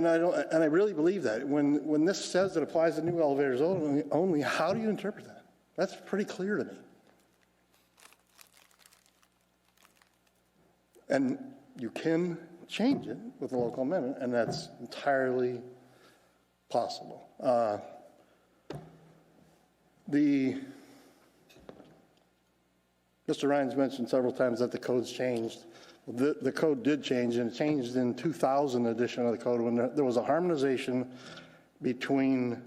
F: I really believe that. When this says it applies to new elevators only, how do you interpret that? That's pretty clear to me. And you can change it with a local amendment, and that's entirely possible. Mr. Ryan's mentioned several times that the code's changed. The code did change, and it changed in 2000 edition of the code when there was a harmonization between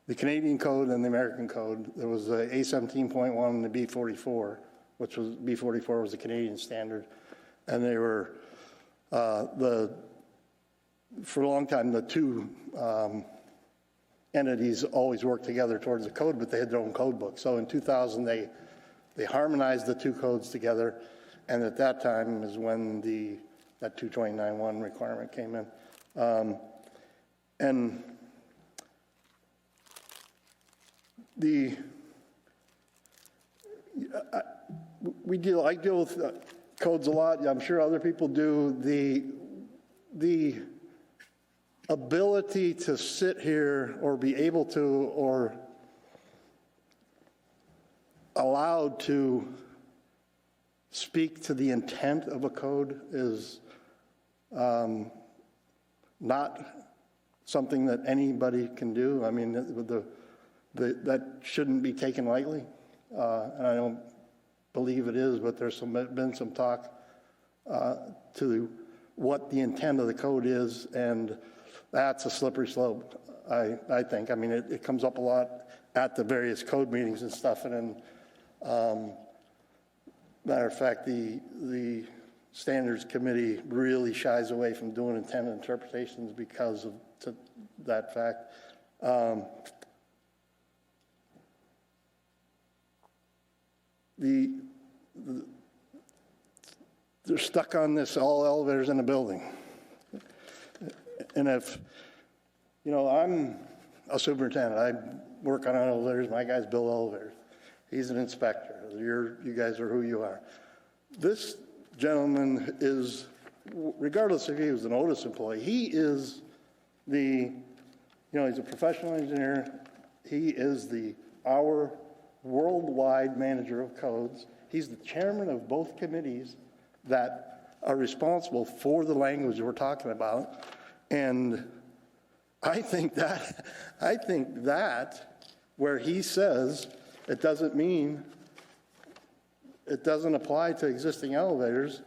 F: the Canadian code and the American code. There was the A17.1 and the B44, which was B44 was the Canadian standard, and they were for a long time the two entities always worked together towards the code, but they had their own code book. So in 2000 they harmonized the two codes together, and at that time is when that 229.1 requirement came in. And I deal with codes a lot. I'm sure other people do. The ability to sit here or be able to or allowed to speak to the intent of a code is not something that anybody can do. I mean, that shouldn't be taken lightly, and I don't believe it is, but there's been some talk to what the intent of the code is, and that's a slippery slope, I think. I mean, it comes up a lot at the various code meetings and stuff, and then, matter of fact, the Standards Committee really shies away from doing intended interpretations because of that fact. They're stuck on this, all elevators in the building. And if, I'm a superintendent, I work on elevators, my guys build elevators. He's an inspector, you guys are who you are. This gentleman is, regardless if he was an Otis employee, he is he's a professional engineer. He is our worldwide manager of codes. He's the chairman of both committees that are responsible for the language we're talking about. And I think that where he says it doesn't apply to existing elevators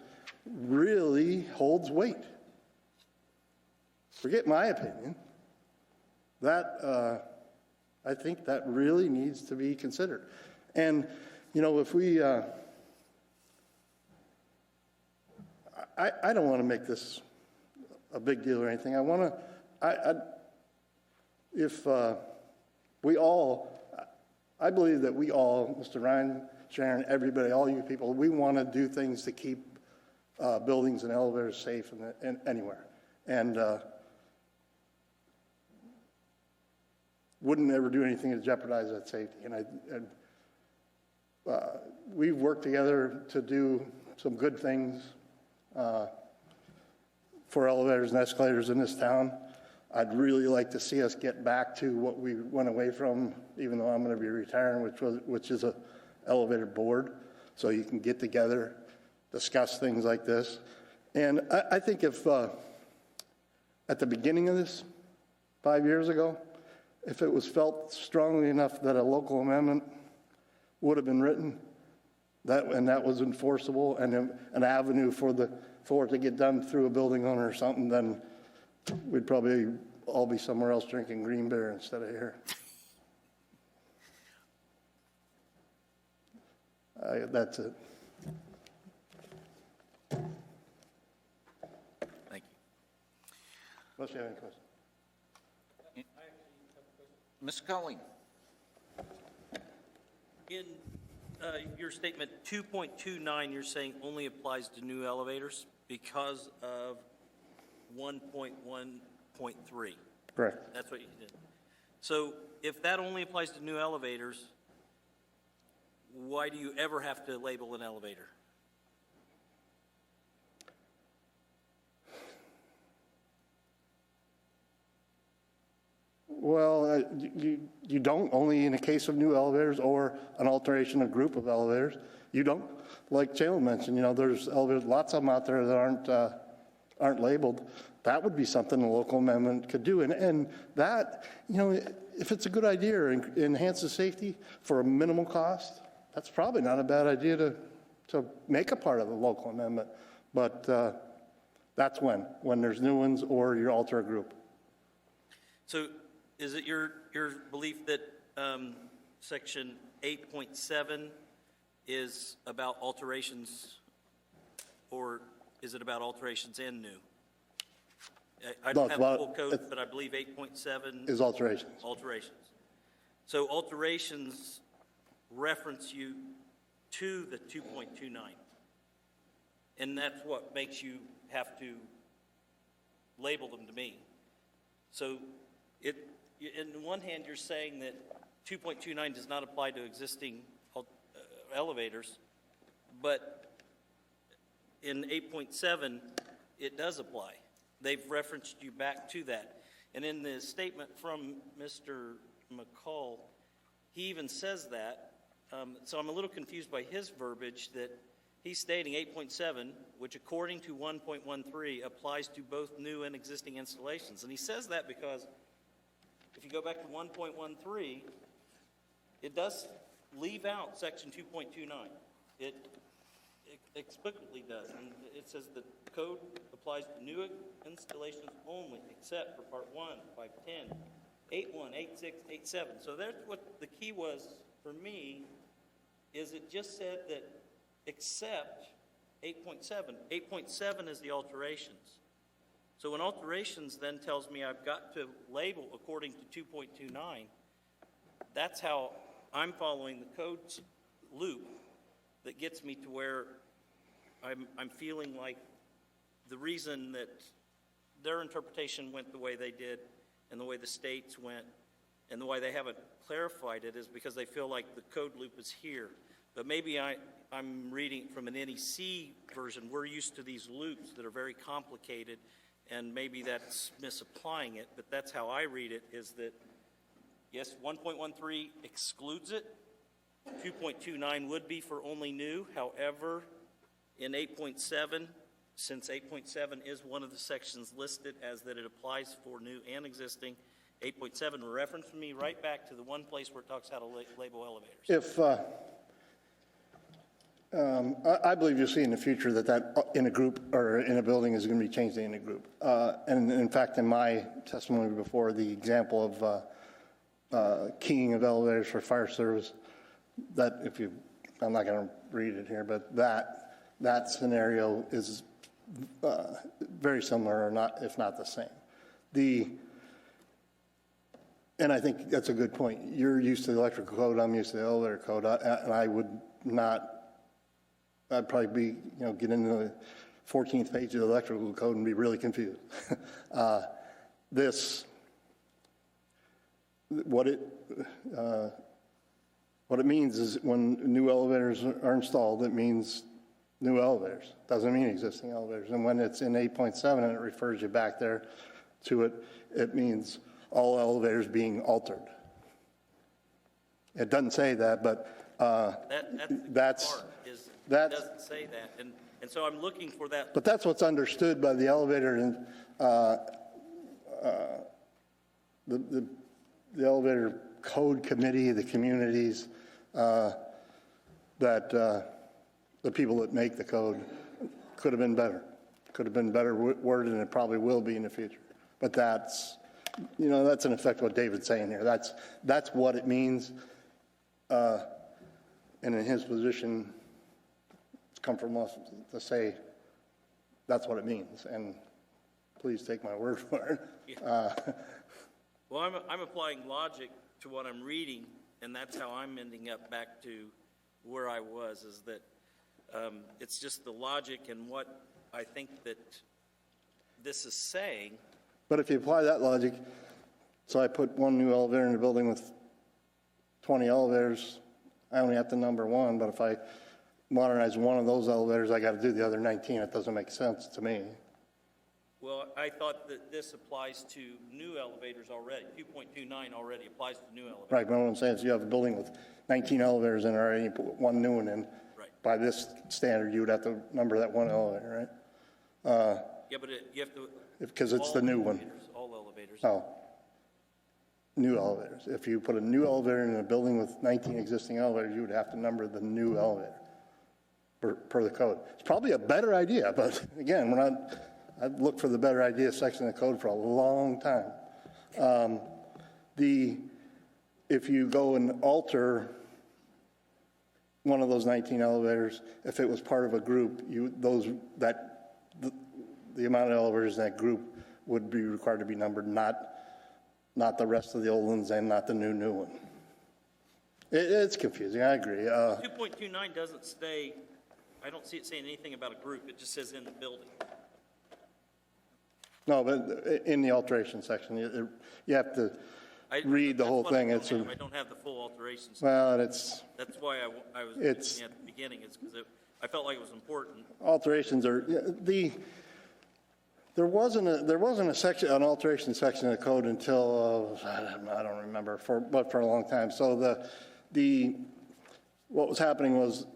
F: really holds weight. Forget my opinion. I think that really needs to be considered. And, if we, I don't want to make this a big deal or anything. I believe that we all, Mr. Ryan, Sharon, everybody, all you people, we want to do things to keep buildings and elevators safe and anywhere. And wouldn't ever do anything to jeopardize that safety. And we've worked together to do some good things for elevators and escalators in this town. I'd really like to see us get back to what we went away from, even though I'm going to be retiring, which is a elevator board, so you can get together, discuss things like this. And I think if at the beginning of this, 5 years ago, if it was felt strongly enough that a local amendment would have been written, and that was enforceable, and an avenue for it to get done through a building owner or something, then we'd probably all be somewhere else drinking green beer instead of here. That's it.
A: Thank you.
F: Unless you have any questions.
A: Mr. Colleen.
J: In your statement 2.29, you're saying only applies to new elevators because of 1.1.3.
F: Correct.
J: That's what you did. So if that only applies to new elevators, why do you ever have to label an elevator?
F: Well, you don't, only in the case of new elevators or an alteration of group of elevators. You don't, like Jalen mentioned, there's elevators, lots of them out there that aren't labeled. That would be something a local amendment could do. And that, if it's a good idea or enhances safety for a minimal cost, that's probably not a bad idea to make a part of the local amendment. But that's when there's new ones or you alter a group.
J: So is it your belief that Section 8.7 is about alterations, or is it about alterations and new? I don't have the full code, but I believe 8.7
F: is alterations.
J: Alterations. So alterations reference you to the 2.29. And that's what makes you have to label them to me. So in one hand, you're saying that 2.29 does not apply to existing elevators, but in 8.7, it does apply. They've referenced you back to that. And in the statement from Mr. McCall, he even says that. So I'm a little confused by his verbiage that he's stating 8.7, which according to 1.13 applies to both new and existing installations. And he says that because if you go back to 1.13, it does leave out section 2.29. It explicitly does. And it says the code applies to new installations only, except for part 1, 510, 8.1, 8.6, 8.7. So that's what the key was for me, is it just said that except 8.7. 8.7 is the alterations. So when alterations then tells me I've got to label according to 2.29, that's how I'm following the code's loop that gets me to where I'm feeling like the reason that their interpretation went the way they did and the way the states went and the way they haven't clarified it is because they feel like the code loop is here. But maybe I'm reading from an NEC version. We're used to these loops that are very complicated, and maybe that's misapplying it, but that's how I read it, is that, yes, 1.13 excludes it. 2.29 would be for only new. However, in 8.7, since 8.7 is one of the sections listed as that it applies for new and existing, 8.7 referenced me right back to the one place where it talks how to label elevators.
F: If I believe you'll see in the future that in a group or in a building is going to be changed to in a group. And in fact, in my testimony before, the example of keying of elevators for fire service, that I'm not going to read it here, but that scenario is very similar, or not, if not the same. And I think that's a good point. You're used to the electrical code, I'm used to the elevator code, and I would not. I'd probably be, get into the 14th page of the electrical code and be really confused. What it means is when new elevators are installed, it means new elevators. Doesn't mean existing elevators. And when it's in 8.7 and it refers you back there to it, it means all elevators being altered. It doesn't say that, but
J: that's that doesn't say that, and so I'm looking for that.
F: But that's what's understood by the elevator and the elevator code committee, the communities, that the people that make the code could have been better. Could have been better worded, and it probably will be in the future. But that's in effect what David's saying here. That's what it means. And in his position, it's come from us to say that's what it means. And please take my word for it.
J: Well, I'm applying logic to what I'm reading, and that's how I'm ending up back to where I was, is that it's just the logic and what I think that this is saying.
F: But if you apply that logic, so I put one new elevator in a building with 20 elevators, I only have to number one, but if I modernize one of those elevators, I got to do the other 19. It doesn't make sense to me.
J: Well, I thought that this applies to new elevators already. 2.29 already applies to new elevators.
F: Right, but what I'm saying is you have a building with 19 elevators in it already, you put one new one in.
J: Right.
F: By this standard, you would have to number that one elevator, right?
J: Yeah, but you have to.
F: Because it's the new one.
J: All elevators.
F: Oh, new elevators. If you put a new elevator in a building with 19 existing elevators, you would have to number the new elevator per the code. It's probably a better idea, but again, I'd look for the better idea section of the code for a long time. If you go and alter one of those 19 elevators, if it was part of a group, the amount of elevators in that group would be required to be numbered, not the rest of the old ones and not the new one. It's confusing, I agree.
J: 2.29 doesn't say, I don't see it saying anything about a group. It just says in the building.
F: No, but in the alteration section, you have to read the whole thing.
J: I don't have the full alterations.
F: Well,
J: That's why I was looking at the beginning, is because I felt like it was important.
F: alterations are, there wasn't a section, an alteration section of the code until, I don't remember, but for a long time. So what was happening was,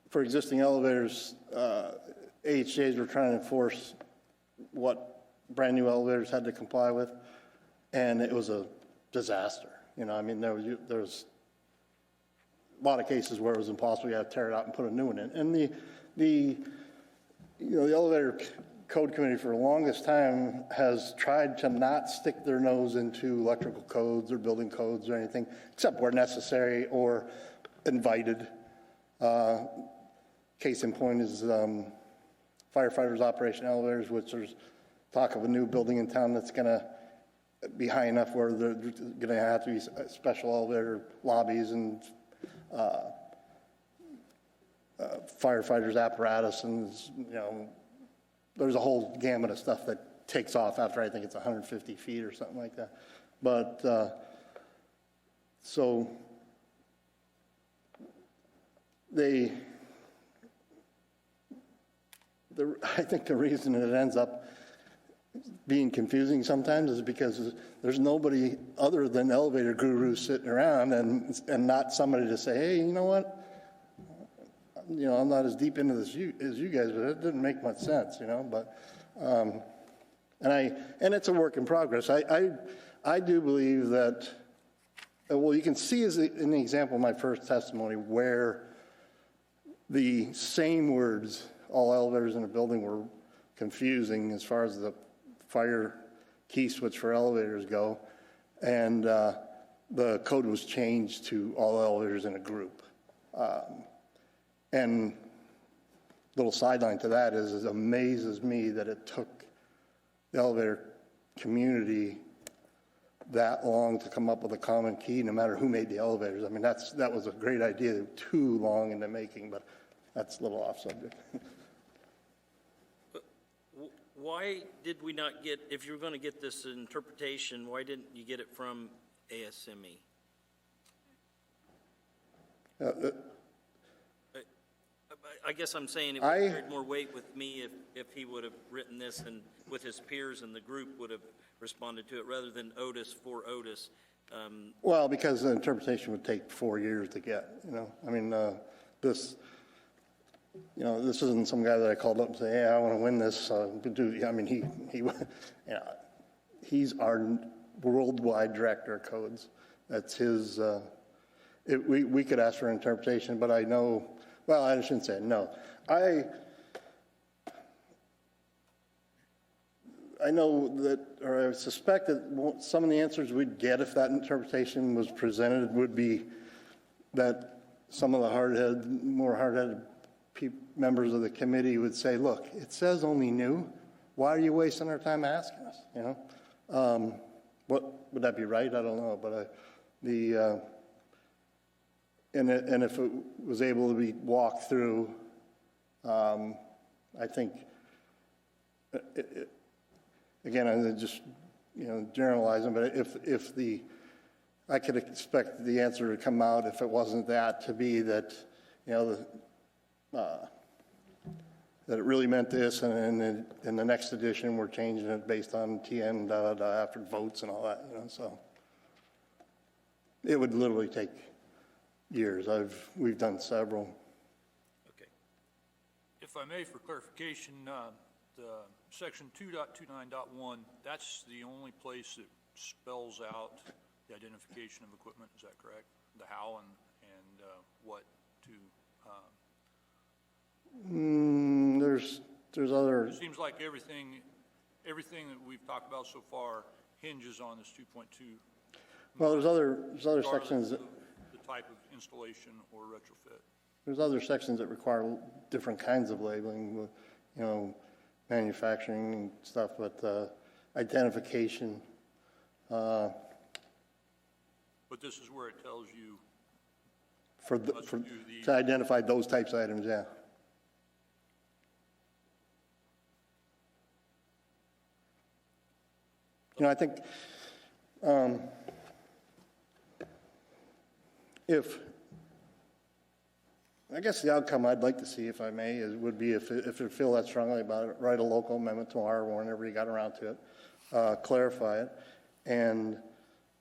F: for existing elevators, AHJs were trying to enforce what brand-new elevators had to comply with, and it was a disaster. I mean, there was a lot of cases where it was impossible. You had to tear it out and put a new one in. And the elevator code committee for the longest time has tried to not stick their nose into electrical codes or building codes or anything, except where necessary or invited. Case in point is firefighters operation elevators, which there's talk of a new building in town that's going to be high enough where there's going to have to be special elevator lobbies and firefighters apparatus, and there's a whole gamut of stuff that takes off after, I think it's 150 feet or something like that. But so I think the reason it ends up being confusing sometimes is because there's nobody other than elevator gurus sitting around and not somebody to say, hey, you know what? I'm not as deep into this as you guys, but it didn't make much sense, but, and it's a work in progress. I do believe that, well, you can see in the example of my first testimony where the same words, all elevators in a building, were confusing as far as the fire key switch for elevators go, and the code was changed to all elevators in a group. And little sideline to that is, it amazes me that it took the elevator community that long to come up with a common key, no matter who made the elevators. I mean, that was a great idea, too long in the making, but that's a little off subject.
J: Why did we not get, if you were going to get this interpretation, why didn't you get it from ASME? I guess I'm saying it would have carried more weight with me if he would have written this and with his peers in the group would have responded to it rather than Otis for Otis.
F: Well, because the interpretation would take 4 years to get, I mean, this isn't some guy that I called up and say, hey, I want to win this. I mean, he's our worldwide director of codes. That's his, we could ask for an interpretation, but I know, well, I shouldn't say it, no. I know that, or I suspect that some of the answers we'd get if that interpretation was presented would be that some of the more hard-headed members of the committee would say, look, it says only new. Why are you wasting our time asking us, What would that be right? I don't know, but and if it was able to be walked through, I think again, I'm just, generalizing, but I could expect the answer to come out, if it wasn't that, to be that, that it really meant this, and then in the next edition, we're changing it based on TN, after votes and all that, so. It would literally take years. We've done several.
M: Okay. If I may, for clarification, the section 2.29.1, that's the only place that spells out the identification of equipment, is that correct? The how and what to...
F: There's other...
M: It seems like everything that we've talked about so far hinges on this 2.2.
F: Well, there's other sections that...
M: The type of installation or retrofit.
F: There's other sections that require different kinds of labeling, manufacturing and stuff, but identification.
M: But this is where it tells you
F: To identify those types of items, yeah. I think I guess the outcome I'd like to see, if I may, would be if you feel that strongly about it, write a local amendment tomorrow or whenever you got around to it, clarify it, and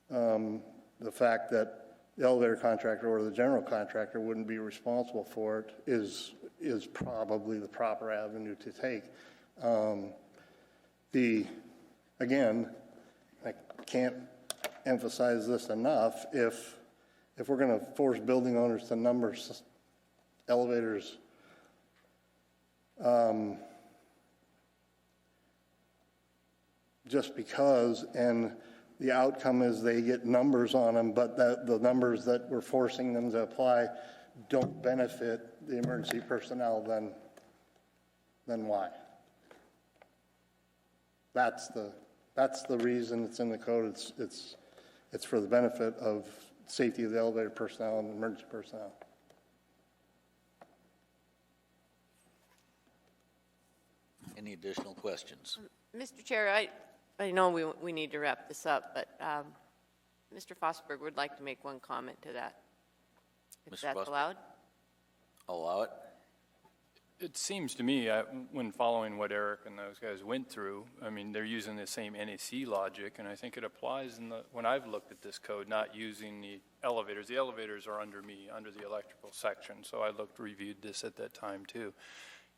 F: the fact that the elevator contractor or the general contractor wouldn't be responsible for it is probably the proper avenue to take. Again, I can't emphasize this enough. If we're going to force building owners to number elevators just because, and the outcome is they get numbers on them, but the numbers that we're forcing them to apply don't benefit the emergency personnel, then why? That's the reason it's in the code. It's for the benefit of safety of the elevator personnel and emergency personnel.
A: Any additional questions?
D: Mr. Chair, I know we need to wrap this up, but Mr. Fosberg would like to make one comment to that, if
A: Mr.
D: that's
A: Fosberg?
D: allowed.
A: I'll allow it.
Q: It seems to me, when following what Eric and those guys went through, I mean, they're using the same NEC logic, and I think it applies when I've looked at this code, not using the elevators. The elevators are under me, under the electrical section, so I reviewed this at that time too.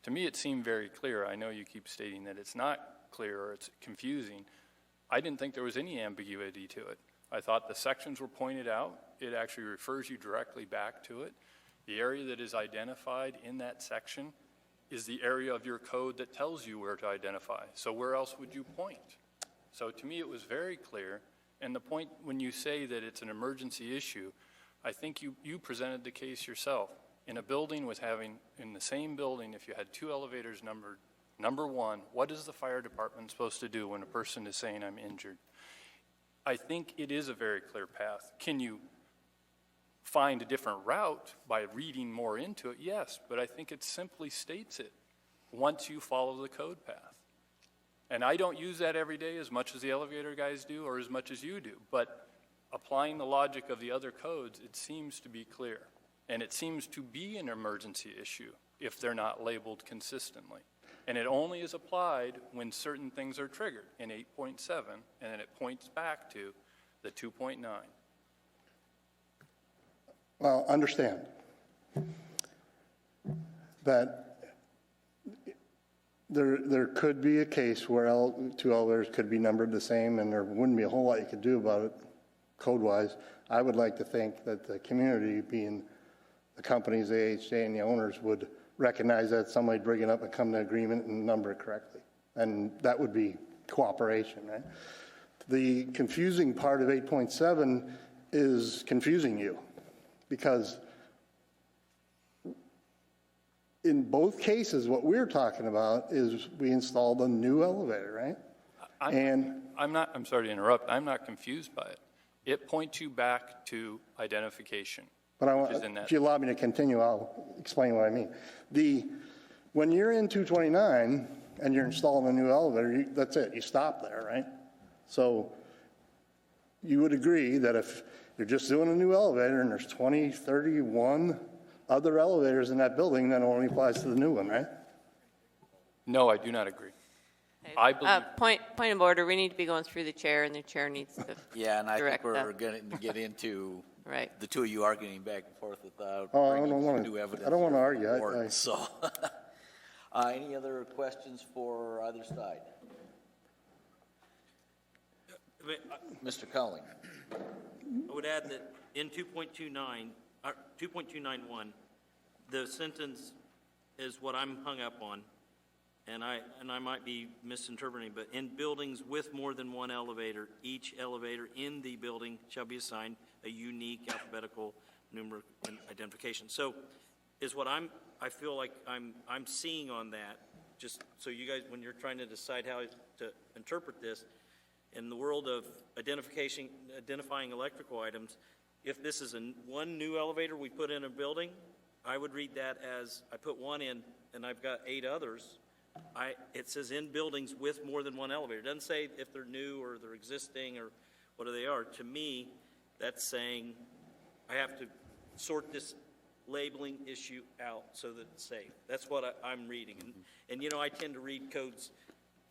Q: To me, it seemed very clear. I know you keep stating that it's not clear or it's confusing. I didn't think there was any ambiguity to it. I thought the sections were pointed out. It actually refers you directly back to it. The area that is identified in that section is the area of your code that tells you where to identify. So where else would you point? So to me, it was very clear. And the point when you say that it's an emergency issue, I think you presented the case yourself. In a building in the same building, if you had two elevators numbered, number one, what is the fire department supposed to do when a person is saying I'm injured? I think it is a very clear path. Can you find a different route by reading more into it? Yes, but I think it simply states it once you follow the code path. And I don't use that every day as much as the elevator guys do or as much as you do, but applying the logic of the other codes, it seems to be clear. And it seems to be an emergency issue if they're not labeled consistently. And it only is applied when certain things are triggered in 8.7, and then it points back to the 2.9.
F: Well, understand that there could be a case where two elevators could be numbered the same, and there wouldn't be a whole lot you could do about it code-wise. I would like to think that the community, being the companies, the AHJ, and the owners, would recognize that somebody bring it up and come to an agreement and number it correctly. And that would be cooperation, right? The confusing part of 8.7 is confusing you, because in both cases, what we're talking about is we installed a new elevator, right?
Q: I'm sorry to interrupt. I'm not confused by it. It points you back to identification.
F: But if you allow me to continue, I'll explain what I mean. When you're in 229, and you're installing a new elevator, that's it, you stop there, right? So you would agree that if you're just doing a new elevator and there's 20, 31 other elevators in that building, then it only applies to the new one, right?
Q: No, I do not agree. I believe,
D: Point of order, we need to be going through the chair, and the chair needs to
A: Yeah, and I think
D: direct
A: we're
D: that.
A: going to get into
D: Right.
A: the two of you arguing back and forth without
F: Oh, I
A: bringing
F: don't wanna-
A: new evidence.
F: I don't wanna
A: or
F: argue.
A: report, So, any other questions for either side? Mr. Cowling?
J: I would add that in 2.29, 2.291, the sentence is what I'm hung up on, and I might be misinterpreting, but in buildings with more than one elevator, each elevator in the building shall be assigned a unique alphabetical numeric identification. So is what I feel like I'm seeing on that, just so you guys, when you're trying to decide how to interpret this, in the world of identifying electrical items, if this is one new elevator we put in a building, I would read that as I put one in and I've got 8 others. It says in buildings with more than one elevator. It doesn't say if they're new or they're existing or what they are. To me, that's saying I have to sort this labeling issue out so that it's safe. That's what I'm reading. And you know, I tend to read codes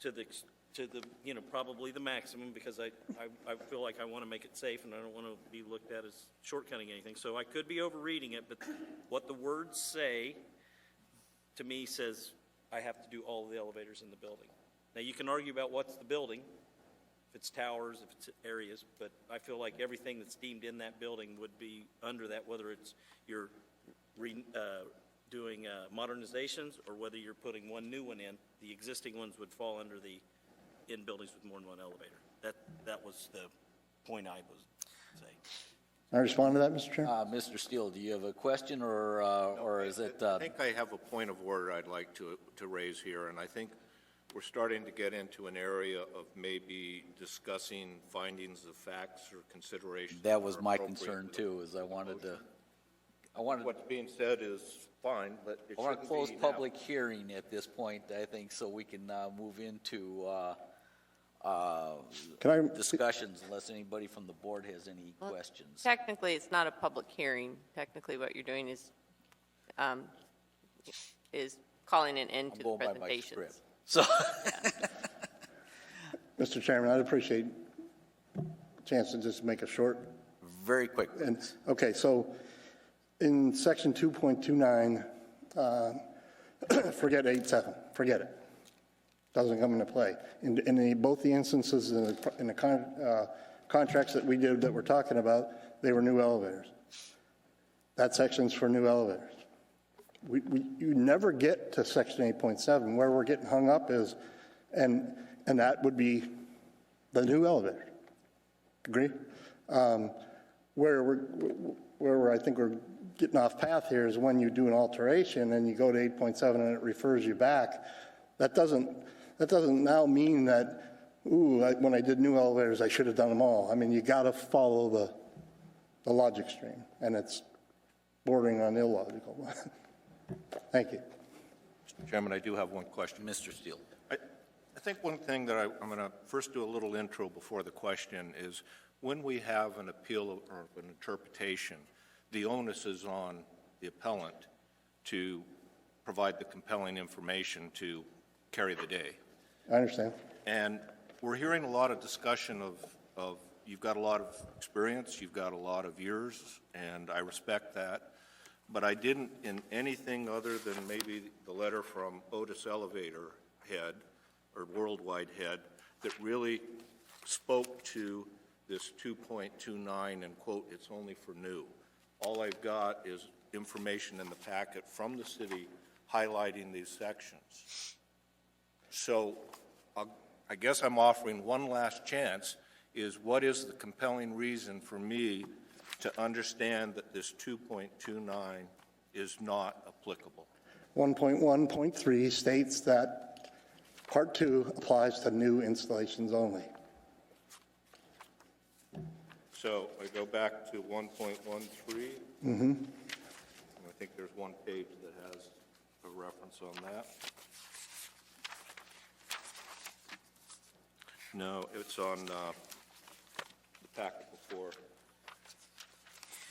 J: to the you know, probably the maximum, because I feel like I want to make it safe and I don't want to be looked at as shortcutting anything. So I could be overreading it, but what the words say to me says I have to do all of the elevators in the building. Now, you can argue about what's the building, if it's towers, if it's areas, but I feel like everything that's deemed in that building would be under that, whether it's you're doing modernizations or whether you're putting one new one in. The existing ones would fall under the in buildings with more than one elevator. That was the point I was saying.
F: Can I respond to that, Mr. Chair?
A: Mr. Steele, do you have a question, or is it?
C: I think I have a point of order I'd like to raise here, and I think we're starting to get into an area of maybe discussing findings of facts or considerations.
A: That was my concern too, is I wanted.
C: What's being said is fine, but it
A: I want to
C: shouldn't
A: close
C: be now.
A: public hearing at this point, I think, so we can move into discussions, unless anybody from the board has any questions.
D: Technically, it's not a public hearing. Technically, what you're doing is calling an end to the
A: going by my
D: presentations.
A: script. So,
F: Mr. Chairman, I'd appreciate a chance to just make a short.
A: Very quick.
F: Okay, so in section 2.29, forget 8.7, forget it. Doesn't come into play. In both the instances in the contracts that we did that we're talking about, they were new elevators. That section's for new elevators. You never get to section 8.7. Where we're getting hung up is, and that would be the new elevator. Agree? Where I think we're getting off path here is when you do an alteration and you go to 8.7 and it refers you back. That doesn't now mean that, when I did new elevators, I should have done them all. I mean, you got to follow the logic stream, and it's bordering on illogical. Thank you.
C: Mr. Chairman, I do have one question.
A: Mr. Steele.
C: I think one thing that I'm going to first do a little intro before the question is, when we have an appeal or an interpretation, the onus is on the appellant to provide the compelling information to carry the day.
F: I understand.
C: And we're hearing a lot of discussion of you've got a lot of experience, you've got a lot of years, and I respect that. But I didn't, in anything other than maybe the letter from Otis Elevator Head, or Worldwide Head, that really spoke to this 2.29 and quote, it's only for new. All I've got is information in the packet from the city highlighting these sections. So I guess I'm offering one last chance, is what is the compelling reason for me to understand that this 2.29 is not applicable?
F: 1.1.3 states that Part 2 applies to new installations only.
C: So I go back to 1.13.
F: Mm-hmm.
C: I think there's one page that has a reference on that. No, it's on the packet before.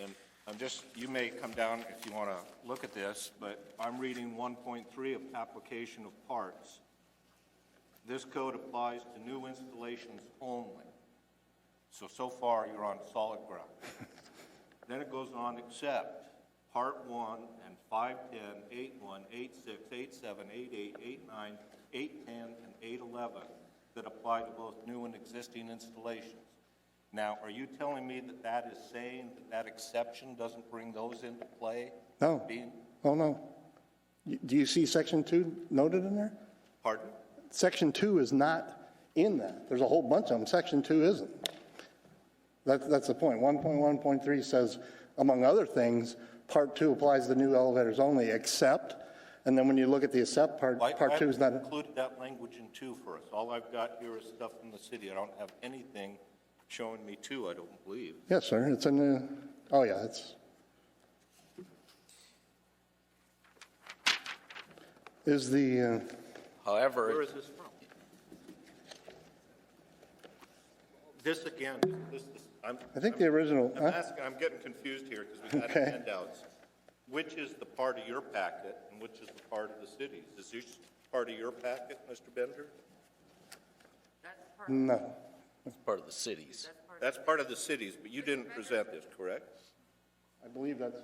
C: And I'm just, you may come down if you want to look at this, but I'm reading 1.3 of application of parts. This code applies to new installations only. So far, you're on solid ground. Then it goes on, except Part 1 and 510, 81, 86, 87, 88, 89, 810, and 811 that apply to both new and existing installations. Now, are you telling me that that is saying that that exception doesn't bring those into play?
F: No. Oh, no. Do you see Section 2 noted in there?
C: Pardon?
F: Section 2 is not in that. There's a whole bunch of them. Section 2 isn't. That's the point. 1.1.3 says, among other things, Part 2 applies to new elevators only, except, and then when you look at the except part, Part 2 is not.
C: I included that language in 2 for us. All I've got here is stuff from the city. I don't have anything showing me 2, I don't believe.
F: Yes, sir. It's in the, oh, yeah, it's. Is the.
A: However.
C: Where is this from? This again,
F: I think the original.
C: I'm asking, I'm getting confused here because we've got
F: Okay.
C: handouts. Which is the part of your packet and which is the part of the city's? Is this part of your packet, Mr. Bender?
F: No.
A: It's part of the cities.
C: That's part of the city's, but you didn't present this, correct?
F: I believe that's.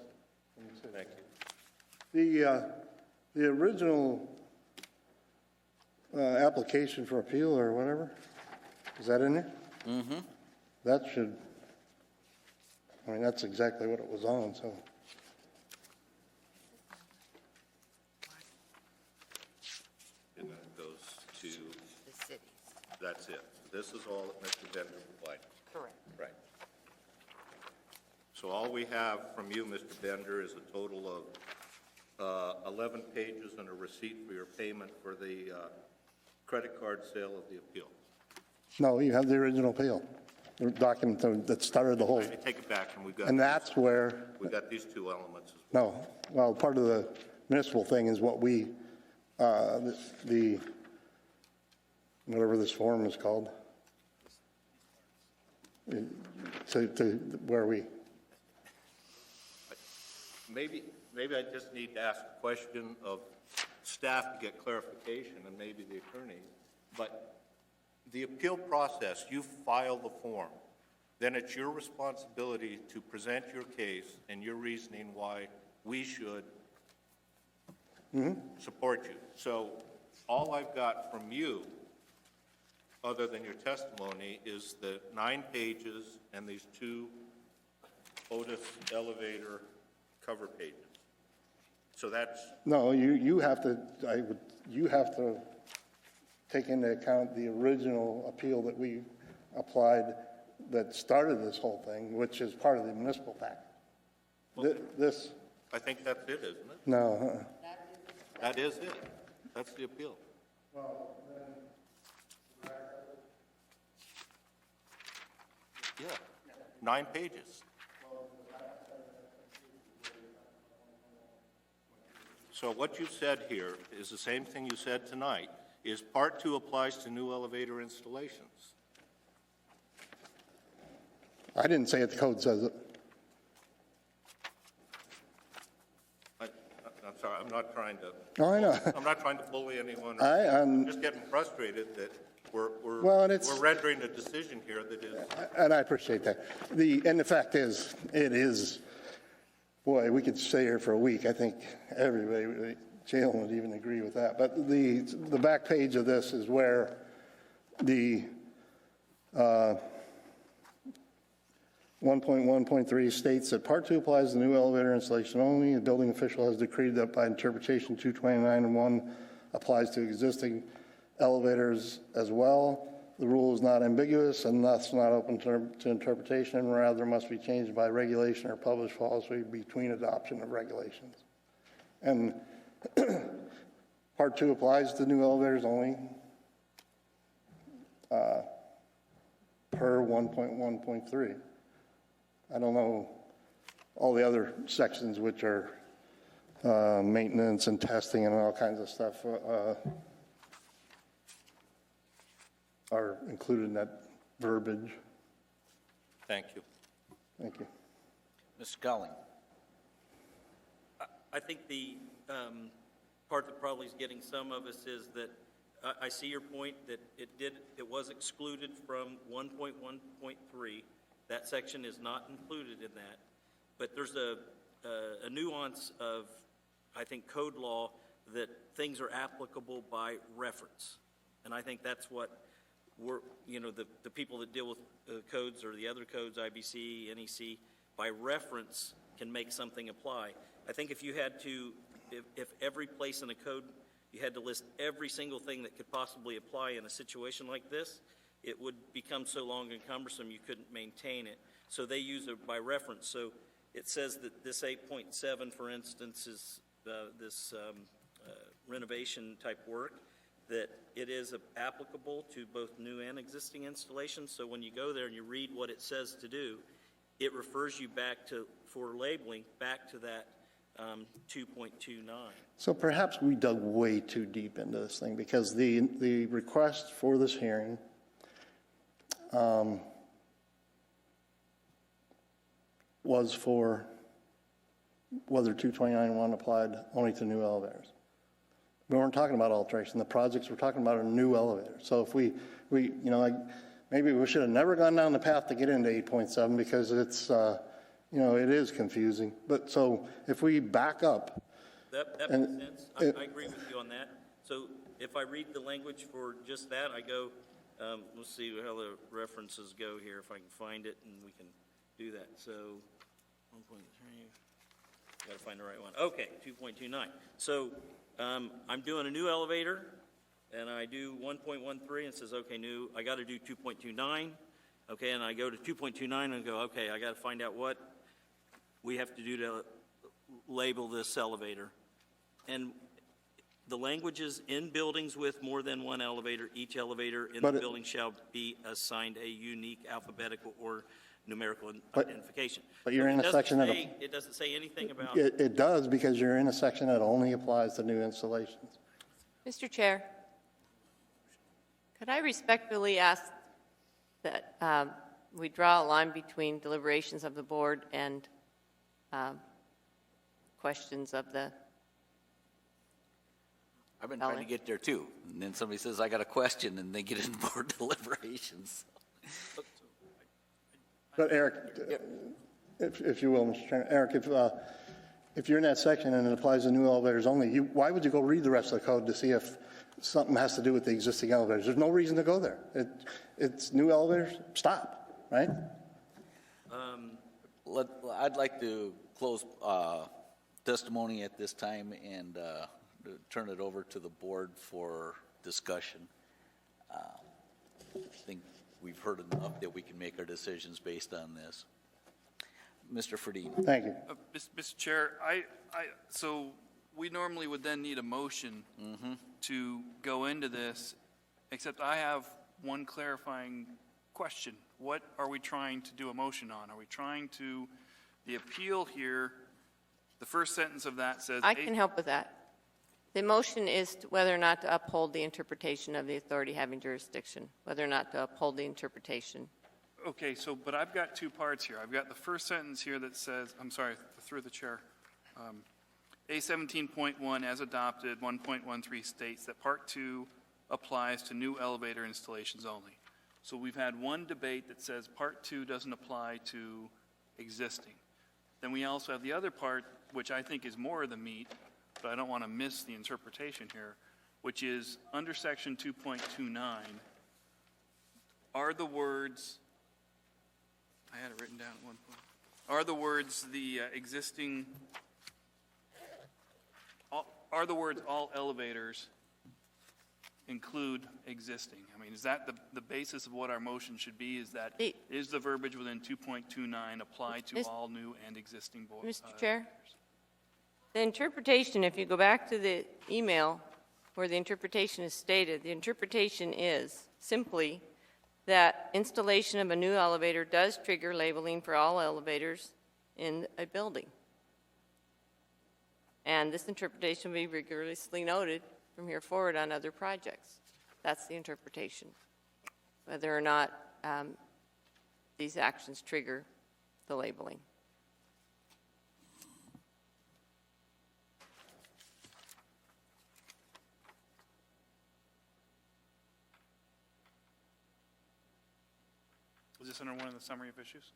C: Thank you.
F: The original application for appeal or whatever, is that in there?
A: Mm-hmm.
F: That should, I mean, that's exactly what it was on, so.
C: And that goes to,
B: The cities.
C: that's it. This is all that Mr. Bender provided.
B: Correct.
C: Right. So all we have from you, Mr. Bender, is a total of 11 pages and a receipt for your payment for the credit card sale of the appeal.
F: No, you have the original appeal, the document that started the whole,
C: I take it back, and we've got.
F: and that's where,
C: We've got these 2 elements as well.
F: no, well, part of the municipal thing is what we, the whatever this form is called. To where we,
C: Maybe I just need to ask a question of staff to get clarification, and maybe the attorney, but the appeal process, you file the form, then it's your responsibility to present your case and your reasoning why we should support you. So all I've got from you, other than your testimony, is the 9 pages and these 2 Otis elevator cover pages. So that's,
F: no, you have to, you have to take into account the original appeal that we applied that started this whole thing, which is part of the municipal pact. This,
C: I think that's it, isn't it?
F: no,
C: That is it. That's the appeal. Yeah, 9 pages. So what you said here is the same thing you said tonight, is Part 2 applies to new elevator installations.
F: I didn't say it, the code says it.
C: I'm sorry, I'm not trying to.
F: Oh, I know.
C: I'm not trying to bully anyone.
F: I'm
C: I'm just getting frustrated that we're rendering a decision here that is.
F: And I appreciate that. And the fact is, it is, boy, we could stay here for a week. I think everybody, Jalen would even agree with that. But the back page of this is where the 1.1.3 states that Part 2 applies to new elevator installation only. The building official has decreed that by interpretation 229.1 applies to existing elevators as well. The rule is not ambiguous and thus not open to interpretation, rather must be changed by regulation or published policy between adoption of regulations. And Part 2 applies to new elevators only per 1.1.3. I don't know all the other sections which are maintenance and testing and all kinds of stuff. are included in that verbiage.
C: Thank you.
F: Thank you.
A: Mr. Scully?
J: I think the part that probably is getting some of us is that I see your point that it was excluded from 1.1.3. That section is not included in that. But there's a nuance of, I think, code law that things are applicable by reference. And I think that's what the people that deal with codes or the other codes, IBC, NEC, by reference can make something apply. I think if you had to, if every place in a code, you had to list every single thing that could possibly apply in a situation like this, it would become so long and cumbersome you couldn't maintain it. So they use it by reference. So it says that this 8.7, for instance, is this renovation type work, that it is applicable to both new and existing installations. So when you go there and you read what it says to do, it refers you back to, for labeling, back to that 2.29.
F: So perhaps we dug way too deep into this thing, because the request for this hearing was for whether 229.1 applied only to new elevators. We weren't talking about alteration. The projects we're talking about are new elevators. So if we maybe we should have never gone down the path to get into 8.7, because it's, it is confusing. But so if we back up.
J: That makes sense. I agree with you on that. So if I read the language for just that, I go, let's see how the references go here, if I can find it, and we can do that. So 1.3, got to find the right one. Okay, 2.29. So I'm doing a new elevator, and I do 1.13, and it says, okay, new, I got to do 2.29. Okay, and I go to 2.29 and go, okay, I got to find out what we have to do to label this elevator. And the language is, in buildings with more than one elevator, each elevator in the building shall be assigned a unique alphabetical or numerical identification.
F: But you're in a section that...
J: It doesn't say anything about...
F: It does, because you're in a section that only applies to new installations.
D: Mr. Chair, could I respectfully ask that we draw a line between deliberations of the board and questions of the...
A: I've been trying to get there too. And then somebody says, I got a question, and they get in board deliberations.
F: But Eric, if you will, Mr. Chairman, Eric, if you're in that section and it applies to new elevators only, why would you go read the rest of the code to see if something has to do with the existing elevators? There's no reason to go there. It's new elevators, stop, right?
A: I'd like to close testimony at this time and turn it over to the board for discussion. I think we've heard enough that we can make our decisions based on this. Mr. Ferdinand.
F: Thank you.
H: Mr. Chair, so we normally would then need a motion to go into this, except I have one clarifying question. What are we trying to do a motion on? Are we trying to, the appeal here, the first sentence of that says...
D: I can help with that. The motion is whether or not to uphold the interpretation of the authority having jurisdiction, whether or not to uphold the interpretation.
H: Okay, so, but I've got two parts here. I've got the first sentence here that says, I'm sorry, through the chair. A17.1 as adopted, 1.13 states that Part 2 applies to new elevator installations only. So we've had one debate that says Part 2 doesn't apply to existing. Then we also have the other part, which I think is more of the meat, but I don't want to miss the interpretation here, which is under Section 2.29, are the words, I had it written down at one point, are the words the existing, are the words all elevators include existing? I mean, is that the basis of what our motion should be, is that, is the verbiage within 2.29 apply to all new and existing boards?
D: Mr. Chair? The interpretation, if you go back to the email where the interpretation is stated, the interpretation is simply that installation of a new elevator does trigger labeling for all elevators in a building. And this interpretation will be rigorously noted from here forward on other projects. That's the interpretation. whether or not these actions trigger the labeling.
H: Was this under one of the summary of issues?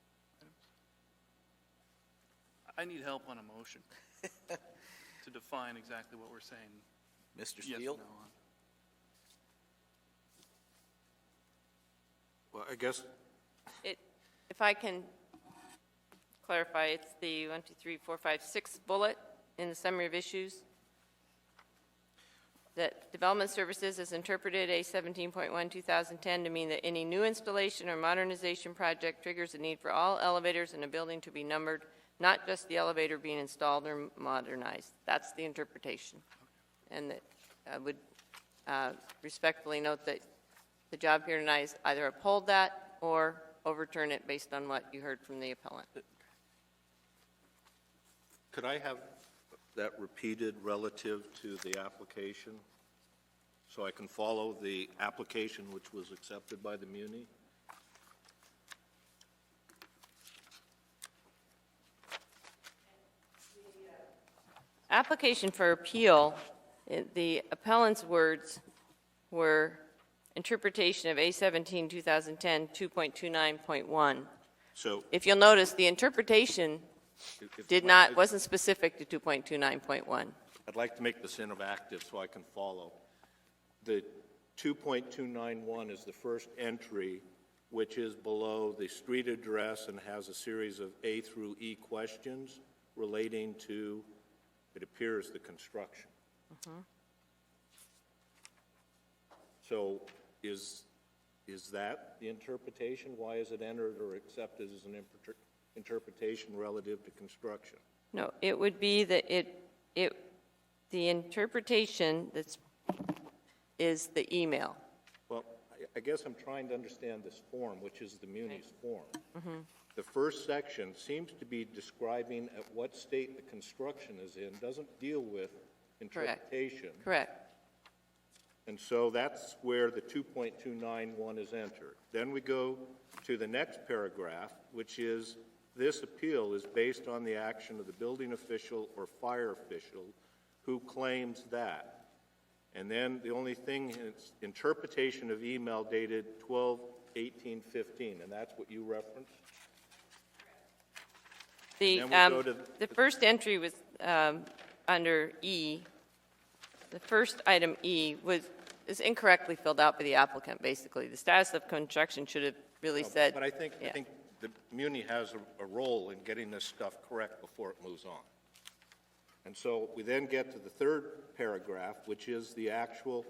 H: I need help on a motion to define exactly what we're saying.
A: Mr.
H: Yes or
A: Steele?
H: no on.
C: Well, I guess,
D: If I can clarify, it's the 1, 2, 3, 4, 5, 6 bullet in the summary of issues. That development services is interpreted A17.1 2010 to mean that any new installation or modernization project triggers a need for all elevators in a building to be numbered, not just the elevator being installed or modernized. That's the interpretation. And that I would respectfully note that the job here tonight is either uphold that or overturn it based on what you heard from the appellant.
C: could I have that repeated relative to the application? So I can follow the application which was accepted by the Muni?
D: Application for appeal, the appellant's words were interpretation of A17 2010 2.29.1.
C: So
D: If you'll notice, the interpretation
C: if
D: wasn't specific to 2.29.1.
C: I'd like to make this interactive so I can follow. The 2.291 is the first entry, which is below the street address and has a series of A through E questions relating to, it appears, the construction. So is that the interpretation? Why is it entered or accepted as an interpretation relative to construction?
D: No, it would be that the interpretation is the email.
C: Well, I guess I'm trying to understand this form, which is the Muni's form. The first section seems to be describing at what state the construction is in, doesn't deal with interpretation.
D: Correct.
C: And so that's where the 2.291 is entered. Then we go to the next paragraph, which is, this appeal is based on the action of the building official or fire official who claims that. And then the only thing is interpretation of email dated 12/18/15, and that's what you referenced?
D: The first entry was under E. The first item E is incorrectly filled out by the applicant, basically. The status of construction should have really said.
C: But I think the Muni has a role in getting this stuff correct before it moves on. And so we then get to the third paragraph, which is the actual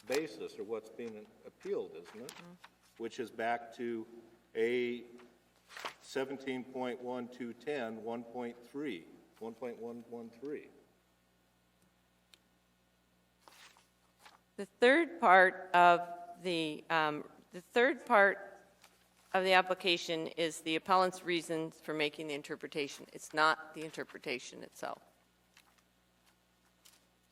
C: basis, or what's being appealed, isn't it? Which is back to A 17.1210, 1.113.
D: The third part of the application is the appellant's reasons for making the interpretation. It's not the interpretation itself.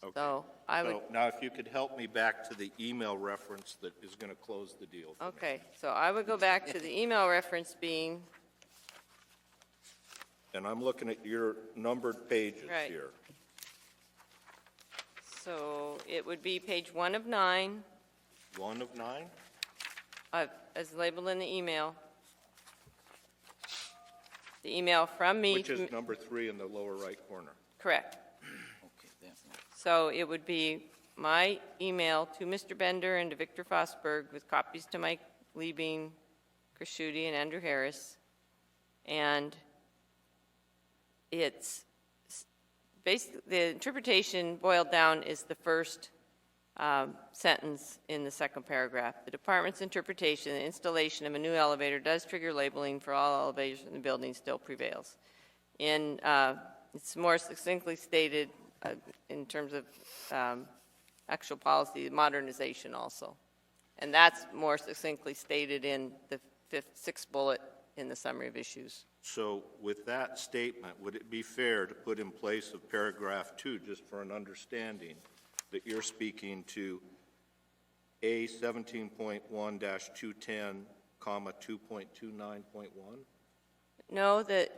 C: Okay.
D: So I would.
C: So now if you could help me back to the email reference that is going to close the deal for me.
D: Okay, so I would go back to the email reference being,
C: And I'm looking at your numbered pages
D: Right.
C: here.
D: so it would be page 1 of 9,
C: 1 of 9?
D: as labeled in the email. The email from me.
C: Which is number 3 in the lower right corner.
D: Correct.
A: Okay, that one.
D: So it would be my email to Mr. Bender and to Victor Fosberg with copies to Mike Liebing, Chris Schutte, and Andrew Harris. And it's basically, the interpretation boiled down is the first sentence in the second paragraph. The department's interpretation, the installation of a new elevator does trigger labeling for all elevators in the building still prevails. It's more succinctly stated in terms of actual policy, modernization also. And that's more succinctly stated in the sixth bullet in the summary of issues.
C: So with that statement, would it be fair to put in place of paragraph 2, just for an understanding, that you're speaking to A 17.1-210, comma, 2.29.1?
D: No, the,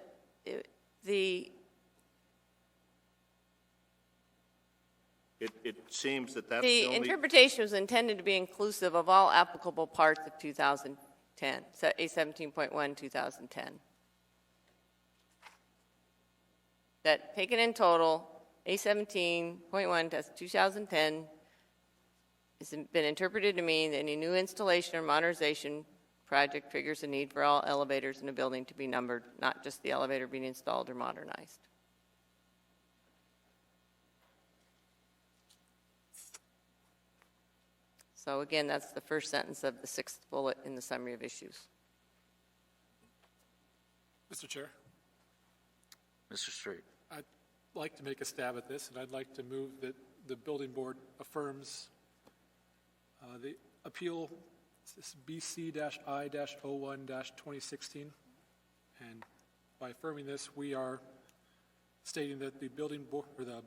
C: It seems that that's
D: the
C: the only...
D: interpretation was intended to be inclusive of all applicable parts of 2010, so A 17.1, 2010. That taken in total, A 17.1 to 2010 has been interpreted to mean that any new installation or modernization project triggers a need for all elevators in a building to be numbered, not just the elevator being installed or modernized. So again, that's the first sentence of the sixth bullet in the summary of issues.
G: Mr. Chair,
A: Mr. Straight.
G: I'd like to make a stab at this, and I'd like to move that the building board affirms the appeal BC-I-01-2016. And by affirming this, we are stating that the building board, or the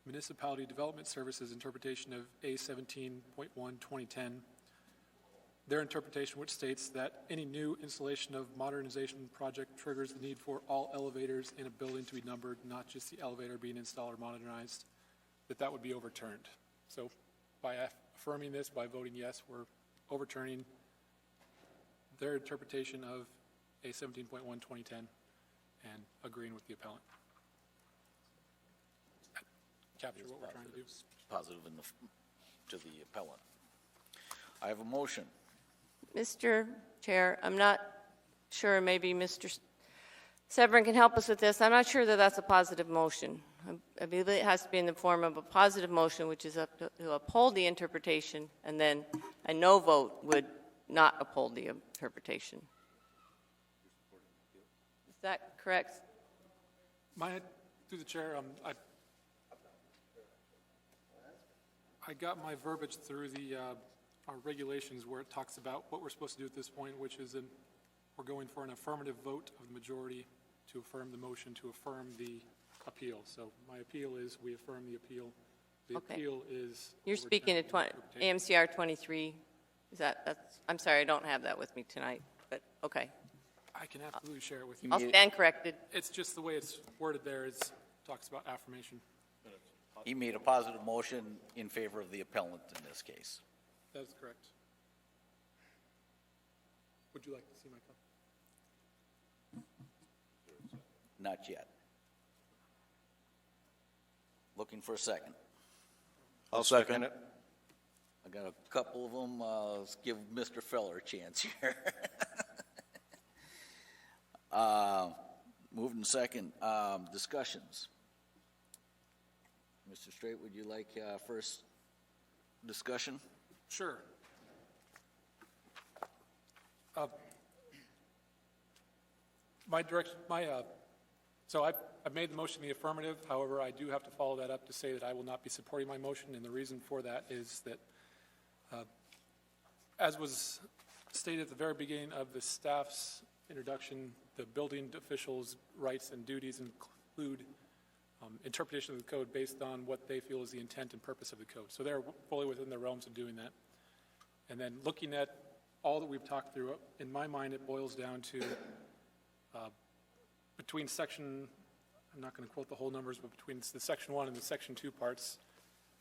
G: Municipality Development Services interpretation of A 17.1 2010, their interpretation which states that any new installation of modernization project triggers the need for all elevators in a building to be numbered, not just the elevator being installed or modernized, that would be overturned. So by affirming this, by voting yes, we're overturning their interpretation of A 17.1 2010 and agreeing with the appellant. Capture what we're trying to do.
A: Positive to the appellant. I have a motion.
D: Mr. Chair, I'm not sure, maybe Mr. Severin can help us with this. I'm not sure that that's a positive motion. I believe it has to be in the form of a positive motion, which is up to uphold the interpretation, and then a no vote would not uphold the interpretation. Is that correct?
G: Through the chair, I got my verbiage through our regulations where it talks about what we're supposed to do at this point, which is we're going for an affirmative vote of the majority to affirm the motion to affirm the appeal. So my appeal is we affirm the appeal. The
D: Okay.
G: appeal is...
D: You're speaking to AMCR 23. I'm sorry, I don't have that with me tonight, but okay.
G: I can absolutely share it with you.
D: I'll stand corrected.
G: It's just the way it's worded there. It talks about affirmation.
A: He made a positive motion in favor of the appellant in this case.
G: That is correct. Would you like to see my copy?
A: Not yet. Looking for a second.
C: I'll second it.
A: I got a couple of them. Let's give Mr. Feller a chance here. Moving second. Discussions. Mr. Straight, would you like first discussion?
G: Sure. So I've made the motion in the affirmative. However, I do have to follow that up to say that I will not be supporting my motion, and the reason for that is that, as was stated at the very beginning of the staff's introduction, the building officials' rights and duties include interpretation of the code based on what they feel is the intent and purpose of the code. So they're fully within their realms of doing that. And then looking at all that we've talked through, in my mind, it boils down to between section, I'm not going to quote the whole numbers, but between the section 1 and the section 2 parts,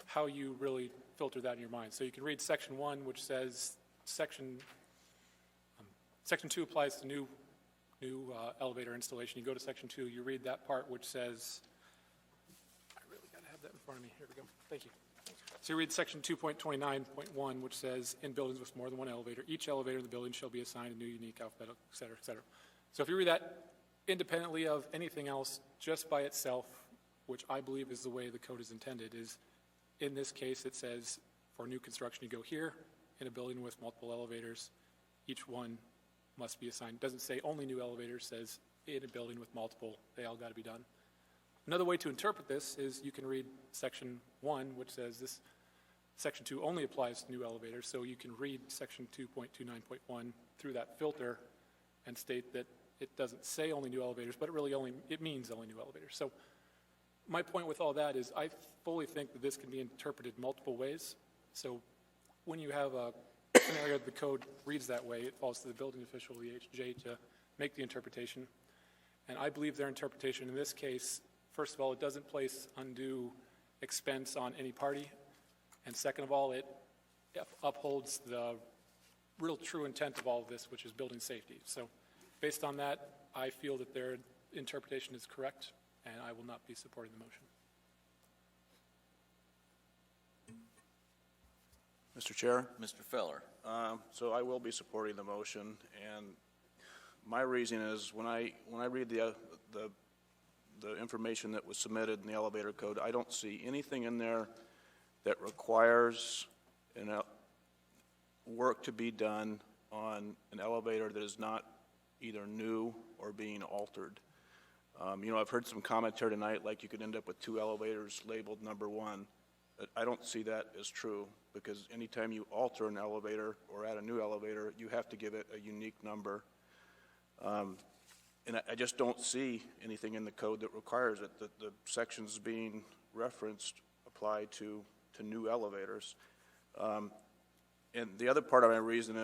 G: how you really filter that in your mind. So you can read section 1, which says section 2 applies to new elevator installation. You go to section 2, you read that part which says, I really got to have that in front of me. Here we go. Thank you. So you read section 2.29.1, which says, in buildings with more than one elevator, each elevator in the building shall be assigned a new unique alphabetical, et cetera, et cetera. So if you read that independently of anything else, just by itself, which I believe is the way the code is intended, is in this case it says for new construction you go here in a building with multiple elevators, each one must be assigned. It doesn't say only new elevators, it says in a building with multiple, they all got to be done. Another way to interpret this is you can read section 1, which says this section 2 only applies to new elevators, so you can read section 2.29.1 through that filter and state that it doesn't say only new elevators, but it means only new elevators. So my point with all that is I fully think that this can be interpreted multiple ways. So when you have a scenario that the code reads that way, it falls to the building official, the HJ, to make the interpretation. And I believe their interpretation in this case, first of all, it doesn't place undue expense on any party. And second of all, it upholds the real true intent of all of this, which is building safety. So based on that, I feel that their interpretation is correct, and I will not be supporting the motion.
L: Mr. Chair?
A: Mr. Feller.
L: So I will be supporting the motion, and my reason is when I read the information that was submitted in the elevator code, I don't see anything in there that requires work to be done on an elevator that is not either new or being altered. I've heard some commentary tonight like you could end up with 2 elevators labeled number 1. But I don't see that as true, because anytime you alter an elevator or add a new elevator, you have to give it a unique number. And I just don't see anything in the code that requires it, that the sections being referenced apply to new elevators. And the other part of my reasoning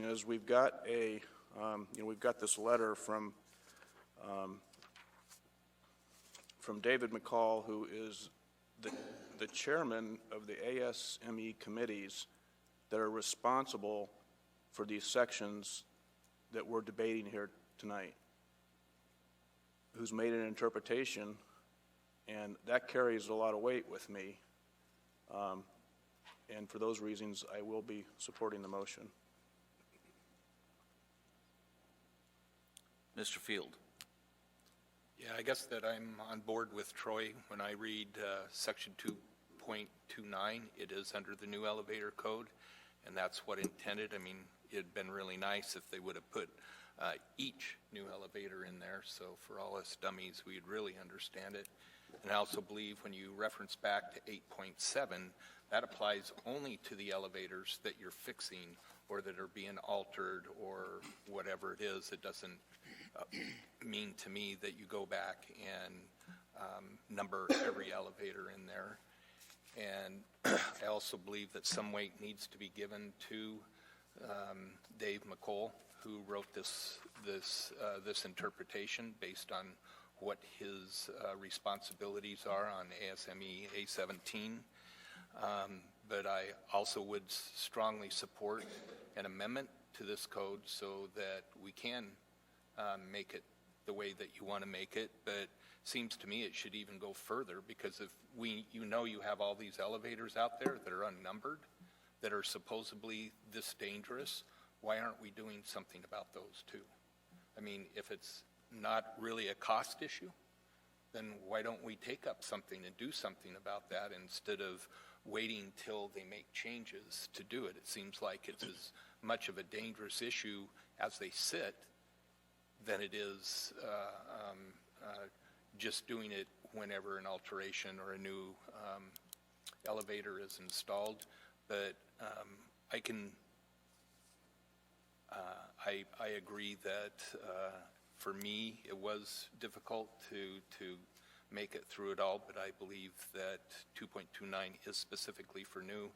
L: is we've got we've got this letter from David McCall, who is the chairman of the ASME committees that are responsible for these sections that we're debating here tonight, who's made an interpretation, and that carries a lot of weight with me. And for those reasons, I will be supporting the motion.
A: Mr. Field.
I: Yeah, I guess that I'm on board with Troy. When I read section 2.29, it is under the new elevator code, and that's what intended. I mean, it'd been really nice if they would have put each new elevator in there, so for all us dummies, we'd really understand it. And I also believe when you reference back to 8.7, that applies only to the elevators that you're fixing or that are being altered or whatever it is. It doesn't mean to me that you go back and number every elevator in there. And I also believe that some weight needs to be given to Dave McCall, who wrote this interpretation based on what his responsibilities are on ASME A17. But I also would strongly support an amendment to this code so that we can make it the way that you want to make it. But seems to me it should even go further, because if you have all these elevators out there that are unnumbered, that are supposedly this dangerous, why aren't we doing something about those too? I mean, if it's not really a cost issue, then why don't we take up something and do something about that instead of waiting till they make changes to do it? It seems like it's as much of a dangerous issue as they sit than it is just doing it whenever an alteration or a new elevator is installed. But I agree that for me it was difficult to make it through it all, but I believe that 2.29 is specifically for new,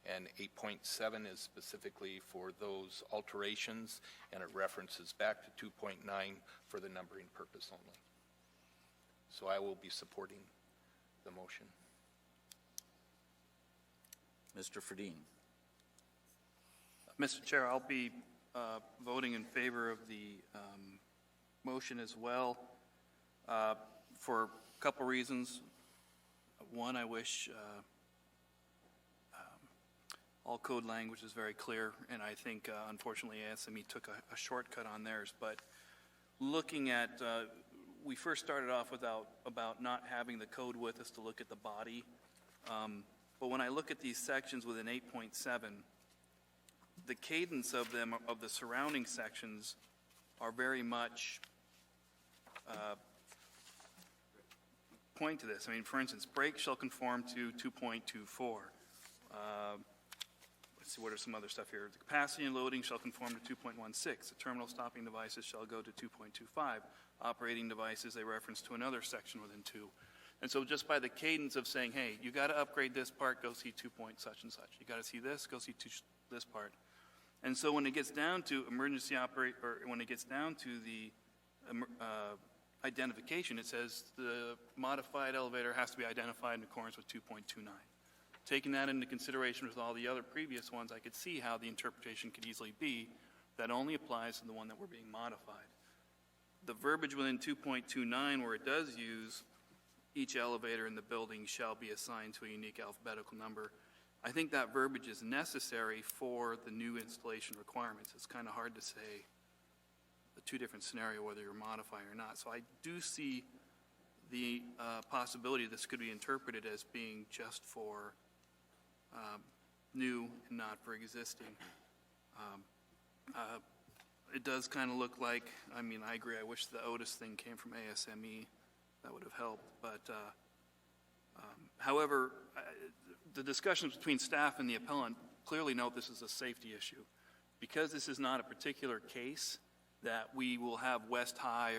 I: and 8.7 is specifically for those alterations, and it references back to 2.9 for the numbering purpose only. So I will be supporting the motion.
A: Mr. Ferdine.
H: Mr. Chair, I'll be voting in favor of the motion as well for a couple reasons. One, I wish all code language is very clear, and I think unfortunately ASME took a shortcut on theirs. But looking at, we first started off about not having the code with us to look at the body. But when I look at these sections within 8.7, the cadence of them, of the surrounding sections, are very much point to this. I mean, for instance, brakes shall conform to 2.24. Let's see, what are some other stuff here? The capacity and loading shall conform to 2.16. The terminal stopping devices shall go to 2.25. Operating devices, they reference to another section within 2. And so just by the cadence of saying, hey, you got to upgrade this part, go see 2 point such and such. You got to see this, go see this part. And so when it gets down to emergency operate, or when it gets down to the identification, it says the modified elevator has to be identified in accordance with 2.29. Taking that into consideration with all the other previous ones, I could see how the interpretation could easily be that only applies to the one that we're being modified. The verbiage within 2.29 where it does use each elevator in the building shall be assigned to a unique alphabetical number, I think that verbiage is necessary for the new installation requirements. It's kind of hard to say the two different scenario whether you're modifying or not. So I do see the possibility this could be interpreted as being just for new and not for existing. It does kind of look like, I mean, I agree, I wish the Otis thing came from ASME. That would have helped. But however, the discussions between staff and the appellant clearly note this is a safety issue. Because this is not a particular case that we will have West High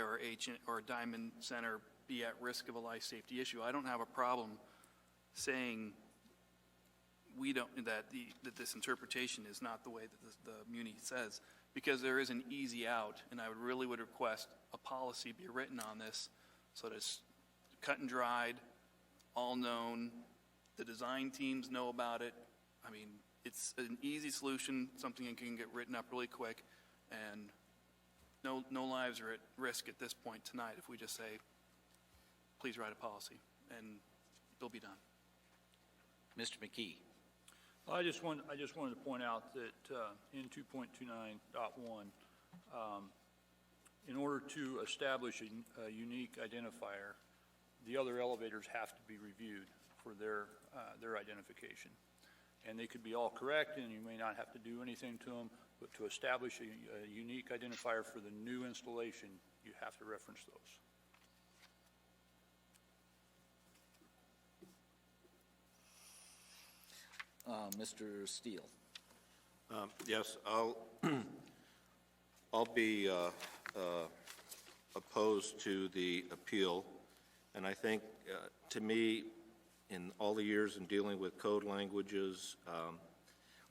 H: or Diamond Center be at risk of a life safety issue, I don't have a problem saying we don't, that this interpretation is not the way that the Muni says, because there is an easy out, and I really would request a policy be written on this so that it's cut and dried, all known, the design teams know about it. I mean, it's an easy solution, something that can get written up really quick, and no lives are at risk at this point tonight if we just say, please write a policy, and it'll be done.
A: Mr. McKee.
M: I just wanted to point out that in 2.29.1, in order to establish a unique identifier, the other elevators have to be reviewed for their identification. And they could be all correct, and you may not have to do anything to them, but to establish a unique identifier for the new installation, you have to reference those.
A: Mr. Steele.
C: Yes, I'll be opposed to the appeal, and I think, to me, in all the years in dealing with code languages,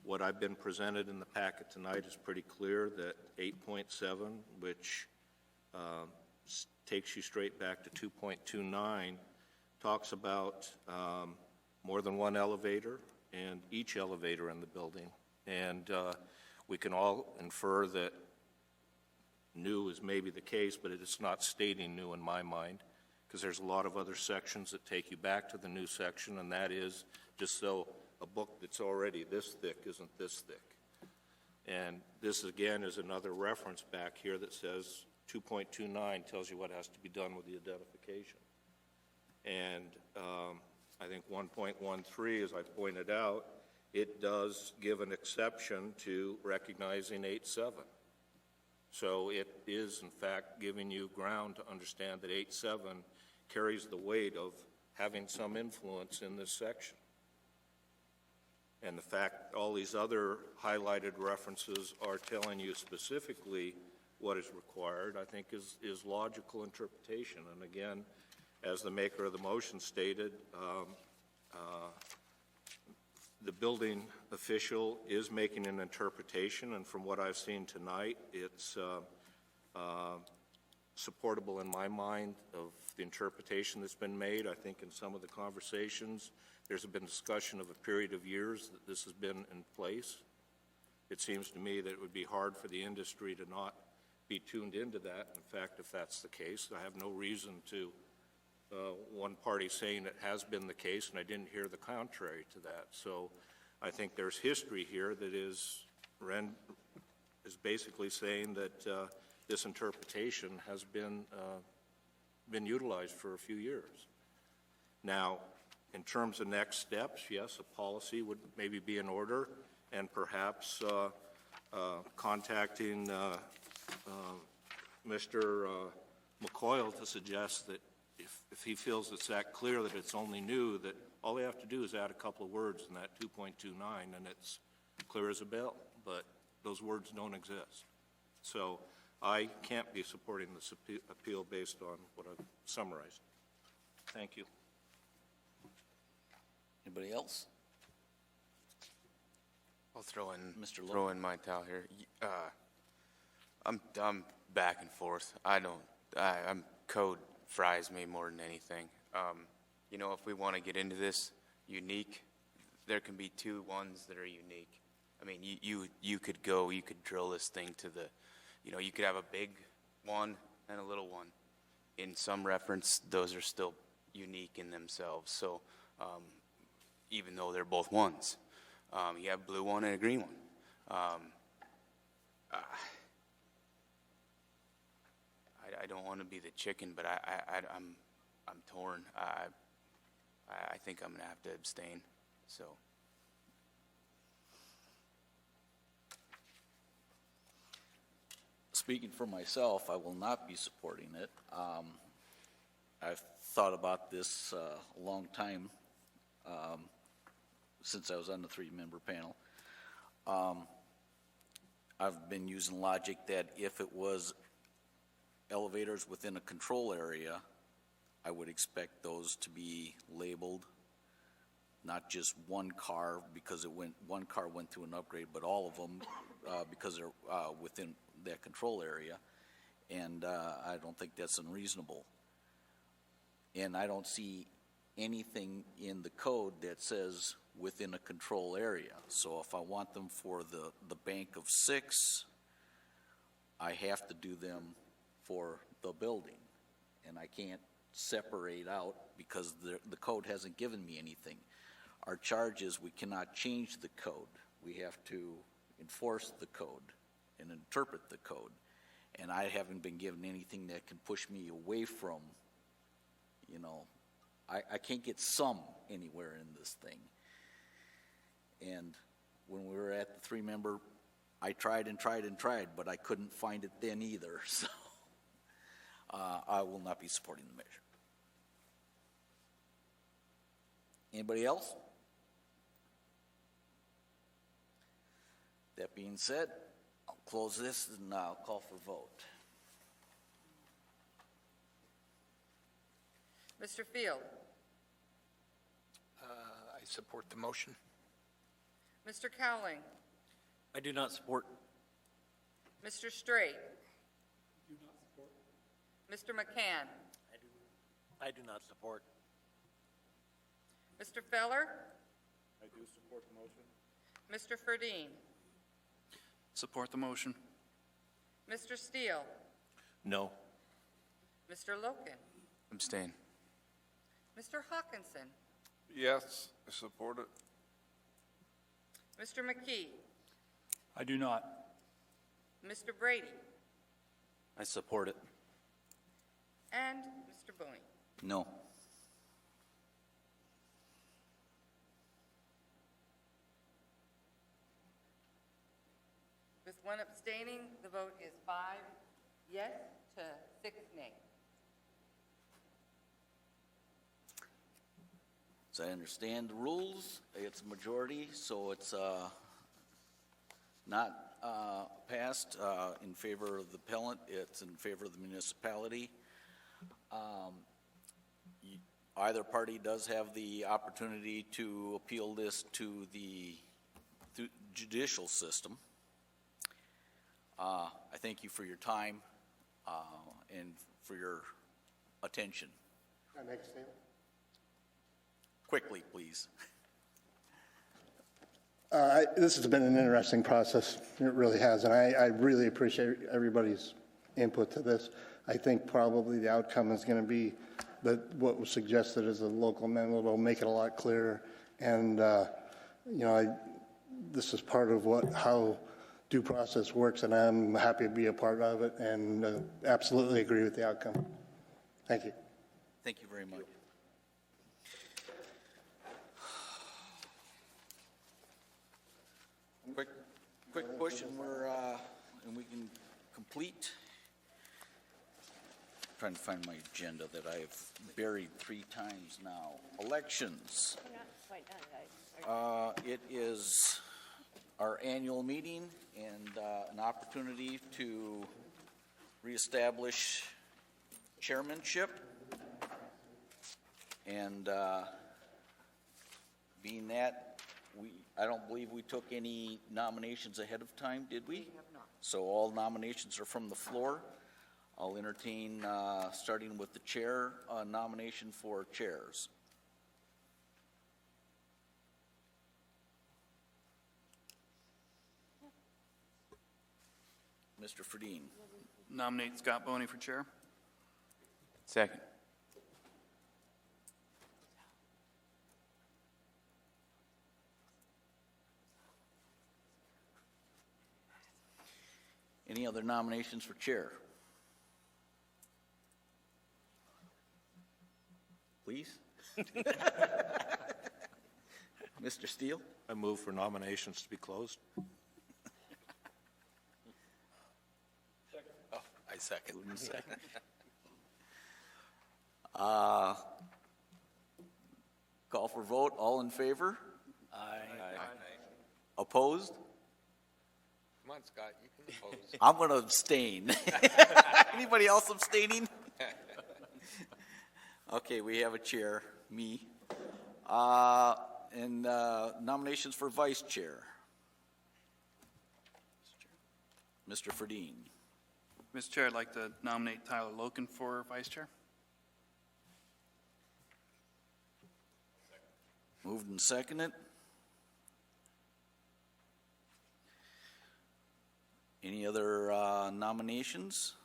C: what I've been presented in the packet tonight is pretty clear that 8.7, which takes you straight back to 2.29, talks about more than one elevator and each elevator in the building. And we can all infer that new is maybe the case, but it's not stating new in my mind, because there's a lot of other sections that take you back to the new section, and that is just so a book that's already this thick isn't this thick. And this, again, is another reference back here that says 2.29 tells you what has to be done with the identification. And I think 1.13, as I pointed out, it does give an exception to recognizing 8.7. So it is, in fact, giving you ground to understand that 8.7 carries the weight of having some influence in this section. And the fact all these other highlighted references are telling you specifically what is required, I think is logical interpretation. And again, as the maker of the motion stated, the building official is making an interpretation, and from what I've seen tonight, it's supportable in my mind of the interpretation that's been made. I think in some of the conversations, there's been discussion of a period of years that this has been in place. It seems to me that it would be hard for the industry to not be tuned into that. In fact, if that's the case, I have no reason to one party saying it has been the case, and I didn't hear the contrary to that. So I think there's history here that is basically saying that this interpretation has been utilized for a few years. Now, in terms of next steps, yes, a policy would maybe be in order, and perhaps contacting Mr. McCoyle to suggest that if he feels it's that clear that it's only new, that all they have to do is add a couple of words in that 2.29, and it's clear as a bell, but those words don't exist. So I can't be supporting this appeal based on what I've summarized. Thank you.
A: Anybody else?
N: I'll throw in,
A: Mr.
N: throw
A: Logan.
N: in my towel here. I'm back and forth. I'm code fries me more than anything. You know, if we want to get into this unique, there can be two ones that are unique. I mean, you could drill this thing to the, you know, you could have a big one and a little one. In some reference, those are still unique in themselves. So, even though they're both ones, you have a blue one and a green one. I don't want to be the chicken, but I'm torn. I think I'm gonna have to abstain. So.
A: Speaking for myself, I will not be supporting it. I've thought about this a long time, since I was on the three-member panel. I've been using logic that if it was elevators within a control area, I would expect those to be labeled, not just one car because one car went through an upgrade, but all of them because they're within that control area. And I don't think that's unreasonable. And I don't see anything in the code that says within a control area. So if I want them for the bank of 6, I have to do them for the building. And I can't separate out because the code hasn't given me anything. Our charge is we cannot change the code. We have to enforce the code and interpret the code. And I haven't been given anything that can push me away from, you know, I can't get some anywhere in this thing. And when we were at the three-member, I tried and tried and tried, but I couldn't find it then either. So I will not be supporting the measure. Anybody else? That being said, I'll close this and I'll call for vote.
B: Mr. Field,
I: I support the motion.
B: Mr. Cowling,
J: I do not support.
B: Mr. Straight. Do not support. Mr. McCann,
J: I do not support.
B: Mr. Feller,
P: I do support the motion.
B: Mr. Ferdine,
H: Support the motion.
B: Mr. Steele,
J: No.
B: Mr. Loken,
N: Abstain.
B: Mr. Hawkinson,
P: Yes, I support it.
B: Mr. McKee,
Q: I do not.
B: Mr. Brady,
J: I support it.
B: and Mr. Bowie.
A: No.
B: With one abstaining, the vote is 5 yes to 6 nay.
A: As I understand the rules, it's a majority, so it's not passed in favor of the appellant. It's in favor of the municipality. Either party does have the opportunity to appeal this to the judicial system. I thank you for your time and for your attention.
F: Can I make a statement?
A: Quickly, please.
F: This has been an interesting process. It really has, and I really appreciate everybody's input to this. I think probably the outcome is going to be that what was suggested as a local amendment will make it a lot clearer. And this is part of how due process works, and I'm happy to be a part of it, and absolutely agree with the outcome. Thank you.
A: Thank you very much. Quick push, and we can complete. Trying to find my agenda that I've buried 3 times now. Elections.
D: We're not quite done, guys.
A: It is our annual meeting and an opportunity to reestablish chairmanship. And Being that, I don't believe we took any nominations ahead of time, did we?
B: We have not.
A: So all nominations are from the floor. I'll entertain, starting with the chair, nomination for chairs. Mr. Fredine.
H: Nominate Scott Boney for chair.
N: Second.
A: Any other nominations for chair? Please? Mr. Steele?
P: I move for nominations to be closed.
I: Oh, I second.
A: Moved and second. Call for vote. All in favor?
I: Aye.
A: Opposed?
I: Come on, Scott, you can oppose.
A: I'm going to abstain. Anybody else abstaining? Okay, we have a chair, me. And nominations for vice chair. Mr. Fredine.
H: Mr. Chair, I'd like to nominate Tyler Loken for vice chair.
A: Moved and seconded. Any other nominations?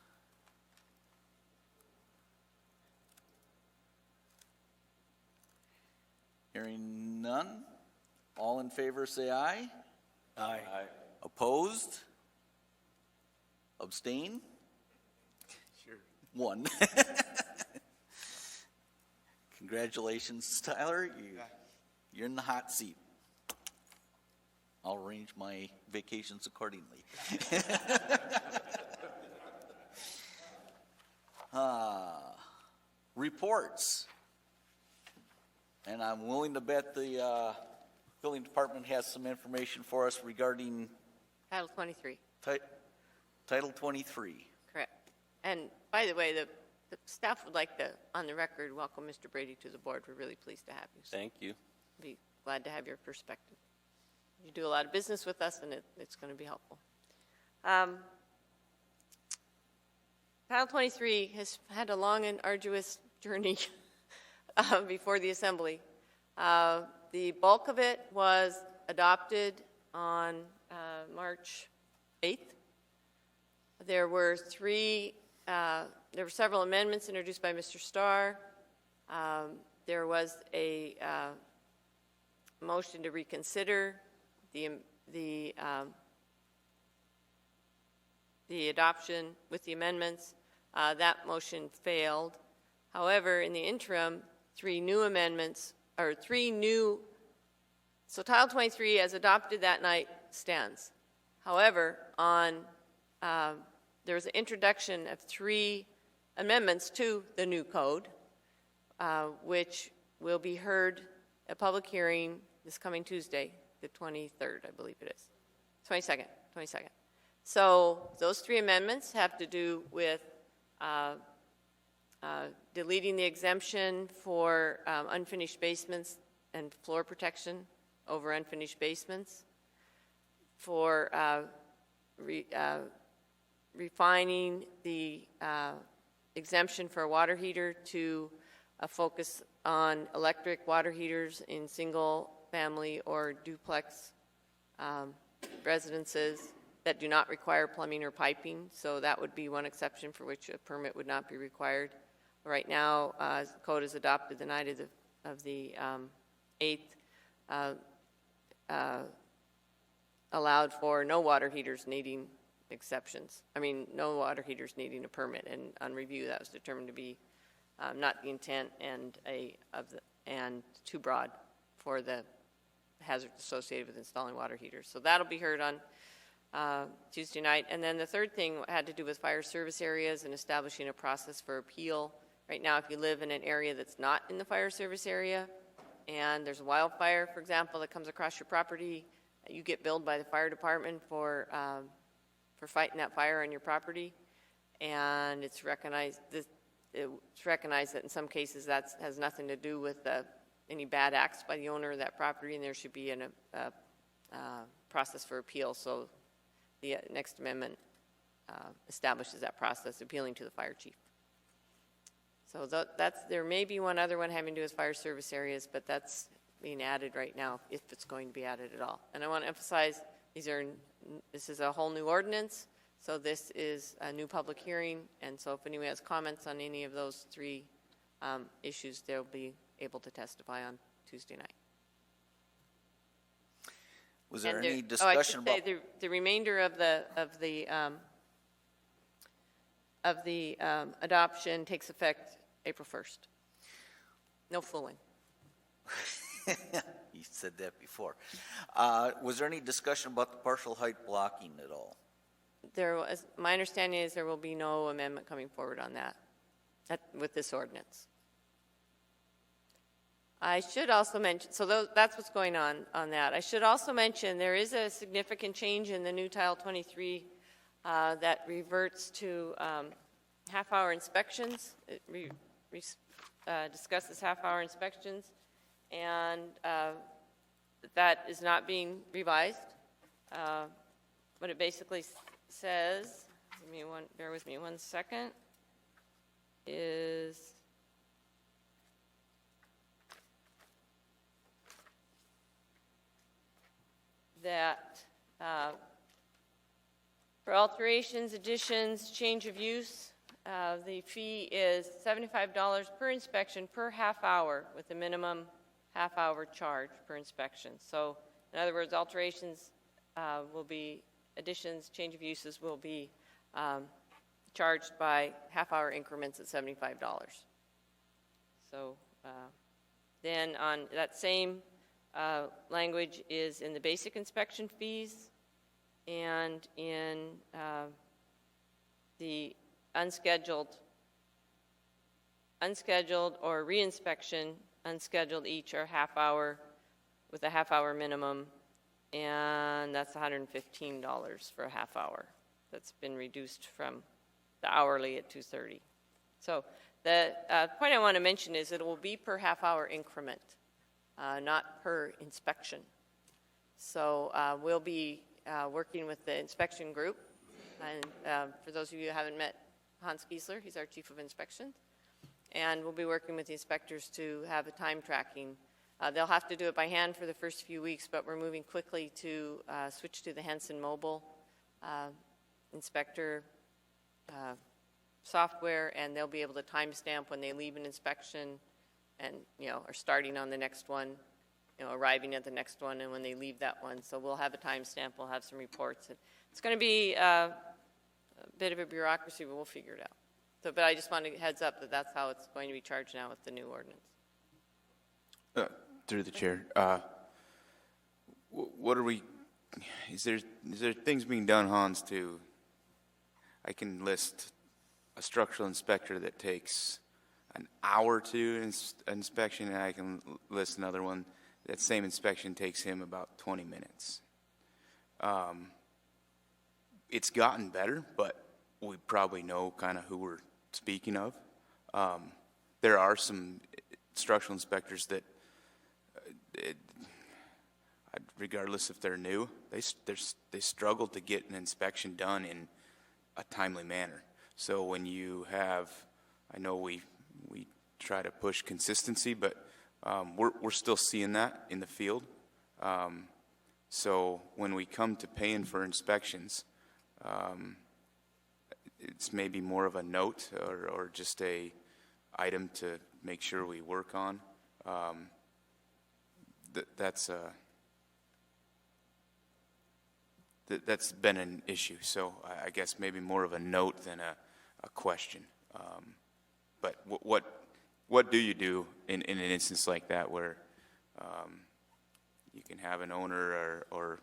A: Hearing none. All in favor, say aye.
J: Aye.
A: Opposed? Abstain?
N: Sure.
A: One. Congratulations, Tyler. You're in the hot seat. I'll arrange my vacations accordingly. Reports. And I'm willing to bet the building department has some information for us regarding
D: Title 23,
A: Title 23.
D: correct. And by the way, the staff would like to, on the record, welcome Mr. Brady to the board. We're really pleased to have you.
A: Thank you.
D: Be glad to have your perspective. You do a lot of business with us, and it's going to be helpful. Title 23 has had a long and arduous journey before the Assembly. The bulk of it was adopted on March 8th. There were several amendments introduced by Mr. Starr. There was a motion to reconsider the adoption with the amendments. That motion failed. However, in the interim, so Title 23 as adopted that night stands. However, there was an introduction of 3 amendments to the new code, which will be heard at public hearing this coming Tuesday, the 23rd, I believe it is. 22nd. So those 3 amendments have to do with deleting the exemption for unfinished basements and floor protection over unfinished basements, for refining the exemption for a water heater to focus on electric water heaters in single-family or duplex residences that do not require plumbing or piping. So that would be one exception for which a permit would not be required. Right now, the code is adopted the night of the 8th, allowed for no water heaters needing exceptions. No water heaters needing a permit, and on review that was determined to be not the intent and too broad for the hazards associated with installing water heaters. So that'll be heard on Tuesday night. And then the third thing had to do with fire service areas and establishing a process for appeal. Right now, if you live in an area that's not in the fire service area and there's a wildfire, for example, that comes across your property, you get billed by the fire department for fighting that fire on your property. And it's recognized that in some cases that has nothing to do with the any bad acts by the owner of that property, and there should be a process for appeal. So the next amendment establishes that process, appealing to the fire chief. So there may be one other one having to do with fire service areas, but that's being added right now, if it's going to be added at all. And I want to emphasize, this is a whole new ordinance, so this is a new public hearing, and so if anyone has comments on any of those three issues, they'll be able to testify on Tuesday night.
A: Was there
D: And
A: any
D: I should
A: discussion
D: say
A: about?
D: the remainder of the adoption takes effect April 1st. No fooling.
A: You said that before. Was there any discussion about the partial height blocking at all?
D: My understanding is there will be no amendment coming forward on that with this ordinance. I should also mention, so that's what's going on that. I should also mention there is a significant change in the new Title 23 that reverts to half-hour inspections. It discusses half-hour inspections, and that is not being revised. What it basically says, bear with me 1 second, is that for alterations, additions, change of use, the fee is $75 per inspection per half hour with a minimum half-hour charge per inspection. So, in other words, alterations will be, additions, change of uses will be charged by half-hour increments at $75. So, then on that same language is in the basic inspection fees and in the unscheduled or reinspection. Unscheduled each are half-hour with a half-hour minimum, and that's $115 for a half-hour. That's been reduced from the hourly at $230. So the point I want to mention is it will be per half-hour increment, not per inspection. So we'll be working with the inspection group, and for those of you who haven't met Hans Giesler, he's our chief of inspections. And we'll be working with the inspectors to have a time tracking. They'll have to do it by hand for the first few weeks, but we're moving quickly to switch to the Henson Mobile inspector software, and they'll be able to timestamp when they leave an inspection and, are starting on the next one, arriving at the next one, and when they leave that one. So we'll have a timestamp, we'll have some reports. It's going to be a bit of a bureaucracy, but we'll figure it out. So, but I just wanted to heads up that that's how it's going to be charged now with the new ordinance.
N: Through the chair, what are we? Is there things being done, Hans? I can list a structural inspector that takes an hour to inspection, and I can list another one that same inspection takes him about 20 minutes. It's gotten better, but we probably know kind of who we're speaking of. There are some structural inspectors that, regardless if they're new, they struggle to get an inspection done in a timely manner. So when you have, I know we try to push consistency, but we're still seeing that in the field. So when we come to paying for inspections, it's maybe more of a note or just a item to make sure we work on. That's been an issue. So I guess maybe more of a note than a question. But what do you do in an instance like that where you can have an owner or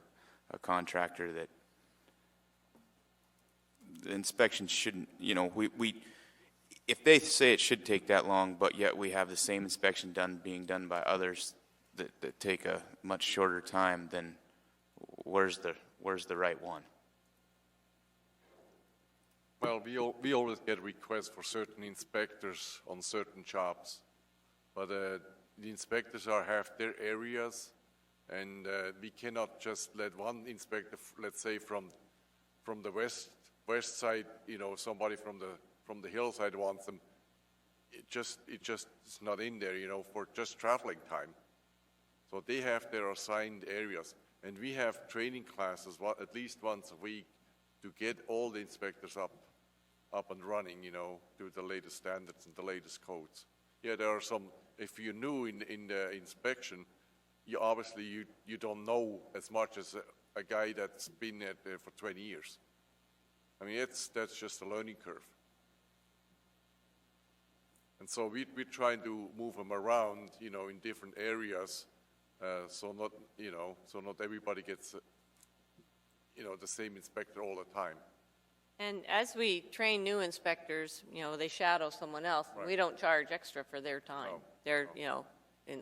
N: a contractor that the inspection shouldn't, if they say it should take that long, but yet we have the same inspection being done by others that take a much shorter time, then where's the right one?
R: Well, we always get requests for certain inspectors on certain jobs, but the inspectors have their areas, and we cannot just let one inspector, let's say from the west side, somebody from the hillside wants them. It just is not in there, for just traveling time. So they have their assigned areas, and we have training classes at least once a week to get all the inspectors up and running, to the latest standards and the latest codes. Yeah, there are some. If you're new in the inspection, you obviously you don't know as much as a guy that's been there for 20 years. I mean, that's just a learning curve. And so we're trying to move them around, in different areas, so not everybody gets, the same inspector all the time.
D: And as we train new inspectors, they shadow someone else.
R: Right.
D: We don't charge extra for their time.
R: No.
D: They're,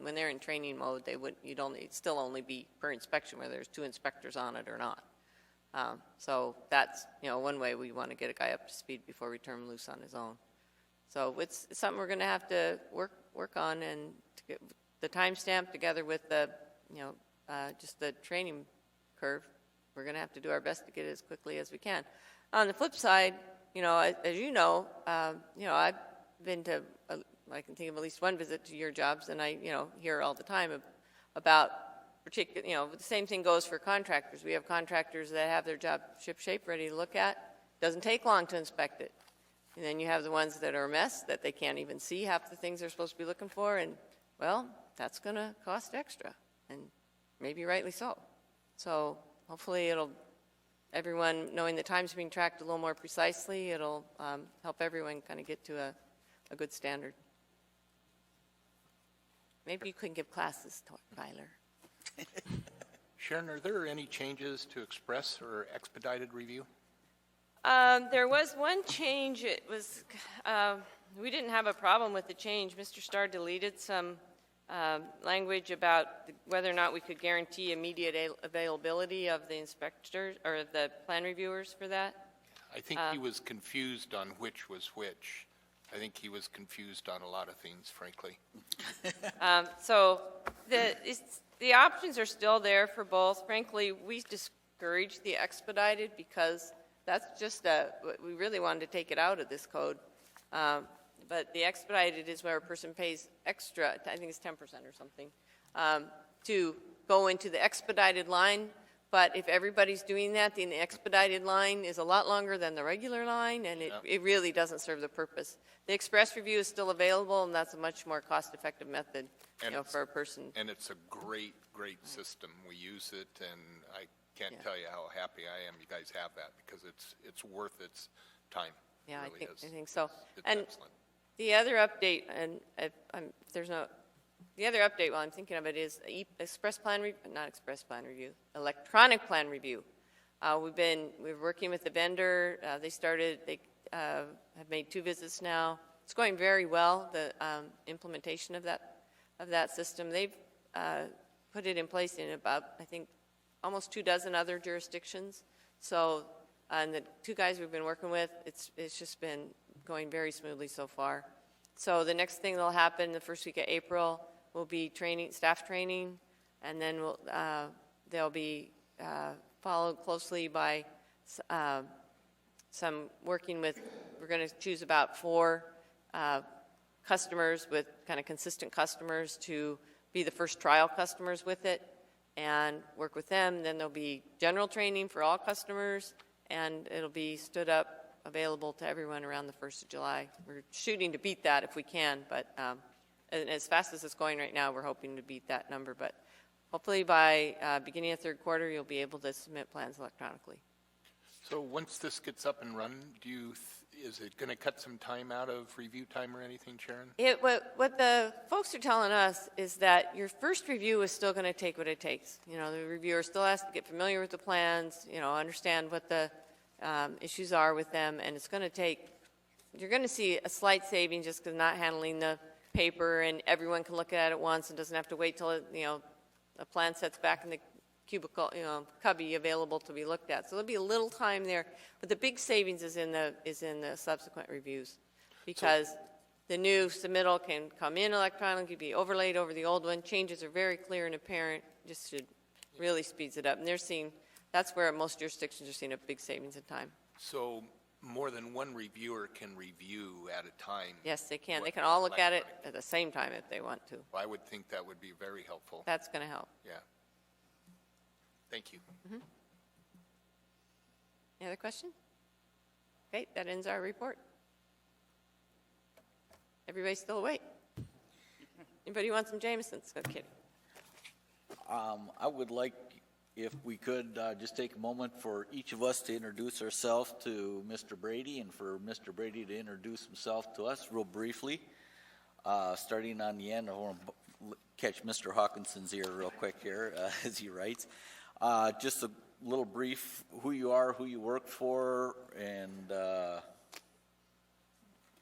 D: when they're in training mode, it'd still only be per inspection, whether there's 2 inspectors on it or not. So that's, one way we want to get a guy up to speed before we turn him loose on his own. So it's something we're going to have to work on, and to get the timestamp together with the, just the training curve. We're going to have to do our best to get it as quickly as we can. On the flip side, as you know, I've been to, I can think of at least one visit to your jobs, and I, hear all the time about particular, the same thing goes for contractors. We have contractors that have their job ship shape ready to look at. Doesn't take long to inspect it. And then you have the ones that are a mess, that they can't even see half the things they're supposed to be looking for, and, well, that's going to cost extra, and maybe rightly so. So hopefully everyone knowing the time's being tracked a little more precisely, it'll help everyone kind of get to a good standard. Maybe you couldn't give classes, Tyler.
I: Sharon, are there any changes to express or expedited review?
D: There was one change. It was, we didn't have a problem with the change. Mr. Starr deleted some language about whether or not we could guarantee immediate availability of the inspectors or the plan reviewers for that.
I: I think he was confused on which was which. I think he was confused on a lot of things, frankly.
D: So the options are still there for both. Frankly, we discourage the expedited because that's just we really wanted to take it out of this code. But the expedited is where a person pays extra, I think it's 10% or something, to go into the expedited line. But if everybody's doing that, then the expedited line is a lot longer than the regular line, and it really doesn't serve the purpose. The express review is still available, and that's a much more cost-effective method for a person.
I: And it's a great, great system. We use it, and I can't tell you how happy I am you guys have that, because it's worth its time.
D: Yeah,
I: it really
D: I think so.
I: It's
D: And
I: excellent.
D: the other update, and the other update while I'm thinking of it is electronic plan review. We're working with the vendor. They have made 2 visits now. It's going very well, the implementation of that system. They've put it in place in about, I think, almost 24 other jurisdictions. So, and the 2 guys we've been working with, it's just been going very smoothly so far. So the next thing that'll happen the first week of April will be staff training, and then they'll be followed closely by some working with, we're going to choose about 4 customers with kind of consistent customers to be the first trial customers with it and work with them. Then there'll be general training for all customers, and it'll be stood up, available to everyone around the 1st of July. We're shooting to beat that if we can, but and as fast as it's going right now, we're hoping to beat that number. But hopefully by beginning of 3rd quarter, you'll be able to submit plans electronically.
I: So once this gets up and running, is it going to cut some time out of review time or anything, Sharon?
D: What the folks are telling us is that your first review is still going to take what it takes. The reviewer still has to get familiar with the plans, understand what the issues are with them, and it's going to take, you're going to see a slight saving just because not handling the paper and everyone can look at it at once and doesn't have to wait till a plan set's back in the cubicle, cubby available to be looked at. So there'll be a little time there, but the big savings is in the subsequent reviews, because The new submittal can come in electronically, be overlaid over the old one. Changes are very clear and apparent, just should really speeds it up. And they're seeing, that's where most jurisdictions are seeing a big savings in time.
I: So more than one reviewer can review at a time?
D: Yes, they can. They can all look at it at the same time if they want to.
I: Well, I would think that would be very helpful.
D: That's going to help.
I: Yeah. Thank you.
D: Any other question? Okay, that ends our report. Everybody's still awake? Anybody want some Jameson's? No kidding.
A: I would like, if we could, just take a moment for each of us to introduce ourselves to Mr. Brady, and for Mr. Brady to introduce himself to us real briefly. Starting on the end, I want to catch Mr. Hawkinson's ear real quick here as he writes. Just a little brief, who you are, who you work for, and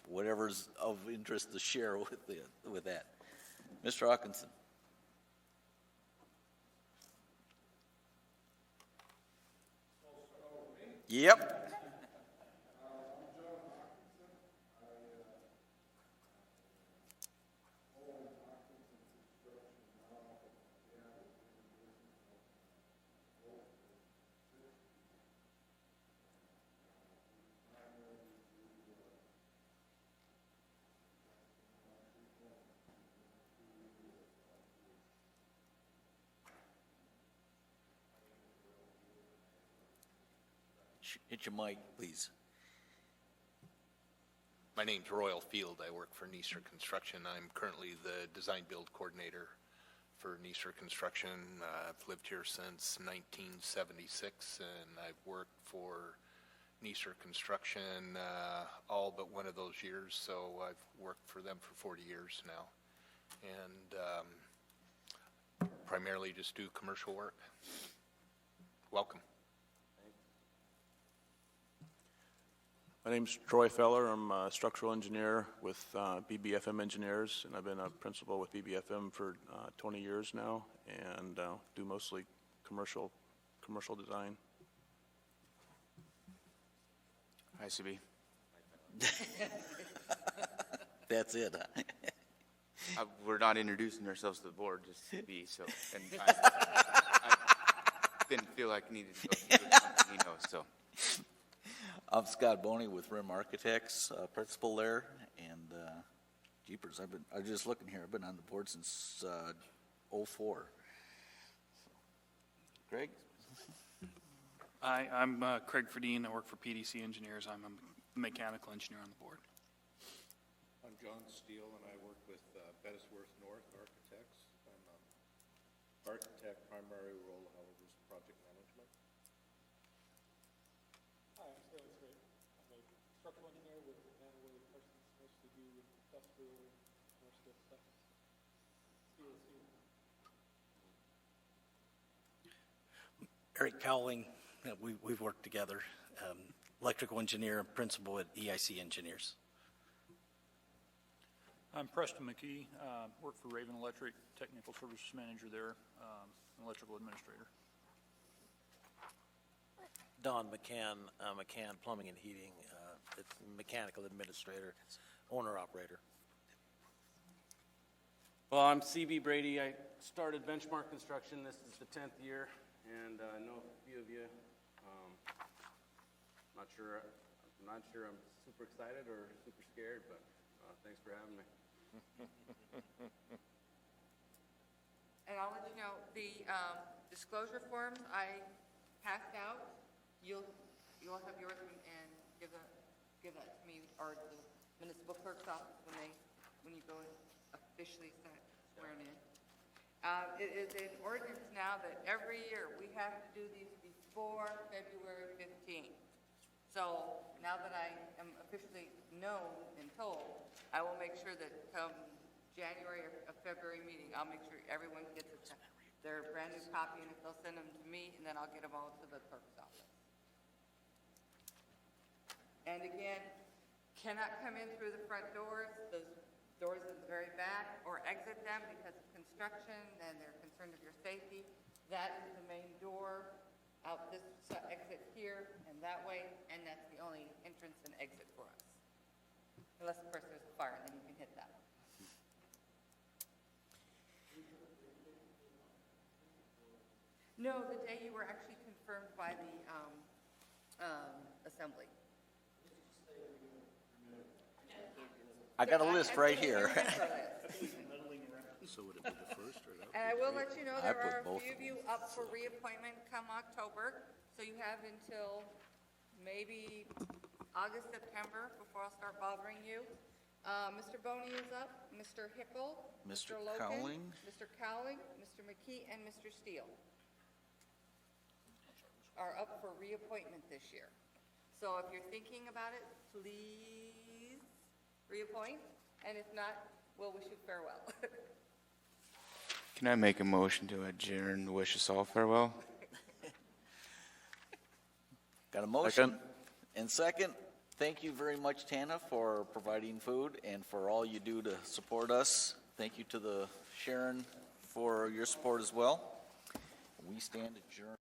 A: whatever's of interest to share with that. Mr. Hawkinson. Yep. Hit your mic, please.
I: My name's Royal Field. I work for Neisser Construction. I'm currently the design build coordinator for Neisser Construction. I've lived here since 1976, and I've worked for Neisser Construction all but one of those years, so I've worked for them for 40 years now. And primarily just do commercial work. Welcome.
L: My name's Troy Feller. I'm a structural engineer with BBFM Engineers, and I've been a principal with BBFM for 20 years now, and do mostly commercial design.
N: Hi, CB.
A: That's it, huh?
N: We're not introducing ourselves to the board, just CB, so, and I didn't feel like I needed to go through something, so.
A: I'm Scott Boney with Rim Architects, principal there, and jeepers, I was just looking here, I've been on the board since '04. Greg?
H: Hi, I'm Craig Ferdine. I work for PDC Engineers. I'm a mechanical engineer on the board.
C: I'm John Steele, and I work with Bettisworth North Architects. I'm an architect, primary role, however, is project management.
G: Hi, I'm Sterling Strait. I'm a structural engineer with Manaway Parsons, mostly do industrial, commercial stuff. Steel.
J: Eric Cowling, we've worked together, electrical engineer and principal at EIC Engineers.
M: I'm Preston McKee, work for Raven Electric, technical services manager there, electrical administrator.
P: Don McCann, McCann Plumbing and Heating, mechanical administrator, owner-operator.
S: Well, I'm CB Brady. I started Benchmark Construction. This is the 10th year, and I know a few of you. I'm not sure I'm super excited or super scared, but thanks for having me.
B: And I'll let you know, the disclosure forms I passed out, you'll have yours and give that to me or the municipal clerk's office when you go and officially swearing in. It is an ordinance now that every year we have to do these before February 15th. So now that I am officially known and told, I will make sure that come January or February meeting, I'll make sure everyone gets their brand new copy, and if they'll send them to me, and then I'll get them all to the clerk's office. And again, cannot come in through the front doors, those doors in the very back, or exit them because of construction and they're concerned of your safety. That is the main door out this exit here and that way, and that's the only entrance and exit for us. unless of course there's a fire, and then you can hit that. No, the day you were actually confirmed by the assembly.
A: I got a list right here.
M: So would it be the first or
B: And I will let you know,
A: I
B: there
A: put
B: are a
A: both
B: few
A: of
B: of you up for reappointment come October, so you have until maybe August, September before I'll start bothering you. Mr. Boney is up, Mr. Hickle,
A: Mr.
B: Mr. Loken,
A: Cowling.
B: Mr. Cowling, Mr. McKee, and Mr. Steele are up for reappointment this year. So if you're thinking about it, please reappoint, and if not, we'll wish you farewell.
N: Can I make a motion to adjourn and wish us all farewell?
A: Got a motion? And second, thank you very much, Tana, for providing food and for all you do to support us. Thank you to the Sharon for your support as well. We stand adjourned.